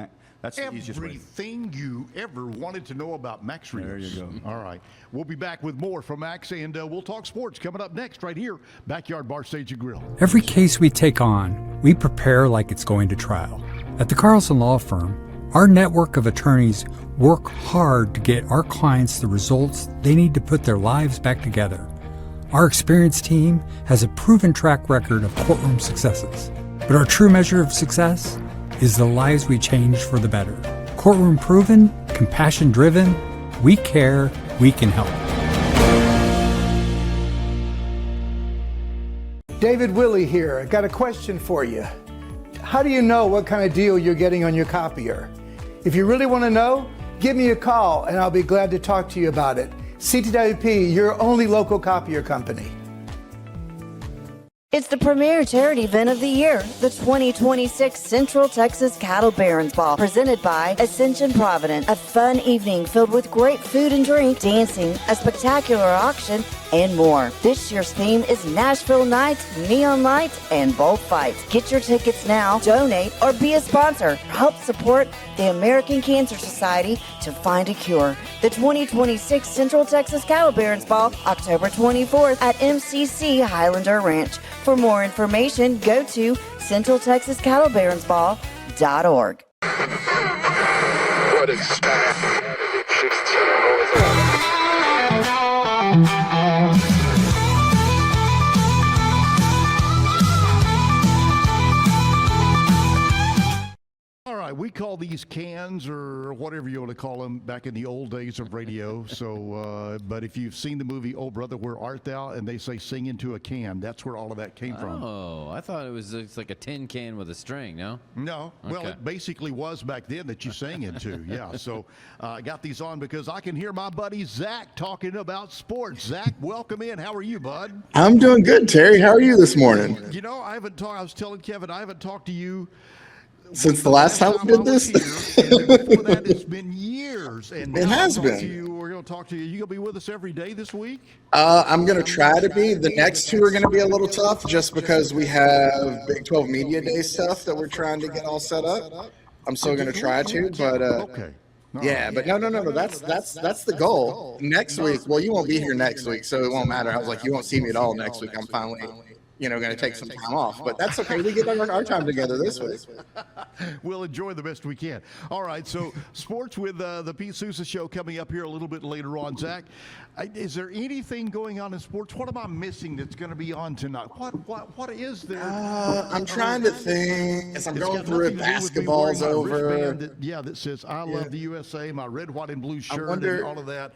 [SPEAKER 13] that's the easiest way.
[SPEAKER 1] Everything you ever wanted to know about Max Rios.
[SPEAKER 13] There you go.
[SPEAKER 1] All right, we'll be back with more from Max, and we'll talk sports coming up next right here, Backyard Bar, Stage, and Grill.
[SPEAKER 5] Every case we take on, we prepare like it's going to trial. At the Carlson Law Firm, our network of attorneys work hard to get our clients the results they need to put their lives back together. Our experienced team has a proven track record of courtroom successes. But our true measure of success is the lives we change for the better. Courtroom proven, compassion driven, we care, we can help.
[SPEAKER 16] David Willey here. I got a question for you. How do you know what kind of deal you're getting on your copier? If you really want to know, give me a call and I'll be glad to talk to you about it. CTWP, your only local copier company.
[SPEAKER 6] It's the premier charity event of the year, the 2026 Central Texas Cattle Barons Ball, presented by Ascension Provident. A fun evening filled with great food and drink, dancing, a spectacular auction, and more. This year's theme is Nashville Nights, Neon Lights, and Bullfights. Get your tickets now, donate, or be a sponsor. Help support the American Cancer Society to find a cure. The 2026 Central Texas Cattle Barons Ball, October 24th at MCC Highlander Ranch. For more information, go to centraltexascattlebaronsball.org.
[SPEAKER 9] What is that?
[SPEAKER 1] All right, we call these cans or whatever you want to call them back in the old days of radio. So, but if you've seen the movie Oh Brother, Where Art Thou, and they say sing into a can, that's where all of that came from.
[SPEAKER 3] Oh, I thought it's like a tin can with a string, no?
[SPEAKER 1] No. Well,
[SPEAKER 3] Okay.
[SPEAKER 1] it basically was back then that you sang into. Yeah. So I got these on because I can hear my buddy Zach talking about sports. Zach, welcome in. How are you, bud?
[SPEAKER 17] I'm doing good, Terry. How are you this morning?
[SPEAKER 1] You know, I haven't talked. I was telling Kevin, I haven't talked to you
[SPEAKER 17] Since the last time we did this?
[SPEAKER 1] Here, and then before that, it's been years. And
[SPEAKER 17] It
[SPEAKER 1] now
[SPEAKER 17] has
[SPEAKER 1] I'm talking
[SPEAKER 17] been.
[SPEAKER 1] to you, we're going to talk to you. You going to be with us every day this week?
[SPEAKER 17] I'm going to try to be. The next two are going to be a little tough just because we have Big 12 Media Day stuff that we're trying to get all set up. I'm still going to try to, but
[SPEAKER 1] Okay.
[SPEAKER 17] yeah, but no. That's the goal. Next week, well, you won't be here next week, so it won't matter. I was like, you won't see me at all next week. I'm finally, going to take some time off, but that's okay. We get our time together this week.
[SPEAKER 1] We'll enjoy the best we can. All right, so sports with the Pete Sousa Show coming up here a little bit later on. Zach, is there anything going on in sports? What am I missing that's going to be on tonight? What is there?
[SPEAKER 17] I'm trying to think. As I'm
[SPEAKER 1] It's
[SPEAKER 17] going
[SPEAKER 1] got
[SPEAKER 17] through it,
[SPEAKER 1] nothing to do with me wearing
[SPEAKER 17] basketball's
[SPEAKER 1] my
[SPEAKER 17] over.
[SPEAKER 1] wristband that says I love the USA, my red, white, and blue shirt,
[SPEAKER 17] wonder-
[SPEAKER 1] and all of that.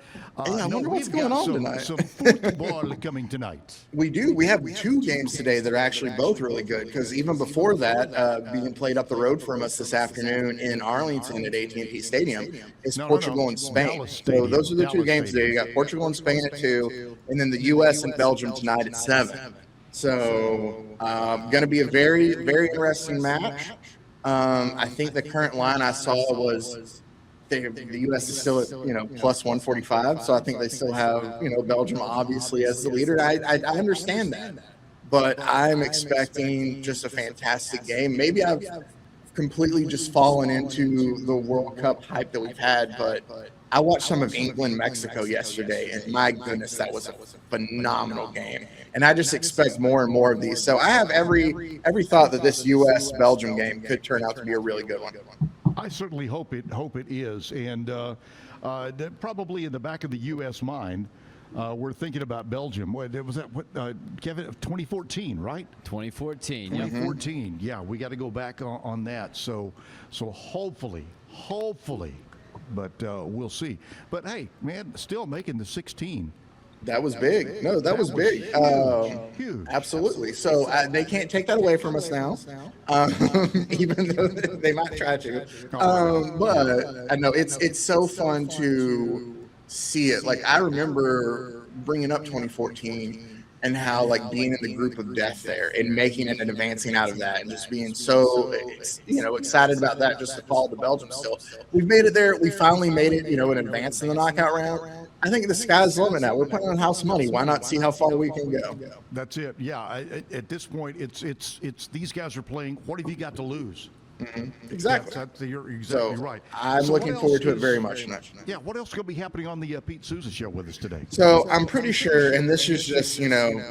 [SPEAKER 17] Yeah, I wonder what's
[SPEAKER 1] we've got
[SPEAKER 17] going on
[SPEAKER 1] some,
[SPEAKER 17] tonight.
[SPEAKER 1] Some football coming tonight.
[SPEAKER 17] We do. We have two games today that are actually both really good because even before that, being played up the road from us this afternoon in Arlington at AT&T Stadium is Portugal and Spain.
[SPEAKER 1] Dallas
[SPEAKER 17] So
[SPEAKER 1] Stadium.
[SPEAKER 17] those are the two
[SPEAKER 1] Dallas
[SPEAKER 17] games today. You got Portugal and Spain at 2, and then the U.S. and Belgium tonight at 7. So going to be a very, very interesting match. I think the current line I saw was the U.S. is still at plus 145. So I think they still have Belgium obviously as the leader. I understand that, but I'm expecting just a fantastic game. Maybe I've completely just fallen into the World Cup hype that we've had, but I watched some of England Mexico yesterday, and my goodness, that was a phenomenal game. And I just expect more and more of these. So I have every thought that this U.S. Belgium game could turn out to be a really good one.
[SPEAKER 1] I certainly hope it is, and probably in the back of the U.S. mind, we're thinking about Belgium. What was that? Kevin? 2014, right?
[SPEAKER 3] 2014.
[SPEAKER 1] 2014. Yeah, we got to go back on that. So hopefully, but we'll see. But hey, man, still making the 16.
[SPEAKER 17] That was big. No, that was big.
[SPEAKER 1] Huge.
[SPEAKER 17] Absolutely. So they can't take that away from us now, even though they might try to. But I know it's so fun to see it. Like I remember bringing up 2014 and how like being in the group of death there and making it and advancing out of that and just being so excited about that just to follow the Belgium still. We've made it there. We finally made it, and advanced in the knockout round. I think the sky's the limit now. We're playing on house money. Why not see how far we can go?
[SPEAKER 1] That's it. Yeah. At this point, it's these guys are playing. What have you got to lose?
[SPEAKER 17] Mm-hmm. Exactly.
[SPEAKER 1] You're exactly
[SPEAKER 17] So,
[SPEAKER 1] right.
[SPEAKER 17] I'm
[SPEAKER 1] So
[SPEAKER 17] looking
[SPEAKER 1] what
[SPEAKER 17] forward
[SPEAKER 1] else
[SPEAKER 17] to it very
[SPEAKER 1] is-
[SPEAKER 17] much now.
[SPEAKER 1] Yeah. What else is going to be happening on the Pete Sousa Show with us today?
[SPEAKER 17] So I'm pretty sure, and this is just,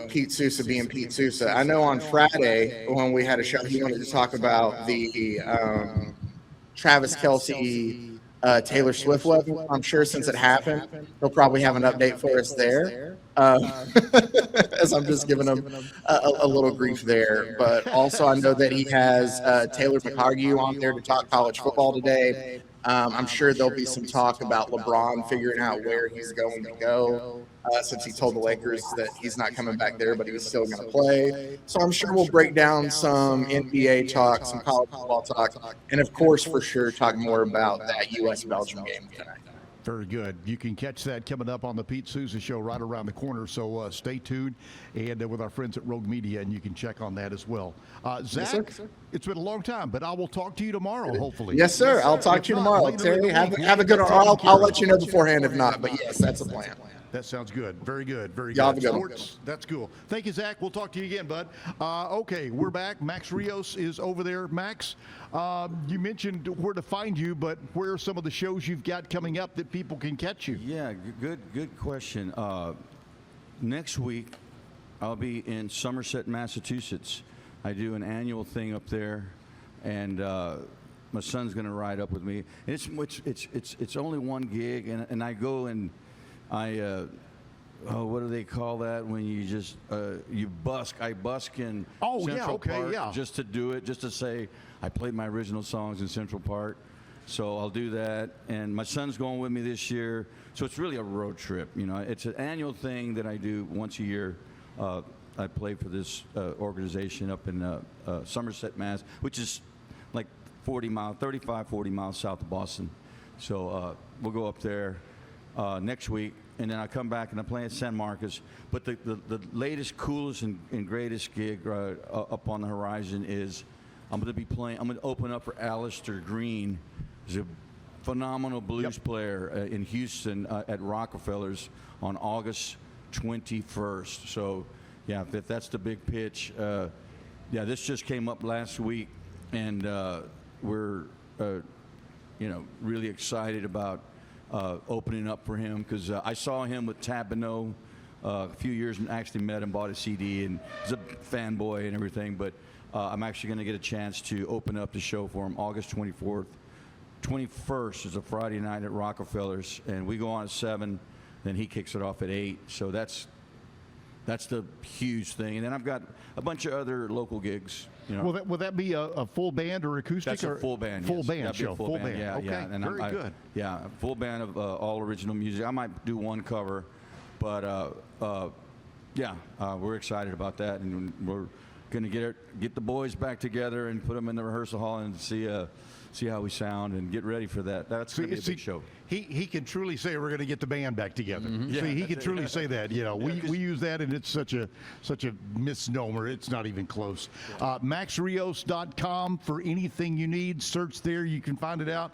[SPEAKER 17] Pete Sousa being Pete Sousa. I know on Friday when we had a show, he wanted to talk about the Travis Kelce, Taylor Swift weapon. I'm sure since it happened, he'll probably have an update for us there. As I'm just giving him a little grief there. But also I know that he has Taylor McHargue on there to talk college football today. I'm sure there'll be some talk about LeBron figuring out where he's going to go, since he told the Lakers that he's not coming back there, but he was still going to play. So I'm sure we'll break down some NBA talk, some college football talk, and of course, for sure, talk more about that U.S.-Belgium game tonight.
[SPEAKER 1] Very good. You can catch that coming up on the Pete Sousa Show right around the corner. So stay tuned, and with our friends at Rogue Media, and you can check on that as well. Zach, it's been a long time, but I will talk to you tomorrow, hopefully.
[SPEAKER 17] Yes, sir. I'll talk to you tomorrow. Terry, have a good one. I'll let you know beforehand if not, but yes, that's the plan.
[SPEAKER 1] That sounds good. Very good. Very
[SPEAKER 17] Y'all
[SPEAKER 1] good.
[SPEAKER 17] have a good one.
[SPEAKER 1] Sports, that's cool. Thank you, Zach. We'll talk to you again, bud. Okay, we're back. Max Rios is over there. Max, you mentioned where to find you, but where are some of the shows you've got coming up that people can catch you?
[SPEAKER 13] Yeah, good question. Next week, I'll be in Somerset, Massachusetts. I do an annual thing up there, and my son's going to ride up with me. And it's only one gig, and I go and I what do they call that when you just you busk? I busk in
[SPEAKER 1] Oh, yeah,
[SPEAKER 13] Central
[SPEAKER 1] okay,
[SPEAKER 13] Park
[SPEAKER 1] yeah.
[SPEAKER 13] just to do it, just to say I played my original songs in Central Park. So I'll do that, and my son's going with me this year. So it's really a road trip. You know, it's an annual thing that I do once a year. I play for this organization up in Somerset, Mass, which is like 40 miles south of Boston. So we'll go up there next week, and then I come back and I play at San Marcos. But the latest, coolest, and greatest gig up on the horizon is I'm going to open up for Alistair Green. He's a phenomenal blues player in Houston at Rockefellers on August 21st. So, yeah, if that's the big pitch. This just came up last week, and we're, really excited about opening up for him because I saw him with Tab Beno a few years and actually met him, bought a CD, and he's a fanboy and everything. But I'm actually going to get a chance to open up the show for him August 24th. 21st is a Friday night at Rockefellers, and we go on at 7, then he kicks it off at 8. So that's the huge thing. And then I've got a bunch of other local gigs. You know.
[SPEAKER 1] Will that be a full band or acoustic?
[SPEAKER 13] That's a full band.
[SPEAKER 1] Full
[SPEAKER 13] yes.
[SPEAKER 1] band
[SPEAKER 13] That'd be a
[SPEAKER 1] show.
[SPEAKER 13] Full band. Yeah,
[SPEAKER 1] okay.
[SPEAKER 13] yeah. And
[SPEAKER 1] Very good.
[SPEAKER 13] Yeah, a full band of all original music. I might do one cover, but we're excited about that, and we're going to get the boys back together and put them in the rehearsal hall and see how we sound and get ready for that. That's going to be a big show.
[SPEAKER 1] He can truly say we're going to get the band back together.
[SPEAKER 13] Mm-hmm. Yeah,
[SPEAKER 1] See, he can truly say that. You know, we use that, and it's such a misnomer. It's not even close. MaxRios.com for anything you need. Search there. You can find it out.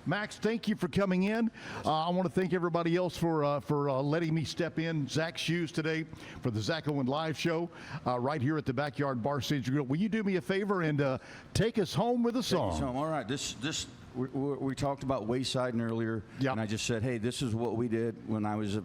[SPEAKER 1] Max, thank you for coming in. I want to thank everybody else for letting me step in Zach's shoes today for the Zack Owen live show right here at the Backyard Bar Stage Grill. Will you do me a favor and take us home with a song?
[SPEAKER 13] Take us home. All right. We talked about Waysiding earlier, and I just said, hey, this is what we did when I was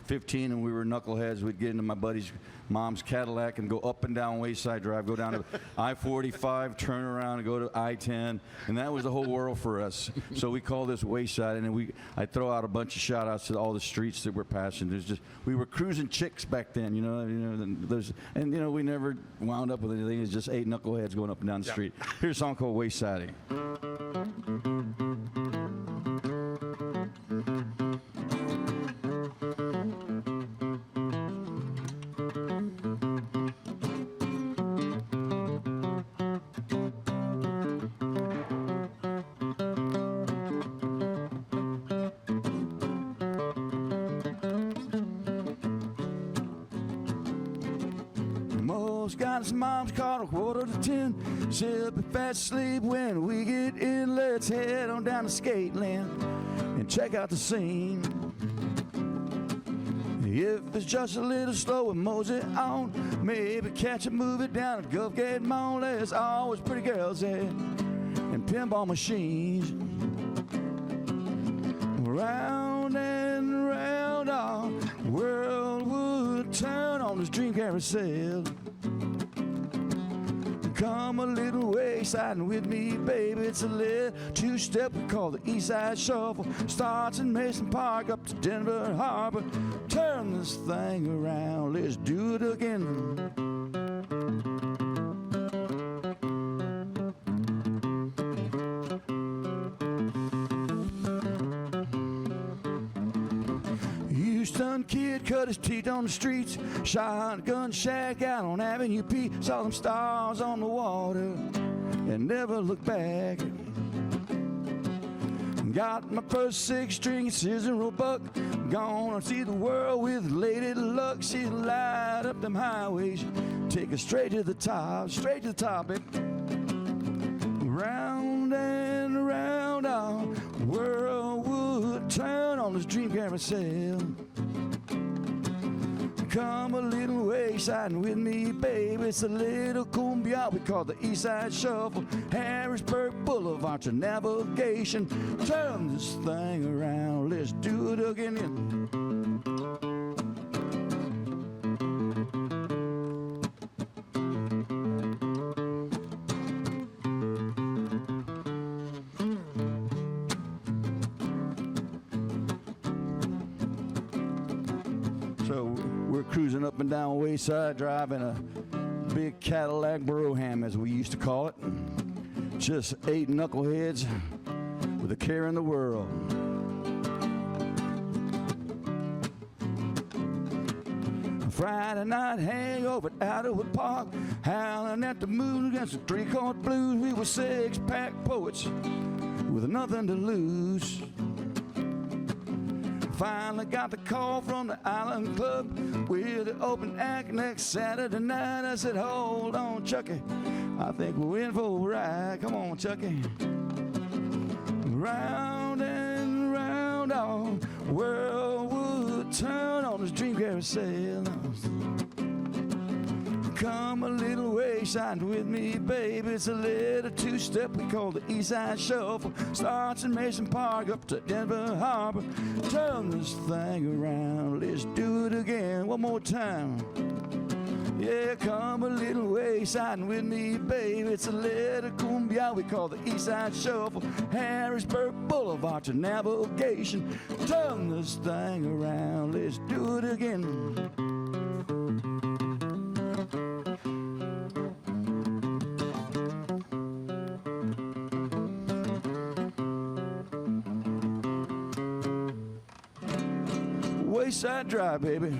[SPEAKER 13] 15 and we were knuckleheads. We'd get into my buddy's mom's Cadillac and go up and down Wayside Drive, go down to I-45, turn around and go to I-10, and that was the whole world for us. So we call this Wayside, and I throw out a bunch of shout outs to all the streets that we're passing. We were cruising chicks back then, we never wound up with anything. It's just 8 knuckleheads going up and down the street. Here's a song called Waysiding. Got his mom's caught a 9:45. She'll be fast asleep when we get in. Let's head on down to skate land and check out the scene. If it's just a little slow with mosey on, maybe catch a movie down at Gulf Gate Mall. There's always pretty girls there and pinball machines. Round and round our world would turn on this dream carousel. Come a little wayside with me, baby. It's a little two-step we call the East Side Shuffle. Starts in Mason Park up to Denver Harbor. Turn this thing around, let's do it again. Houston kid cut his teeth on the streets. Shotgun shack out on Avenue P. Saw them stars on the water and never looked back. Got my first 6-string scissors and roebuck. Gonna see the world with Lady Luck. She'll light up them highways, take us straight to the top, baby. Round and around our world would turn on this dream carousel. Come a little wayside with me, baby. It's a little cumbia we call the East Side Shuffle. Harrisburg Boulevard to navigation. Turn this thing around, let's do it again. So cruising up and down Wayside Drive in a big Cadillac Brougham, as we used to call it. Just 8 knuckleheads with a care in the world. Friday night hangover at Adderwood Park, howling at the moon against the 3-chord blues. We were 6-pack poets with nothing to lose. Finally got the call from the Island Club with the open act next Saturday night. I said, hold on, Chucky, I think we're in for a ride. Come on, Chucky. Round and round all world would turn on this dream carousel. Come a little wayside with me, baby. It's a little two-step we call the East Side Shuffle. Starts in Mason Park up to Denver Harbor. Turn this thing around, let's do it again one more time. Yeah, come a little wayside with me, baby. It's a little cumbia we call the East Side Shuffle. Harrisburg Boulevard to Navigation. Turn this thing around, let's do it again. Wayside Drive, baby.